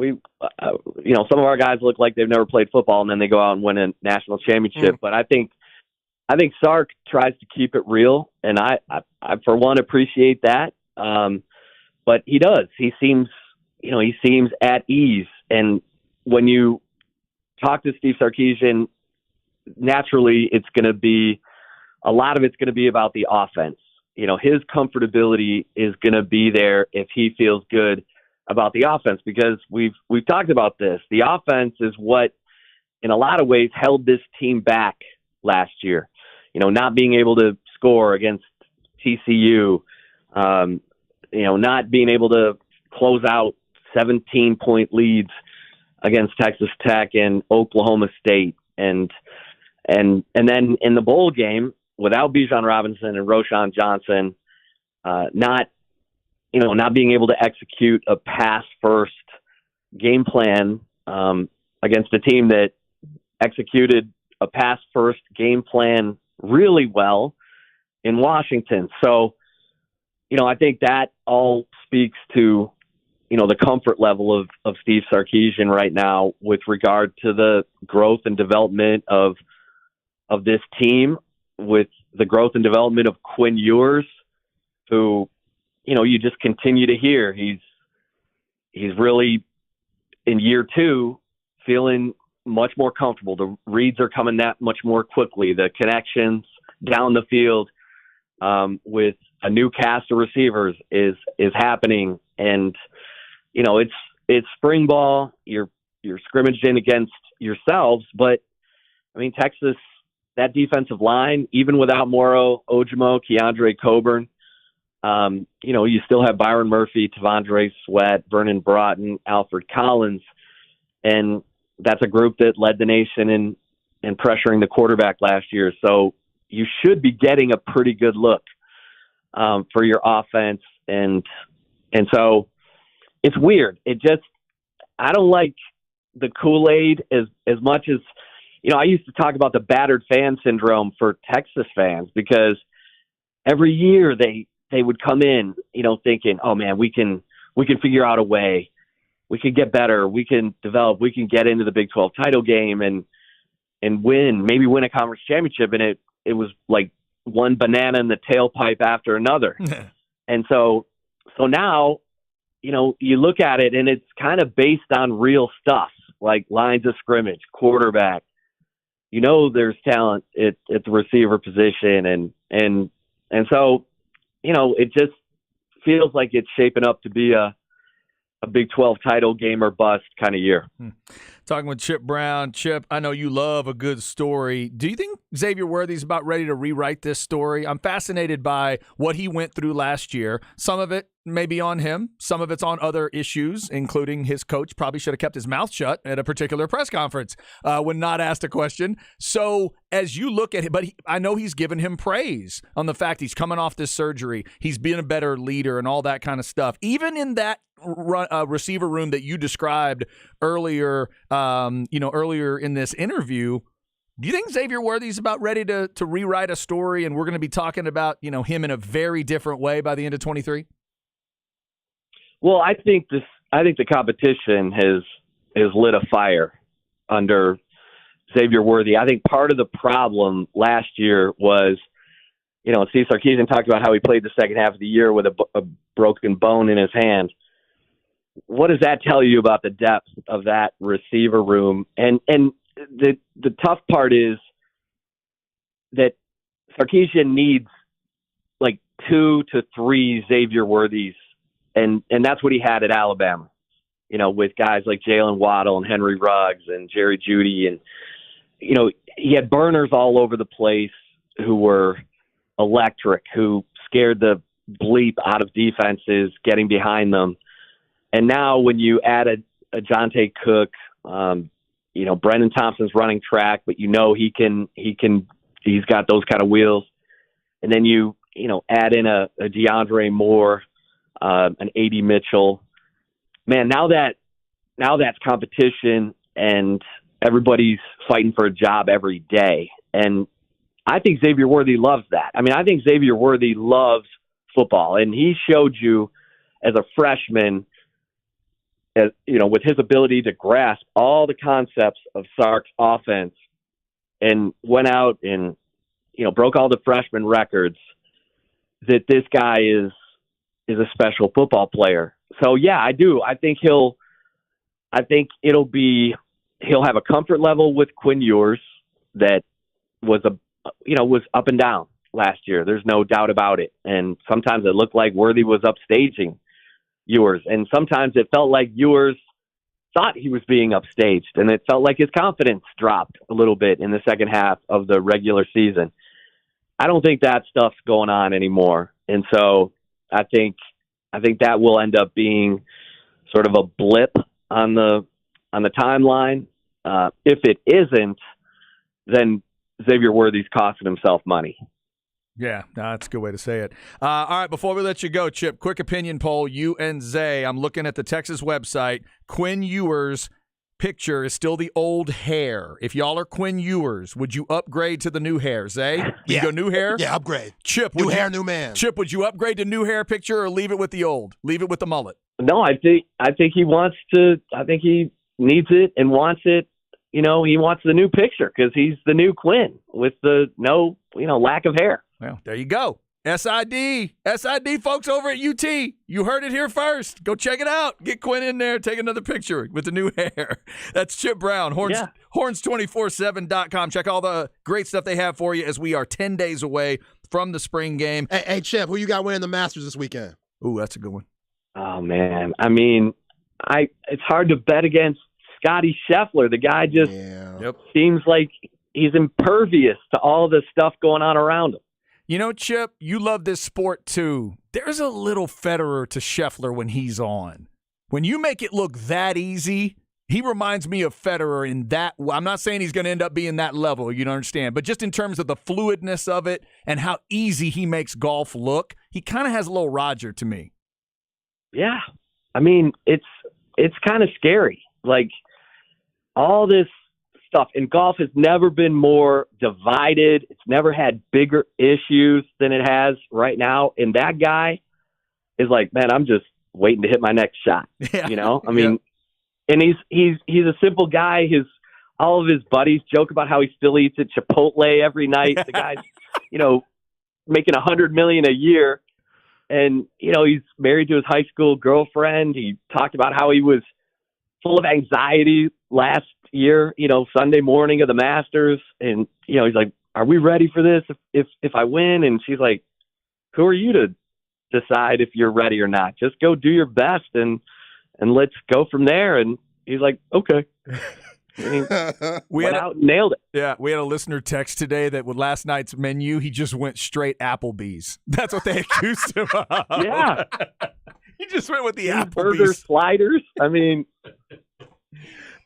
Speaker 14: some of our guys look like they've never played football, and then they go out and win a national championship. But I think Sark tries to keep it real, and I for one appreciate that. But he does. He seems at ease, and when you talk to Steve Sarkisian, naturally a lot of it's going to be about the offense. His comfortability is going to be there if he feels good about the offense, because we've talked about this. The offense is what, in a lot of ways, held this team back last year. Not being able to score against TCU, not being able to close out 17-point leads against Texas Tech and Oklahoma State, and then in the bowl game without Bijan Robinson and Roschon Johnson, not being able to execute a pass-first game plan against a team that executed a pass-first game plan really well in Washington. So, I think that all speaks to, the comfort level of Steve Sarkisian right now with regard to the growth and development of this team, with the growth and development of Quinn Ewers, who, you just continue to hear he's really in year 2 feeling much more comfortable. The reads are coming that much more quickly. The connections down the field with a new cast of receivers is happening, and it's spring ball. You're scrimmaging against yourselves, but Texas, that defensive line, even without Moro Ojomo, Keandre Coburn, you still have Byron Murphy, Tavondre Sweat, Vernon Broughton, Alfred Collins, and that's a group that led the nation in pressuring the quarterback last year. So you should be getting a pretty good look for your offense, and so it's weird. I don't like the Kool-Aid as much as, I used to talk about the battered fan syndrome for Texas fans, because every year they would come in, thinking, oh man, we can figure out a way. We can get better. We can develop. We can get into the Big 12 title game and maybe win a conference championship. And it was like one banana in the tailpipe after another. And so now, you look at it and it's kind of based on real stuff, like lines of scrimmage, quarterback. There's talent at the receiver position, and so, it just feels like it's shaping up to be a Big 12 title game or bust kind of year.
Speaker 2: Talking with Chip Brown. Chip, I know you love a good story. Do you think Xavier Worthy's about ready to rewrite this story? I'm fascinated by what he went through last year. Some of it may be on him. Some of it's on other issues, including his coach probably should have kept his mouth shut at a particular press conference when not asked a question. So as you look at it, but I know he's given him praise on the fact he's coming off this surgery. He's been a better leader and all that kind of stuff. Even in that receiver room that you described earlier, earlier in this interview, do you think Xavier Worthy's about ready to rewrite a story, and we're going to be talking about him in a very different way by the end of 23?
Speaker 14: Well, I think the competition has lit a fire under Xavier Worthy. I think part of the problem last year was, Steve Sarkisian talked about how he played the second half of the year with a broken bone in his hand. What does that tell you about the depth of that receiver room? And the tough part is that Sarkisian needs like 2 to 3 Xavier Worthys, and that's what he had at Alabama, with guys like Jalen Waddle and Henry Ruggs and Jerry Jeudy, and he had burners all over the place who were electric, who scared the bleep out of defenses getting behind them. And now when you add a Jonte Cook, Brendan Thompson's running track, but he's got those kind of wheels. And then you add in a DeAndre Moore, an A.D. Mitchell. Man, now that's competition, and everybody's fighting for a job every day. And I think Xavier Worthy loves that. I think Xavier Worthy loves football, and he showed you as a freshman with his ability to grasp all the concepts of Sark's offense and went out and, broke all the freshman records, that this guy is a special football player. So, yeah, I do. I think he'll have a comfort level with Quinn Ewers that was was up and down last year. There's no doubt about it. And sometimes it looked like Worthy was upstaging Ewers. And sometimes it felt like Ewers thought he was being upstaged. And it felt like his confidence dropped a little bit in the second half of the regular season. I don't think that stuff's going on anymore. And so I think that will end up being sort of a blip on the timeline. If it isn't, then Xavier Worthy's costing himself money.
Speaker 2: Yeah, that's a good way to say it. All right, before we let you go, Chip, quick opinion poll, you and Zay. I'm looking at the Texas website. Quinn Ewers' picture is still the old hair. If y'all are Quinn Ewers, would you upgrade to the new hair? Zay, you go new hair?
Speaker 7: Yeah, upgrade.
Speaker 2: Chip,
Speaker 7: new hair, new man.
Speaker 2: Chip, would you upgrade to new hair picture or leave it with the old? Leave it with the mullet?
Speaker 14: No, I think he wants to. I think he needs it and wants it. He wants the new picture because he's the new Quinn with the no, lack of hair.
Speaker 2: Well, there you go. SID folks over at UT. You heard it here first. Go check it out. Get Quinn in there. Take another picture with the new hair. That's Chip Brown, Horns247.com. Check all the great stuff they have for you as we are 10 days away from the spring game.
Speaker 7: Hey, Chip, who you got winning the Masters this weekend?
Speaker 2: Ooh, that's a good one.
Speaker 14: Oh, man. I mean, it's hard to bet against Scotty Scheffler. The guy just seems like he's impervious to all the stuff going on around him.
Speaker 2: Chip, you love this sport too. There's a little Federer to Scheffler when he's on. When you make it look that easy, he reminds me of Federer in that. I'm not saying he's going to end up being that level, you don't understand, but just in terms of the fluidness of it and how easy he makes golf look, he kind of has a little Roger to me.
Speaker 14: Yeah. I mean, it's kind of scary. Like, all this stuff. And golf has never been more divided. It's never had bigger issues than it has right now. And that guy is like, man, I'm just waiting to hit my next shot.
Speaker 2: Yeah.
Speaker 14: I mean, and he's a simple guy. All of his buddies joke about how he still eats at Chipotle every night. The guy's, making $100 million a year. And, he's married to his high school girlfriend. He talked about how he was full of anxiety last year, Sunday morning of the Masters. And, he's like, are we ready for this if I win? And she's like, who are you to decide if you're ready or not? Just go do your best and let's go from there. And he's like, okay. And he went out and nailed it.
Speaker 2: Yeah, we had a listener text today that with last night's menu, he just went straight Applebee's. That's what they accused him of.
Speaker 14: Yeah.
Speaker 2: He just went with the Applebee's.
Speaker 14: Burger sliders. I mean...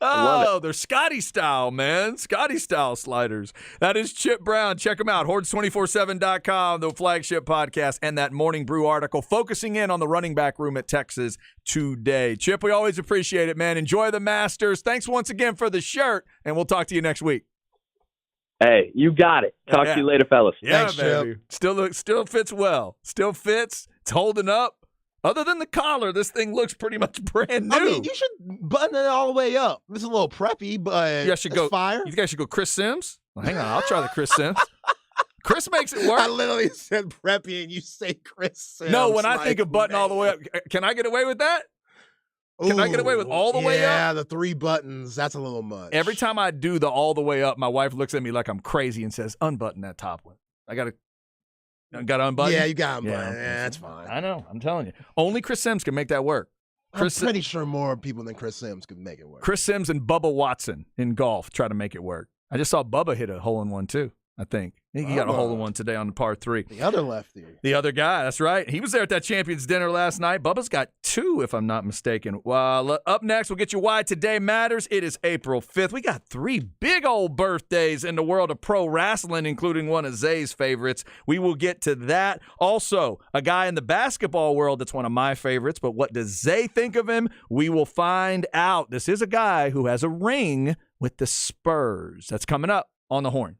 Speaker 2: Oh, they're Scotty style, man. Scotty style sliders. That is Chip Brown. Check him out. Horns247.com, the flagship podcast, and that Morning Brew article focusing in on the running back room at Texas today. Chip, we always appreciate it, man. Enjoy the Masters. Thanks once again for the shirt, and we'll talk to you next week.
Speaker 14: Hey, you got it. Talk to you later, fellas.
Speaker 2: Yeah,
Speaker 7: Thanks,
Speaker 2: baby.
Speaker 7: Chip.
Speaker 2: Still fits well. Still fits. It's holding up. Other than the collar, this thing looks pretty much brand new.
Speaker 7: I mean, you should button it all the way up. It's a little preppy, but
Speaker 2: you guys should go
Speaker 7: fire.
Speaker 2: You guys should go Chris Sims. Well, hang on, I'll try the Chris Sims. Chris makes it work.
Speaker 7: I literally said preppy, and you say Chris Sims.
Speaker 2: No, when I think of button all the way up, can I get away with that? Can I get away with all the way up?
Speaker 7: Yeah, the 3 buttons. That's a little much.
Speaker 2: Every time I do the all the way up, my wife looks at me like I'm crazy and says, unbutton that top one. I got to unbutton?
Speaker 7: Yeah, you got to unbutton. Yeah, that's fine.
Speaker 2: I know. I'm telling you. Only Chris Sims can make that work.
Speaker 7: I'm pretty sure more people than Chris Sims could make it work.
Speaker 2: Chris Sims and Bubba Watson in golf try to make it work. I just saw Bubba hit a hole-in-one too, I think. He got a hole-in-one today on the par 3.
Speaker 7: The other lefty.
Speaker 2: The other guy, that's right. He was there at that Champions Dinner last night. Bubba's got 2, if I'm not mistaken. Well, up next, we'll get you why today matters. It is April 5th. We got 3 big old birthdays in the world of pro wrestling, including one of Zay's favorites. We will get to that. Also, a guy in the basketball world that's one of my favorites, but what does Zay think of him? We will find out. This is a guy who has a ring with the Spurs. That's coming up on the Horn.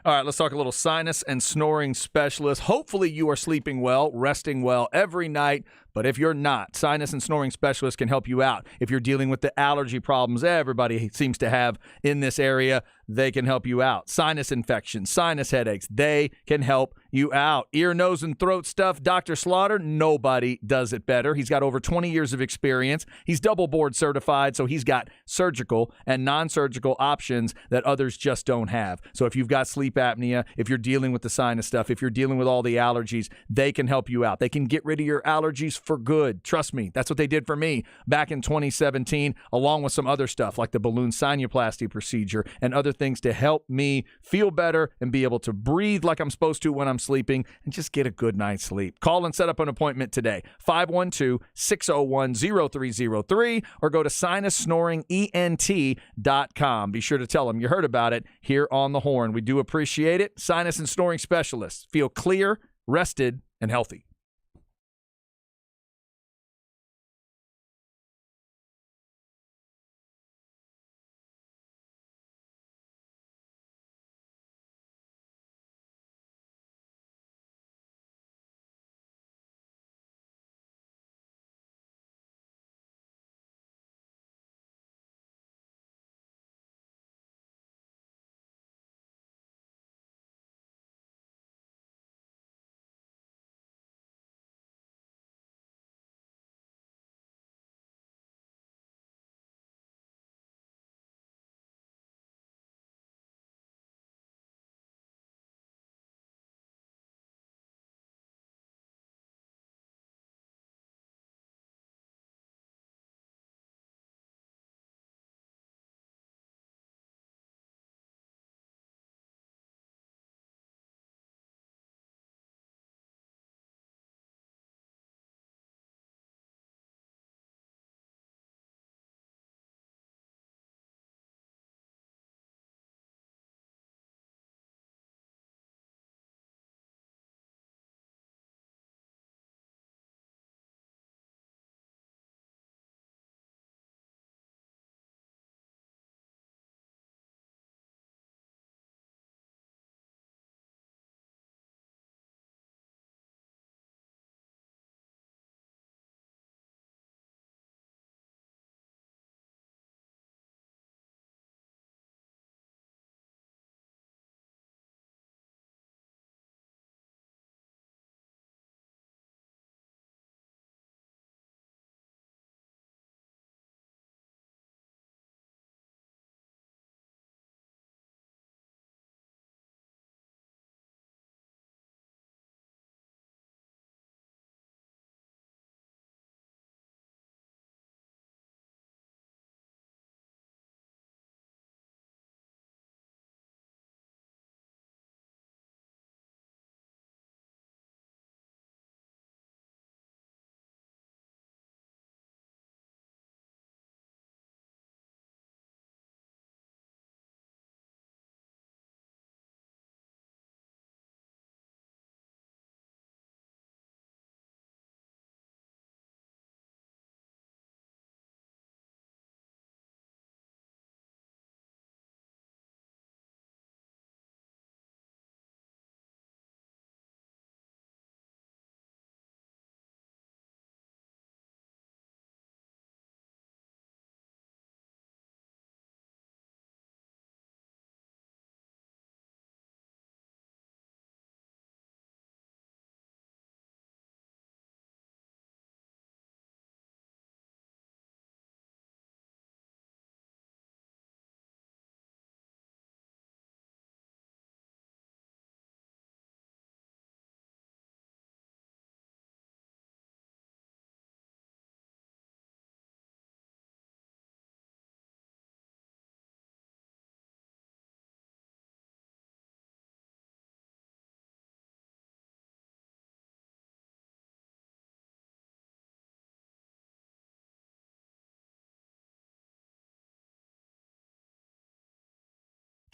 Speaker 2: All right, let's talk a little sinus and snoring specialist. Hopefully you are sleeping well, resting well every night. But if you're not, sinus and snoring specialists can help you out. If you're dealing with the allergy problems everybody seems to have in this area, they can help you out. Sinus infections, sinus headaches, they can help you out. Ear, nose, and throat stuff, Dr. Slaughter, nobody does it better. He's got over 20 years of experience. He's double board certified, so he's got surgical and non-surgical options that others just don't have. So if you've got sleep apnea, if you're dealing with the sinus stuff, if you're dealing with all the allergies, they can help you out. They can get rid of your allergies for good. Trust me, that's what they did for me back in 2017, along with some other stuff like the balloon sinuplasty procedure and other things to help me feel better and be able to breathe like I'm supposed to when I'm sleeping and just get a good night's sleep. Call and set up an appointment today, 512-601-0303, or go to sinussnoringent.com. Be sure to tell them you heard about it here on The Horn. We do appreciate it. Sinus and snoring specialists. Feel clear, rested, and healthy.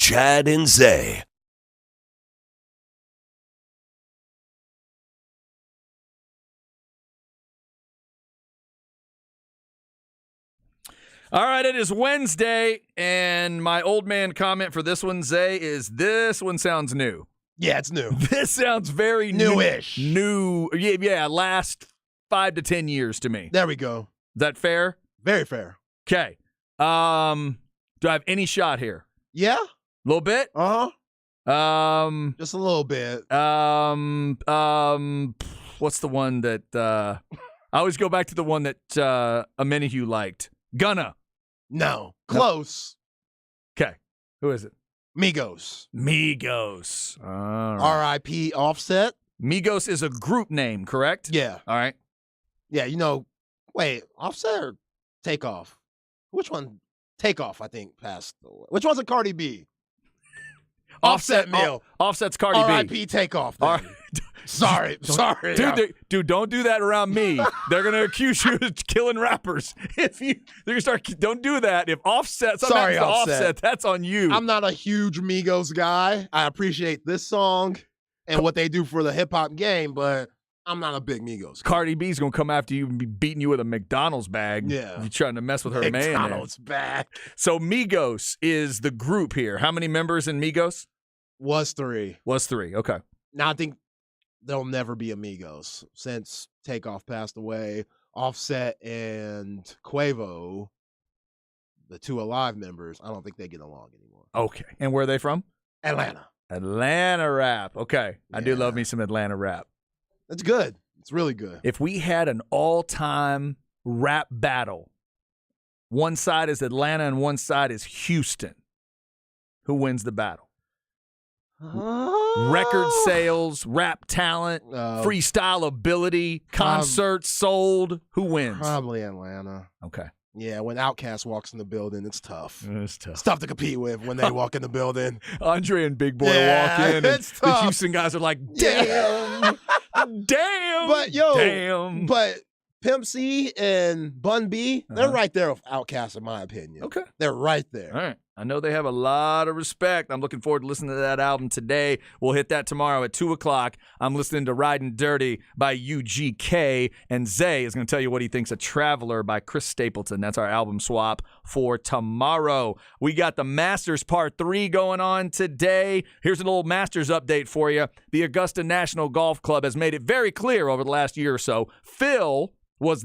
Speaker 5: Chad and Zay.
Speaker 2: All right, it is Wednesday, and my old man comment for this one, Zay, is this one sounds new.
Speaker 7: Yeah, it's new.
Speaker 2: This sounds very
Speaker 7: newish.
Speaker 2: New. Yeah, last 5 to 10 years to me.
Speaker 7: There we go.
Speaker 2: Is that fair?
Speaker 7: Very fair.
Speaker 2: Okay. Do I have any shot here?
Speaker 7: Yeah.
Speaker 2: A little bit?
Speaker 7: Uh-huh. Just a little bit.
Speaker 2: What's the one that I always go back to the one that Amenahue liked. Gunna.
Speaker 7: No. Close.
Speaker 2: Okay. Who is it?
Speaker 7: Migos.
Speaker 2: Migos. All right.
Speaker 7: R.I.P. Offset.
Speaker 2: Migos is a group name, correct?
Speaker 7: Yeah.
Speaker 2: All right.
Speaker 7: Yeah, wait, Offset or Takeoff? Which one? Takeoff, I think, passed away. Which one's a Cardi B? Offset meal.
Speaker 2: Offset's Cardi B.
Speaker 7: R.I.P. Takeoff. Sorry.
Speaker 2: Dude, don't do that around me. They're gonna accuse you of killing rappers. They're gonna start. Don't do that. If Offset,
Speaker 7: Sorry,
Speaker 2: Offset, that's on you.
Speaker 7: I'm not a huge Migos guy. I appreciate this song and what they do for the hip hop game, but I'm not a big Migos guy.
Speaker 2: Cardi B's gonna come after you and be beating you with a McDonald's bag.
Speaker 7: Yeah,
Speaker 2: you're trying to mess with her man.
Speaker 7: McDonald's bag.
Speaker 2: So Migos is the group here. How many members in Migos?
Speaker 7: Was 3.
Speaker 2: Okay.
Speaker 7: Now I think they'll never be Amigos since Takeoff passed away. Offset and Quavo, the 2 alive members, I don't think they get along anymore.
Speaker 2: Okay. And where are they from?
Speaker 7: Atlanta.
Speaker 2: Atlanta rap. Okay. I do love me some Atlanta rap.
Speaker 7: It's good. It's really good.
Speaker 2: If we had an all-time rap battle, one side is Atlanta and one side is Houston, who wins the battle? Record sales, rap talent, freestyle ability, concerts sold. Who wins?
Speaker 7: Probably Atlanta.
Speaker 2: Okay.
Speaker 7: Yeah, when Outkast walks in the building, it's tough.
Speaker 2: It's tough.
Speaker 7: It's tough to compete with when they walk in the building.
Speaker 2: Andre and Big Boy walk in, and
Speaker 7: it's
Speaker 2: the
Speaker 7: tough.
Speaker 2: Houston guys are like, damn, damn, damn.
Speaker 7: But Pimp C and Bun B, they're right there with Outkast, in my opinion.
Speaker 2: Okay.
Speaker 7: They're right there.
Speaker 2: All right. I know they have a lot of respect. I'm looking forward to listening to that album today. We'll hit that tomorrow at 2 o'clock. I'm listening to Riding Dirty by UGK. And Zay is going to tell you what he thinks of Traveler by Chris Stapleton. That's our album swap for tomorrow. We got the Masters Part 3 going on today. Here's a little Masters update for you. The Augusta National Golf Club has made it very clear over the last year or so. Phil was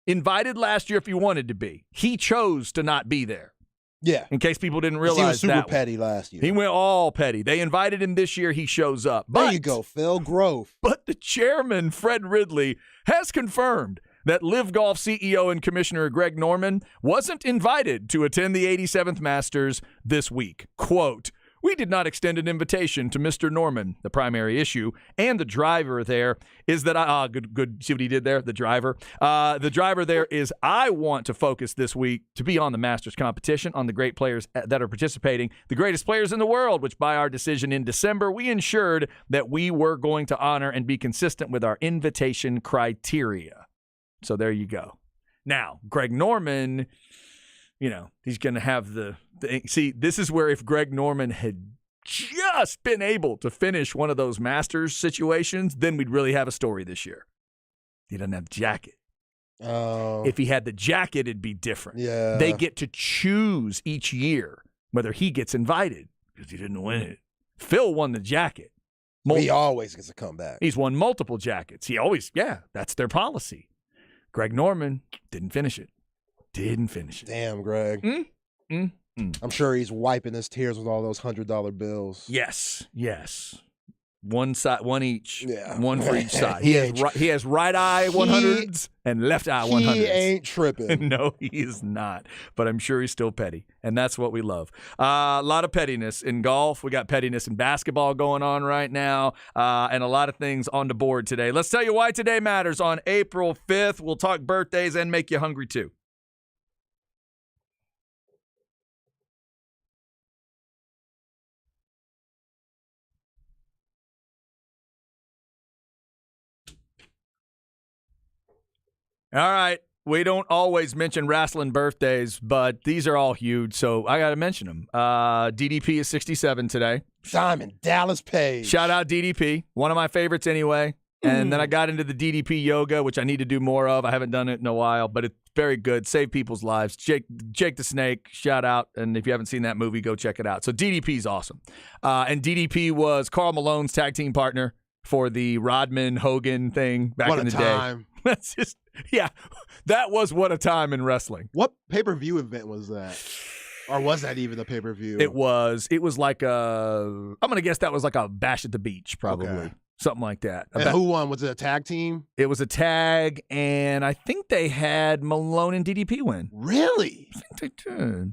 Speaker 2: invited last year if he wanted to be. He chose to not be there.
Speaker 7: Yeah.
Speaker 2: In case people didn't realize
Speaker 7: he was super
Speaker 2: that
Speaker 7: petty last year.
Speaker 2: He went all petty. They invited him this year. He shows up.
Speaker 7: There you go, Phil Grove.
Speaker 2: But the chairman, Fred Ridley, has confirmed that Live Golf CEO and Commissioner Greg Norman wasn't invited to attend the 87th Masters this week. Quote, "We did not extend an invitation to Mr. Norman." The primary issue and the driver there is that good. See what he did there? The driver. The driver there is I want to focus this week to be on the Masters competition, on the great players that are participating, the greatest players in the world, which by our decision in December, we ensured that we were going to honor and be consistent with our invitation criteria. So there you go. Now, Greg Norman, he's going to have see, this is where if Greg Norman had just been able to finish one of those Masters situations, then we'd really have a story this year. He doesn't have the jacket.
Speaker 7: Oh.
Speaker 2: If he had the jacket, it'd be different.
Speaker 7: Yeah.
Speaker 2: They get to choose each year whether he gets invited because he didn't win it. Phil won the jacket.
Speaker 7: He always gets a comeback.
Speaker 2: He's won multiple jackets. That's their policy. Greg Norman didn't finish it.
Speaker 7: Damn, Greg. I'm sure he's wiping his tears with all those $100 bills.
Speaker 2: Yes. One side, one each.
Speaker 7: Yeah.
Speaker 2: One for each side. He has right eye 100s and left eye 100s.
Speaker 7: He ain't tripping.
Speaker 2: No, he is not. But I'm sure he's still petty, and that's what we love. A lot of pettiness in golf. We got pettiness in basketball going on right now, and a lot of things on the board today. Let's tell you why today matters on April 5th. We'll talk birthdays and make you hungry too. All right. We don't always mention wrestling birthdays, but these are all huge, so I got to mention them. DDP is 67 today.
Speaker 7: Diamond Dallas Page.
Speaker 2: Shout out DDP. One of my favorites anyway. And then I got into the DDP yoga, which I need to do more of. I haven't done it in a while, but Very good. Save people's lives. Jake the Snake, shout out. And if you haven't seen that movie, go check it out. So DDP's awesome. And DDP was Karl Malone's tag team partner for the Rodman-Hogan thing back in the day. That's just, yeah, that was what a time in wrestling.
Speaker 7: What pay-per-view event was that? Or was that even a pay-per-view?
Speaker 2: It was like I'm going to guess that was like a Bash at the Beach, probably. Okay. Something like that.
Speaker 7: And who won? Was it a tag team?
Speaker 2: It was a tag, and I think they had Malone and DDP win.
Speaker 7: Really?
Speaker 2: I think they did.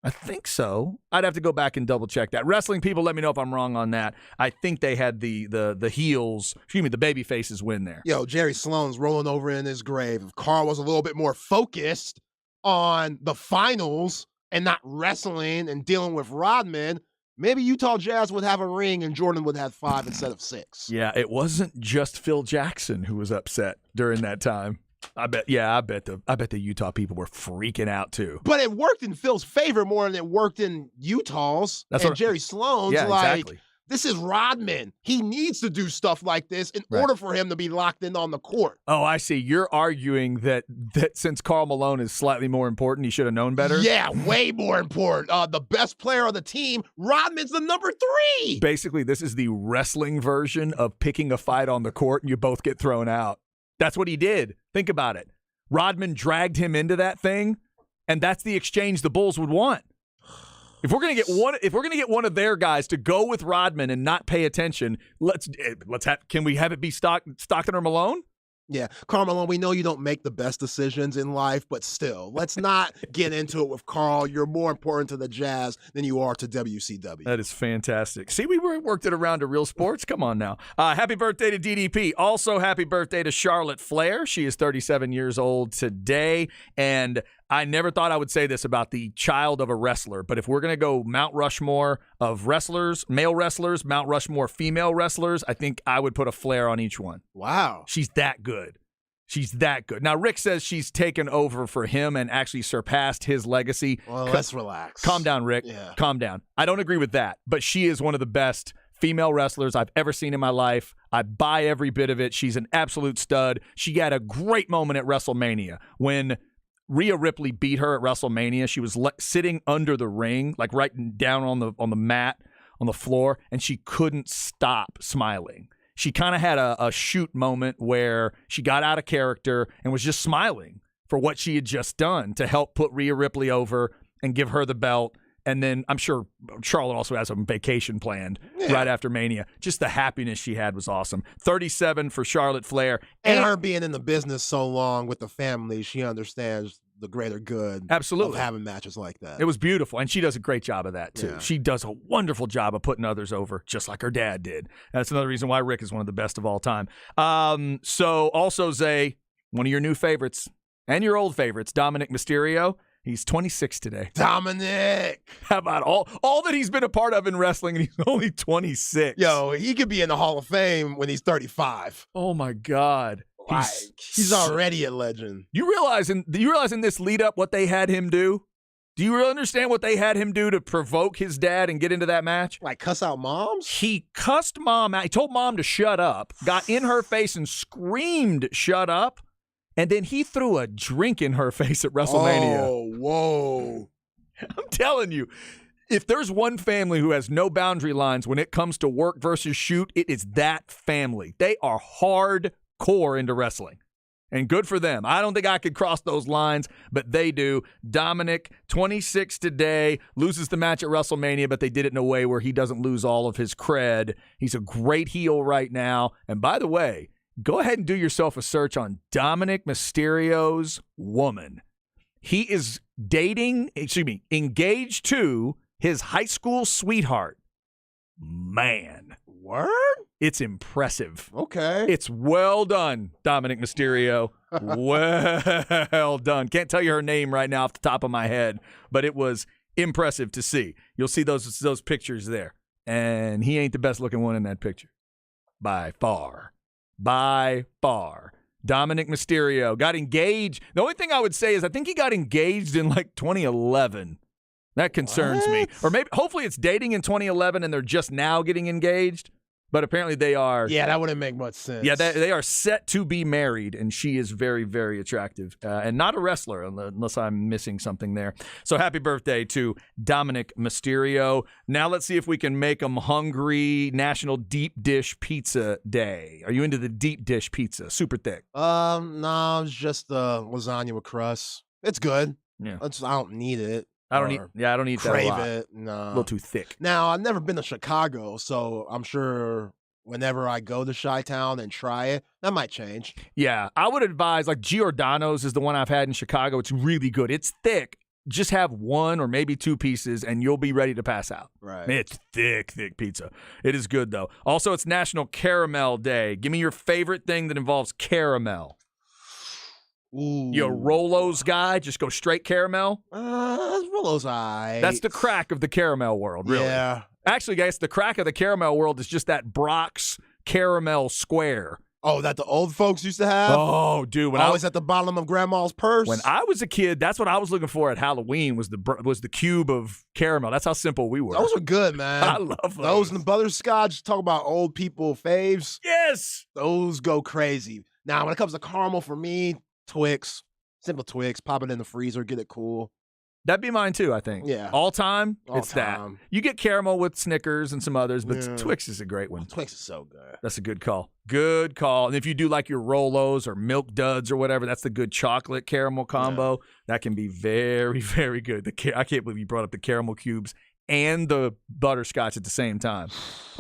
Speaker 2: I think so. I'd have to go back and double check that. Wrestling people, let me know if I'm wrong on that. I think they had the heels, the baby faces win there.
Speaker 7: Yo, Jerry Sloan's rolling over in his grave. If Karl was a little bit more focused on the finals and not wrestling and dealing with Rodman, maybe Utah Jazz would have a ring and Jordan would have 5 instead of 6.
Speaker 2: Yeah, it wasn't just Phil Jackson who was upset during that time. I bet the Utah people were freaking out too.
Speaker 7: But it worked in Phil's favor more than it worked in Utah's. Jerry Sloan's.
Speaker 2: Yeah, exactly.
Speaker 7: This is Rodman. He needs to do stuff like this in order for him to be locked in on the court.
Speaker 2: Oh, I see. You're arguing that since Karl Malone is slightly more important, he should have known better?
Speaker 7: Yeah, way more important. The best player on the team, Rodman's the number 3.
Speaker 2: Basically, this is the wrestling version of picking a fight on the court and you both get thrown out. That's what he did. Think about it. Rodman dragged him into that thing, and that's the exchange the Bulls would want. If we're gonna get one of their guys to go with Rodman and not pay attention, can we have it be Stockton or Malone?
Speaker 7: Yeah, Karl Malone, we know you don't make the best decisions in life, but still, let's not get into it with Karl. You're more important to the Jazz than you are to WCW.
Speaker 2: That is fantastic. See, we worked it around to real sports. Come on now. Happy birthday to DDP. Also, happy birthday to Charlotte Flair. She is 37 years old today, and I never thought I would say this about the child of a wrestler, but if we're going to go Mount Rushmore of wrestlers, male wrestlers, Mount Rushmore female wrestlers, I think I would put a Flair on each one.
Speaker 7: Wow.
Speaker 2: She's that good. She's that good. Now, Rick says she's taken over for him and actually surpassed his legacy.
Speaker 7: Well, let's relax.
Speaker 2: Calm down, Rick.
Speaker 7: Yeah.
Speaker 2: Calm down. I don't agree with that, but she is one of the best female wrestlers I've ever seen in my life. I buy every bit of it. She's an absolute stud. She had a great moment at WrestleMania when Rhea Ripley beat her at WrestleMania. She was sitting under the ring, like right down on the mat, on the floor, and she couldn't stop smiling. She kind of had a shoot moment where she got out of character and was just smiling for what she had just done to help put Rhea Ripley over and give her the belt. And then I'm sure Charlotte also has a vacation planned right after Mania. Just the happiness she had was awesome. 37 for Charlotte Flair.
Speaker 7: And her being in the business so long with the family, she understands the greater good of having matches like that.
Speaker 2: It was beautiful, and she does a great job of that, too.
Speaker 7: Yeah.
Speaker 2: She does a wonderful job of putting others over, just like her dad did. That's another reason why Rick is one of the best of all time. So also, Zay, one of your new favorites and your old favorites, Dominic Mysterio. He's 26 today.
Speaker 7: Dominic!
Speaker 2: How about all that he's been a part of in wrestling, and he's only 26.
Speaker 7: Yo, he could be in the Hall of Fame when he's 35.
Speaker 2: Oh, my God.
Speaker 7: He's already a legend.
Speaker 2: Do you realize in this lead up what they had him do? Do you really understand what they had him do to provoke his dad and get into that match?
Speaker 7: Like cuss out moms?
Speaker 2: He cussed mom out. He told mom to shut up, got in her face and screamed, "Shut up." And then he threw a drink in her face at WrestleMania.
Speaker 7: Oh, whoa.
Speaker 2: I'm telling you, if there's one family who has no boundary lines when it comes to work versus shoot, it is that family. They are hardcore into wrestling. And good for them. I don't think I could cross those lines, but they do. Dominic, 26 today, loses the match at WrestleMania, but they did it in a way where he doesn't lose all of his cred. He's a great heel right now. And by the way, go ahead and do yourself a search on Dominic Mysterio's woman. He is engaged to his high school sweetheart. Man.
Speaker 7: Word?
Speaker 2: It's impressive.
Speaker 7: Okay.
Speaker 2: It's well done, Dominic Mysterio. Well done. Can't tell you her name right now off the top of my head, but it was impressive to see. You'll see those pictures there. And he ain't the best looking one in that picture. By far. By far. Dominic Mysterio got engaged. The only thing I would say is I think he got engaged in like 2011. That concerns me. Or maybe, hopefully it's dating in 2011 and they're just now getting engaged. But apparently they are.
Speaker 7: Yeah, that wouldn't make much sense.
Speaker 2: Yeah, they are set to be married, and she is very, very attractive. And not a wrestler, unless I'm missing something there. So happy birthday to Dominic Mysterio. Now let's see if we can make them hungry. National Deep Dish Pizza Day. Are you into the deep dish pizza? Super thick.
Speaker 7: No, it's just lasagna with crust. It's good.
Speaker 2: Yeah.
Speaker 7: I don't need it.
Speaker 2: I don't eat that a lot.
Speaker 7: It. No.
Speaker 2: A little too thick.
Speaker 7: Now, I've never been to Chicago, so I'm sure whenever I go to Chi-Town and try it, that might change.
Speaker 2: Yeah, I would advise, like, Giordano's is the one I've had in Chicago. It's really good. It's thick. Just have one or maybe two pieces, and you'll be ready to pass out.
Speaker 7: Right.
Speaker 2: It's thick pizza. It is good, though. Also, it's National Caramel Day. Give me your favorite thing that involves caramel.
Speaker 7: Ooh.
Speaker 2: You a Rolos guy? Just go straight caramel?
Speaker 7: Rolos eye.
Speaker 2: That's the crack of the caramel world, really.
Speaker 7: Yeah.
Speaker 2: Actually, guys, the crack of the caramel world is just that Brock's caramel square.
Speaker 7: Oh, that the old folks used to have?
Speaker 2: Oh, dude.
Speaker 7: Always at the bottom of grandma's purse?
Speaker 2: When I was a kid, that's what I was looking for at Halloween was the cube of caramel. That's how simple we were.
Speaker 7: Those were good, man.
Speaker 2: I love those.
Speaker 7: Those and the butterscotch, talk about old people faves.
Speaker 2: Yes.
Speaker 7: Those go crazy. Now, when it comes to caramel for me, Twix, simple Twix, pop it in the freezer, get it cool.
Speaker 2: That'd be mine too, I think.
Speaker 7: Yeah.
Speaker 2: All time,
Speaker 7: All
Speaker 2: it's
Speaker 7: time.
Speaker 2: that. You get caramel with Snickers and some others, but
Speaker 7: Yeah.
Speaker 2: Twix is a great one.
Speaker 7: Twix is so good.
Speaker 2: That's a good call. Good call. And if you do like your Rolos or Milk Duds or whatever, that's the good chocolate caramel combo. That can be very, very good. I can't believe you brought up the caramel cubes and the butterscotch at the same time.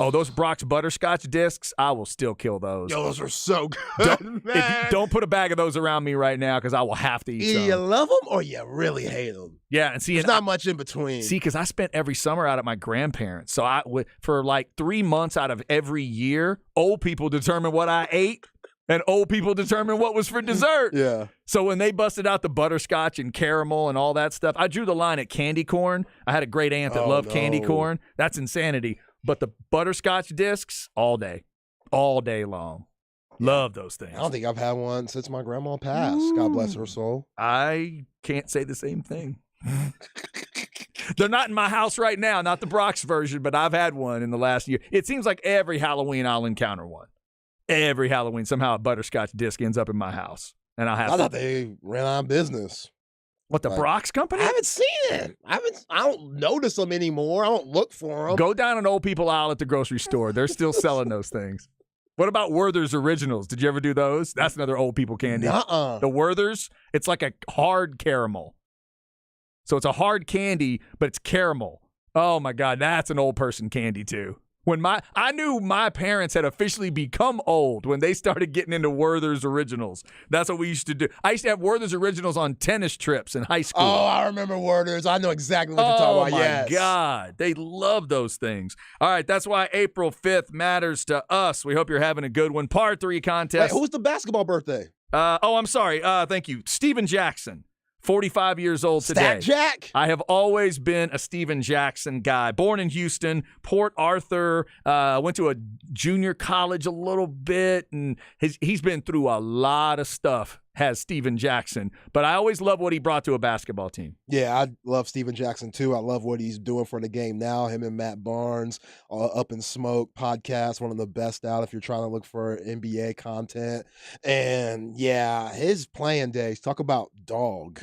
Speaker 2: Oh, those Brock's butterscotch discs, I will still kill those.
Speaker 7: Yo, those are so good, man.
Speaker 2: Don't put a bag of those around me right now because I will have to eat
Speaker 7: Either
Speaker 2: some.
Speaker 7: you love them or you really hate them.
Speaker 2: Yeah, and see,
Speaker 7: There's not much in between.
Speaker 2: See, because I spent every summer out at my grandparents. So for like 3 months out of every year, old people determine what I ate. And old people determine what was for dessert.
Speaker 7: Yeah.
Speaker 2: So when they busted out the butterscotch and caramel and all that stuff, I drew the line at candy corn. I had a great aunt that loved candy corn. That's insanity. But the butterscotch discs, all day long. Love those things.
Speaker 7: I don't think I've had one since my grandma passed. God bless her soul.
Speaker 2: I can't say the same thing. They're not in my house right now, not the Brock's version, but I've had one in the last year. It seems like every Halloween I'll encounter one. Every Halloween, somehow a butterscotch disc ends up in my house, and I
Speaker 7: thought they ran out of business.
Speaker 2: What, the Brock's company?
Speaker 7: I haven't seen it. I don't notice them anymore. I don't look for them.
Speaker 2: Go down an old people aisle at the grocery store. They're still selling those things. What about Werther's Originals? Did you ever do those? That's another old people candy.
Speaker 7: Nuh-uh.
Speaker 2: The Werther's, it's like a hard caramel. So it's a hard candy, but it's caramel. Oh my God, that's an old person candy too. I knew my parents had officially become old when they started getting into Werther's Originals. That's what we used to do. I used to have Werther's Originals on tennis trips in high school.
Speaker 7: Oh, I remember Werther's. I know exactly what you're talking about.
Speaker 2: Oh, my God. They love those things. All right, that's why April 5th matters to us. We hope you're having a good one. Part 3 contest.
Speaker 7: Wait, who's the basketball birthday?
Speaker 2: I'm sorry. Thank you. Steven Jackson. 45 years old today.
Speaker 7: Stat Jack?
Speaker 2: I have always been a Steven Jackson guy. Born in Houston, Port Arthur, went to a junior college a little bit, and he's been through a lot of stuff, has Steven Jackson. But I always love what he brought to a basketball team.
Speaker 7: Yeah, I love Steven Jackson, too. I love what he's doing for the game now. Him and Matt Barnes, Up in Smoke podcast, one of the best out if you're trying to look for NBA content. And, yeah, his playing days, talk about dog.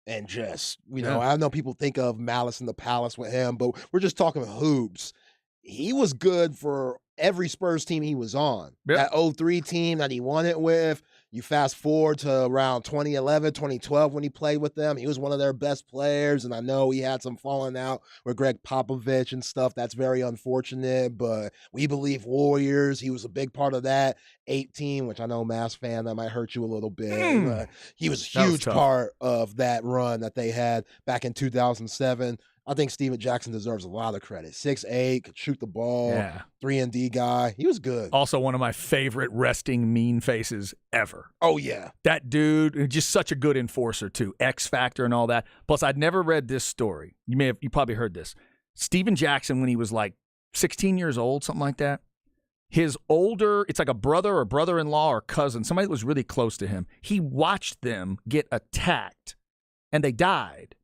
Speaker 7: And just, I know people think of Malice in the Palace with him, but we're just talking hoops. He was good for every Spurs team he was on. That 03 team that he won it with, you fast forward to around 2011, 2012 when he played with them. He was one of their best players, and I know he had some falling out with Greg Popovich and stuff. That's very unfortunate, but we believe Warriors. He was a big part of that 18, which I know, Mass fan, that might hurt you a little bit. But he was a huge part of that run that they had back in 2007. I think Steven Jackson deserves a lot of credit. 6'8", could shoot the ball, 3-and-D guy. He was good.
Speaker 2: Also one of my favorite resting mean faces ever.
Speaker 7: Oh, yeah.
Speaker 2: That dude, just such a good enforcer, too. X Factor and all that. Plus, I'd never read this story. You probably heard this. Steven Jackson, when he was like 16 years old, something like that, his older, it's like a brother or brother-in-law or cousin, somebody that was really close to him, he watched them get attacked, and they died.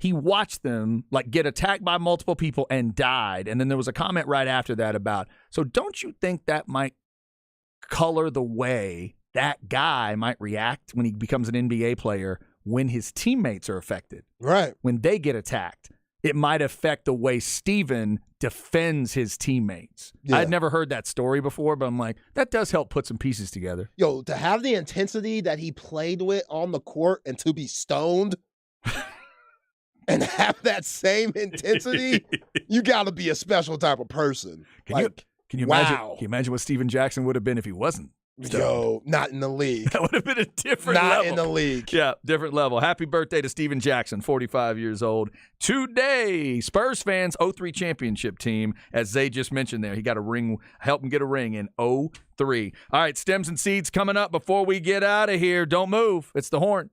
Speaker 2: he watched them like get attacked by multiple people and died. And then there was a comment right after that about, so don't you think that might color the way that guy might react when he becomes an NBA player when his teammates are affected?
Speaker 7: Right.
Speaker 2: When they get attacked, it might affect the way Steven defends his teammates.
Speaker 7: Yeah.
Speaker 2: I'd never heard that story before, but I'm like, that does help put some pieces together.
Speaker 7: Yo, to have the intensity that he played with on the court and to be stoned and have that same intensity, you got to be a special type of person.
Speaker 2: Can you imagine? Can you imagine what Steven Jackson would have been if he wasn't stoned?
Speaker 7: Yo, not in the league.
Speaker 2: That would have been a different level.
Speaker 7: Not in the league.
Speaker 2: Yeah, different level. Happy birthday to Steven Jackson, 45 years old. Today, Spurs fans, 03 championship team, as Zay just mentioned there. He got a ring, help him get a ring in 03. All right, Stems and Seeds coming up before we get out of here. Don't move. It's the Horn.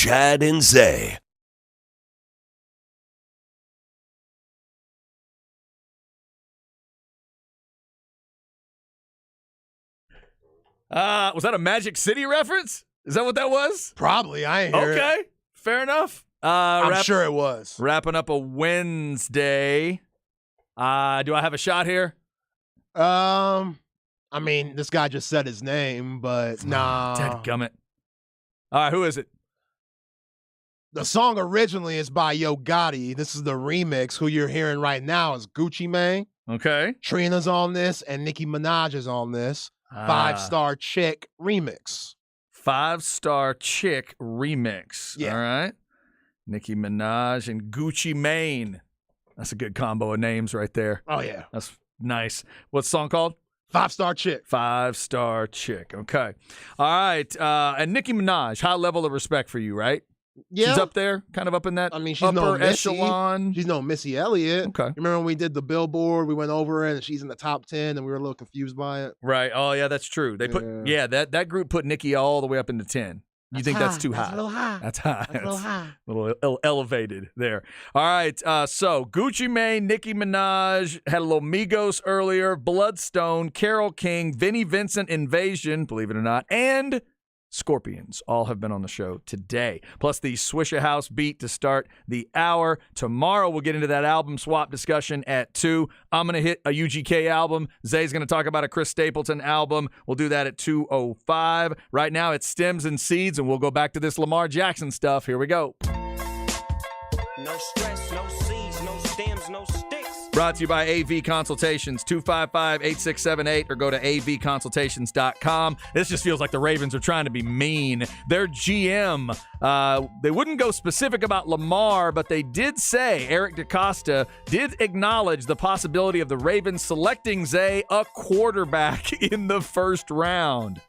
Speaker 5: Chad and Zay.
Speaker 2: Was that a Magic City reference? Is that what that was?
Speaker 7: Probably. I ain't hear it.
Speaker 2: Okay, fair enough.
Speaker 7: I'm sure it was.
Speaker 2: Wrapping up a Wednesday. Do I have a shot here?
Speaker 7: I mean, this guy just said his name, but nah.
Speaker 2: Dadgummit. All right, who is it?
Speaker 7: The song originally is by Yo Gotti. This is the remix. Who you're hearing right now is Gucci Mane.
Speaker 2: Okay.
Speaker 7: Trina's on this, and Nicki Minaj is on this. 5-Star Chick remix.
Speaker 2: 5-Star Chick remix.
Speaker 7: Yeah.
Speaker 2: All right. Nicki Minaj and Gucci Mane. That's a good combo of names right there.
Speaker 7: Oh, yeah.
Speaker 2: That's nice. What's the song called?
Speaker 7: 5-Star Chick.
Speaker 2: 5-Star Chick. Okay. All right. And Nicki Minaj, high level of respect for you, right?
Speaker 7: Yeah.
Speaker 2: She's up there, kind of up in that
Speaker 7: she's
Speaker 2: upper
Speaker 7: no Missy.
Speaker 2: echelon.
Speaker 7: She's no Missy Elliott.
Speaker 2: Okay.
Speaker 7: Remember when we did the Billboard? We went over it, and she's in the top 10, and we were a little confused by it.
Speaker 2: Right. Oh, yeah, that's true. They put that group put Nicki all the way up into 10. You think that's too high?
Speaker 7: That's a little high.
Speaker 2: That's high.
Speaker 7: That's a little high.
Speaker 2: A little elevated there. All right. So Gucci Mane, Nicki Minaj, had a little Migos earlier, Bloodstone, Carole King, Vinnie Vincent, Invasion, believe it or not, and Scorpions all have been on the show today. Plus the Swisher House beat to start the hour. Tomorrow we'll get into that album swap discussion at 2. I'm going to hit a UGK album. Zay's going to talk about a Chris Stapleton album. We'll do that at 2:05. Right now it's Stems and Seeds, and we'll go back to this Lamar Jackson stuff. Here we go.
Speaker 15: No stress, no seeds, no stems, no sticks.
Speaker 2: Brought to you by AV Consultations, 255-8678, or go to avconsultations.com. This just feels like the Ravens are trying to be mean. Their GM, they wouldn't go specific about Lamar, but they did say, Eric DeCosta did acknowledge the possibility of the Ravens selecting Zay a quarterback in the first round.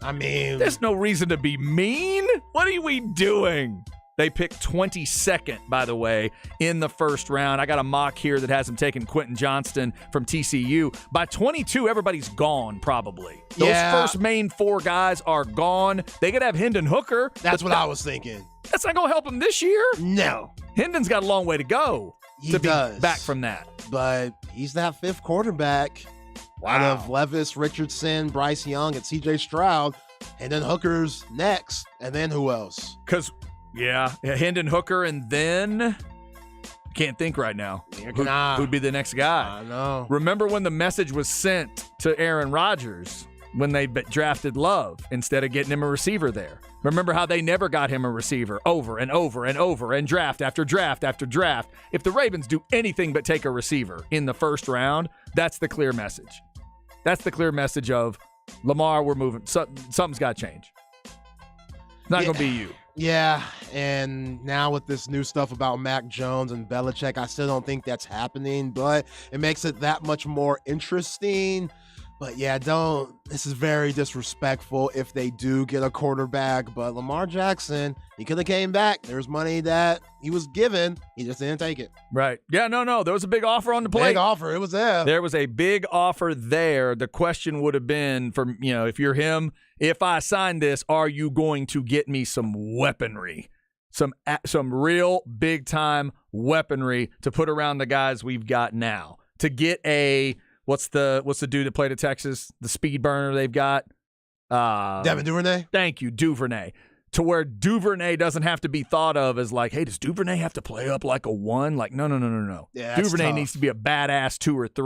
Speaker 7: I mean,
Speaker 2: there's no reason to be mean. What are we doing? They picked 22nd, by the way, in the first round. I got a mock here that has them taking Quentin Johnston from TCU. By 22, everybody's gone, probably. Those first main 4 guys are gone. They could have Hendon Hooker.
Speaker 7: That's what I was thinking.
Speaker 2: That's not going to help him this year.
Speaker 7: No.
Speaker 2: Hendon's got a long way to go to be
Speaker 7: does.
Speaker 2: back from that.
Speaker 7: But he's that 5th quarterback out of Levis, Richardson, Bryce Young, and CJ Stroud. And then Hooker's next. And then who else?
Speaker 2: Because... yeah, Hendon Hooker, and then I can't think right now. Who'd be the next guy?
Speaker 7: I know.
Speaker 2: Remember when the message was sent to Aaron Rodgers when they drafted Love instead of getting him a receiver there? Remember how they never got him a receiver over and over and over and draft after draft after draft? If the Ravens do anything but take a receiver in the first round, that's the clear message. That's the clear message of Lamar, we're moving. Something's got to change. It's not going to be you.
Speaker 7: Yeah, and now with this new stuff about Mac Jones and Belichick, I still don't think that's happening, but it makes it that much more interesting. But yeah, this is very disrespectful if they do get a quarterback, but Lamar Jackson, he could have came back. There's money that he was given. He just didn't take it.
Speaker 2: Right. Yeah, no. There was a big offer on the plate.
Speaker 7: Big offer. It was there.
Speaker 2: There was a big offer there. The question would have been, if you're him, if I sign this, are you going to get me some weaponry? Some real big-time weaponry to put around the guys we've got now. To get a... What's the dude that played at Texas? The speed burner they've got?
Speaker 7: Devin Duvernay?
Speaker 2: Thank you, Duvernay. To where Duvernay doesn't have to be thought of as like, hey, does Duvernay have to play up like a 1? Like, no.
Speaker 7: Yeah,
Speaker 2: Duvernay needs to be a badass 2 or 3.